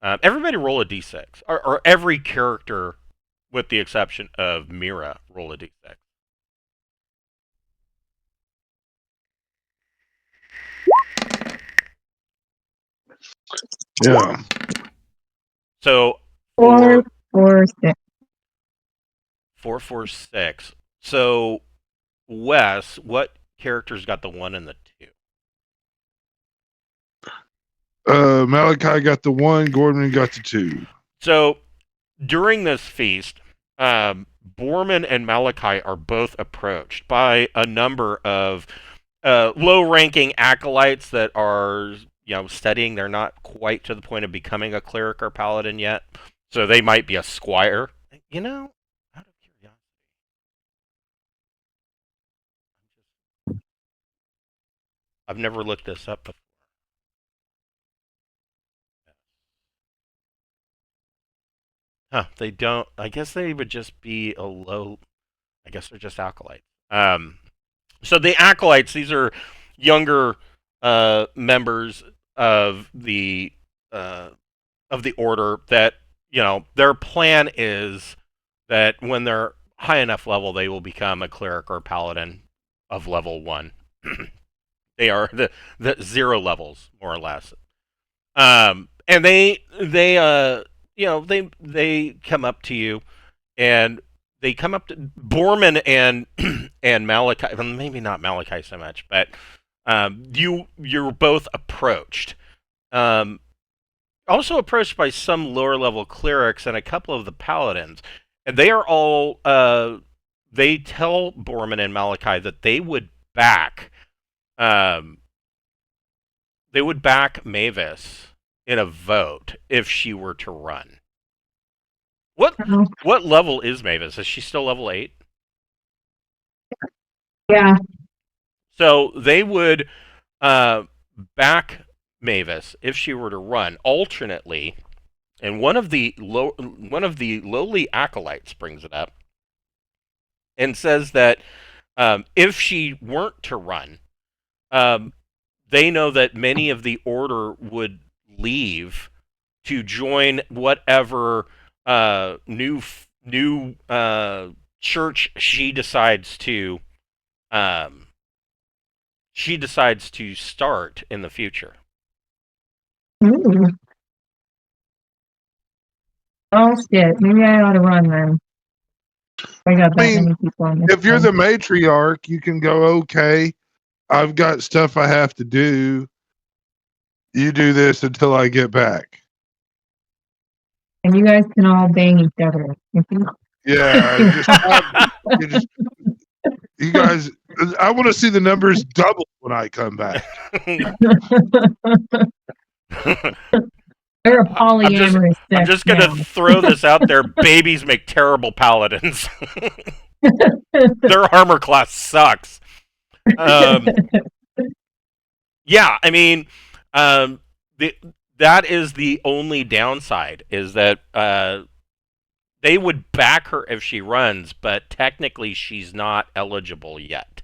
Everybody roll a d6, or every character, with the exception of Mira, roll a d6. Yeah. So 4, 4, 6. 4, 4, 6. So Wes, what characters got the 1 and the 2? Malachi got the 1, Gordon got the 2. So during this feast, Borman and Malachi are both approached by a number of low-ranking acolytes that are studying. They're not quite to the point of becoming a cleric or paladin yet, so they might be a squire. Out of curiosity, I've never looked this up before. Huh, they don't. I guess they would just be a low. I guess they're just acolytes. So the acolytes, these are younger members uh, of the order that their plan is that when they're high enough level, they will become a cleric or paladin of level 1. They are the 0 levels, more or less. And they come up to you, and they come up to Borman and Malachi. Well, maybe not Malachi so much, but you're both approached. Um, Also approached by some lower level clerics and a couple of the paladins, and they are all. They tell Borman and Malachi that um, they would back Mavis in a vote if she were to run. What level is Mavis? Is she still level 8? Yeah. So they would back Mavis if she were to run. Alternately, and one of the lowly acolytes brings it up and says that if she weren't to run, they know that many of the order would leave to join whatever new church she decides to start in the future. Ooh. Oh shit! Maybe I ought to run then. I got that many people on this. If you're the matriarch, you can go, okay, I've got stuff I have to do. You do this until I get back. And you guys can all bang each other. Yeah, you guys. I want to see the numbers double when I come back. They're a polyamorous I'm just gonna throw this out there. Babies make terrible paladins. Their armor class sucks. Yeah, I mean, that is the only downside, is that they would back her if she runs, but technically she's not eligible yet.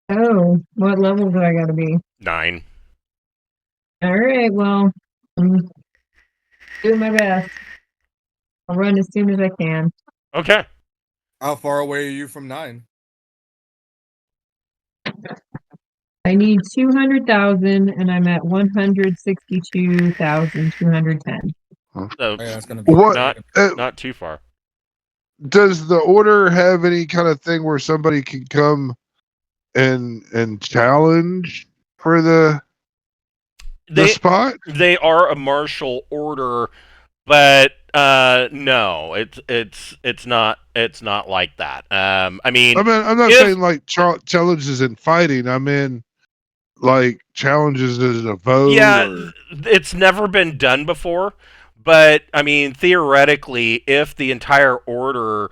Oh, what level do I gotta be? 9. All right, well, I'm doing my best. I'll run as soon as I can. Okay. How far away are you from 9? I need 200,000, and I'm at 162,210. So Yeah, that's gonna be not too far. Does the order have any kind of thing where somebody can come and challenge for the spot? They are a martial order, but no, it's not like that. I mean, I'm not saying like challenges in fighting. I mean, like challenges as a vote. Yeah, it's never been done before. But I mean, theoretically, if the entire order,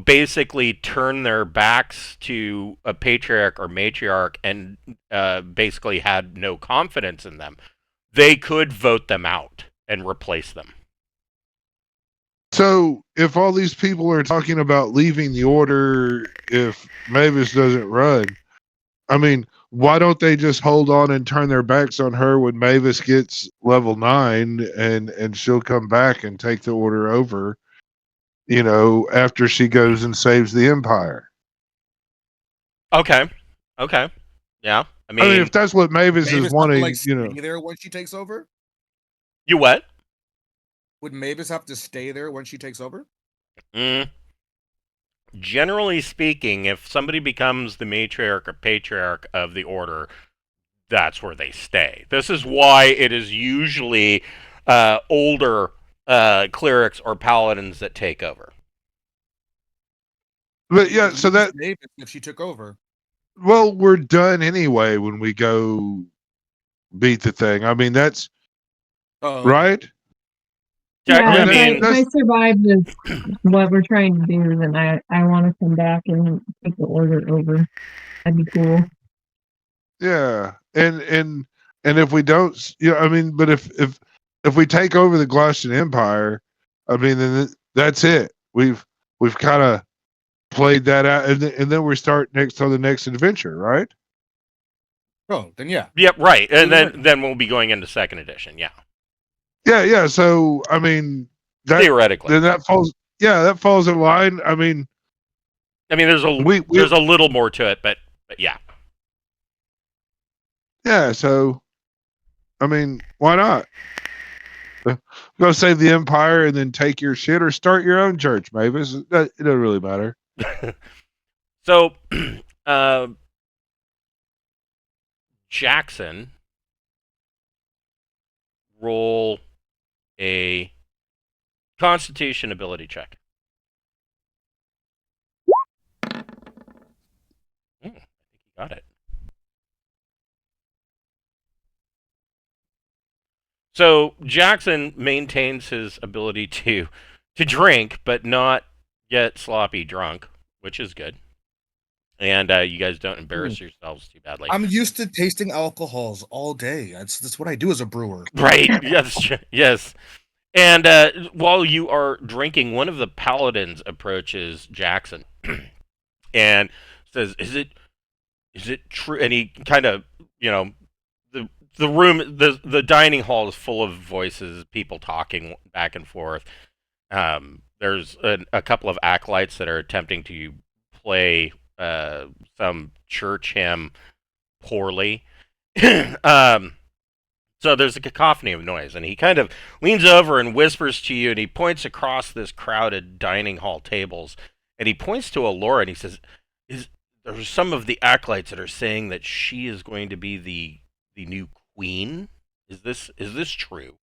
basically turn their backs to a patriarch or matriarch and basically had no confidence in them, they could vote them out and replace them. So, if all these people are talking about leaving the order if Mavis doesn't run, I mean, why don't they just hold on and turn their backs on her when Mavis gets level 9 and she'll come back and take the order over, after she goes and saves the Empire? Okay. Yeah. I mean, if that's what Mavis is wanting, stay there when she takes over? You what? Would Mavis have to stay there when she takes over? Generally speaking, if somebody becomes the matriarch or patriarch of the order, that's where they stay. This is why it is usually older clerics or paladins that take over. But yeah, so that Mavis, if she took over. Well, we're done anyway when we go beat the thing. I mean, that's right. Yeah, if I survive this, what we're trying to do, then I want to come back and take the order over. That'd be cool. Yeah, and if we don't, I mean, but if we take over the Glacian Empire, I mean, then that's it. We've kind of played that out, and then we start next on the next adventure, right? Oh, then yeah. Yep, right. And Do then we'll be going into second edition. Yeah, Yeah. So I mean, theoretically. then that falls. Yeah, that falls in line. I mean, we there's a little more to it, but yeah. yeah. So I mean, why not? Go save the empire and then take your shit, or start your own church, Mavis. It doesn't really matter. So, Jackson, roll a Constitution ability check. I think he got it. So Jackson maintains his ability to drink, but not get sloppy drunk, which is good. And you guys don't embarrass yourselves too badly. I'm used to tasting alcohols all day. That's what I do as a brewer. Right. Yes. Yes. And while you are drinking, one of the paladins approaches Jackson and says, "Is it true?" And he kind of, the room, the dining hall is full of voices, people talking back and forth. There's a couple of acolytes that are attempting to play some church hymn poorly. So there's a cacophony of noise, and he kind of leans over and whispers to you, and he points across this crowded dining hall tables, and he points to Alora, and he says, there's some of the acolytes that are saying that she is going to be the new queen. Is this true?"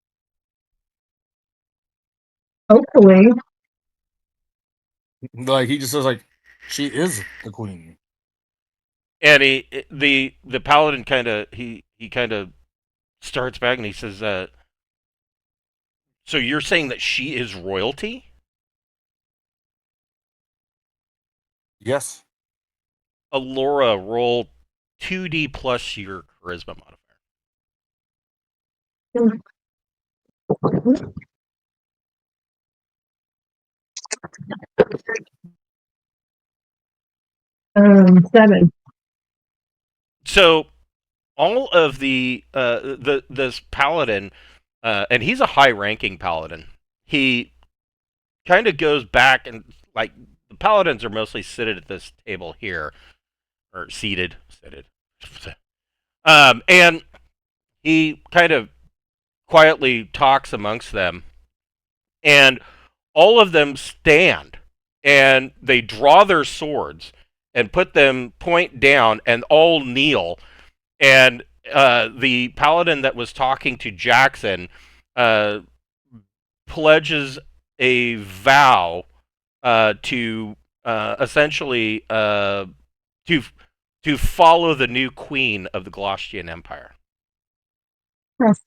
Hopefully. Like he just says, like, she is the queen. And the paladin kind of he kind of starts back, and he says, "So you're saying that she is royalty?" Yes. Alora, roll 2d plus your charisma modifier. 7. So all of this paladin, and he's a high-ranking paladin. He kind of goes back, and like the paladins are mostly seated at this table here, or seated. And he kind of quietly talks amongst them, and all of them stand, and they draw their swords and put them point down, and all kneel. And the paladin that was talking to Jackson pledges a vow to essentially to follow the new queen of the Glostian Empire. Yes.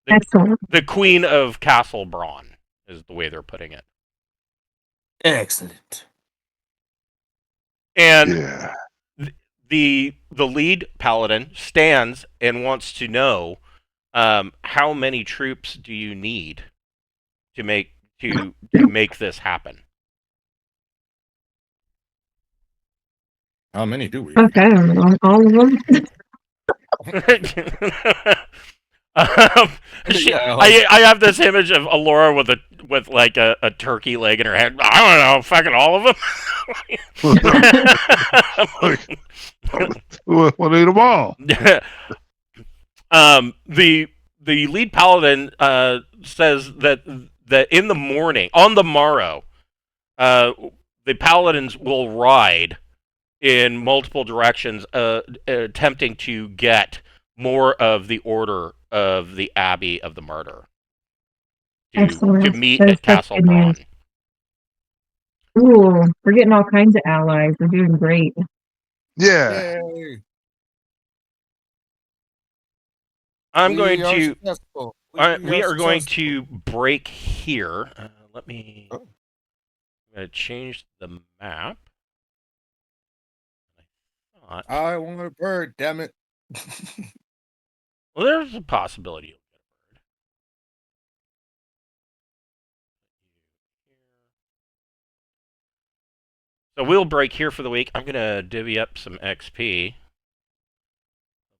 Excellent. The queen of Castle Braun is the way they're putting it. Excellent. And Yeah. the lead paladin stands and wants to know, how many troops do you need to make this happen? How many do we? Okay, all of them. I have this image of Alora with like a turkey leg in her hand. I don't know, fucking all of them. We'll need them all. The lead paladin says that in the morning, on the morrow, the paladins will ride in multiple directions, attempting to get more of the order of the Abbey of the Martyr to meet at Castle Braun. Ooh, we're getting all kinds of allies. We're doing great. Yeah. Yay. We are going to break here. Let me. I'm going to change the map. I want a bird, damn it. Well, there's a possibility you'll get a bird. So we'll break here for the week. I'm gonna divvy up some XP.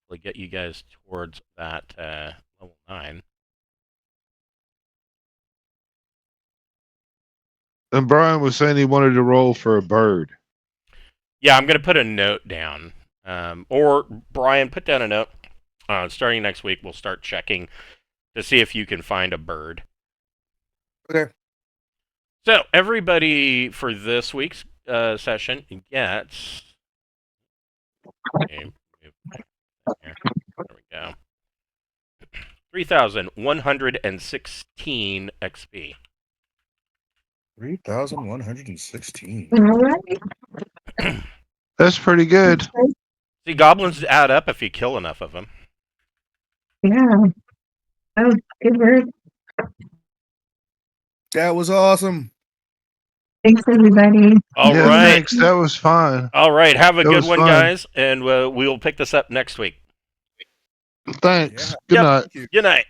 Hopefully, get you guys towards that level 9. And Brian was saying he wanted to roll for a bird. Yeah, I'm gonna put a note down. Or Brian, put down a note. Starting next week, we'll start checking to see if you can find a bird. Okay. So everybody for this week's session gets. Okay, there we go. 3,116 XP. 3,116. All right. That's pretty good. See, goblins add up if you kill enough of them. Yeah. Oh, good work. That was awesome. Thanks, everybody. All Yeah, right. thanks. That was fun. All right. Have a That good was one, fun. guys, and we'll pick this up next week. Thanks. Yeah. Good Yep. night. Thank you. Good night.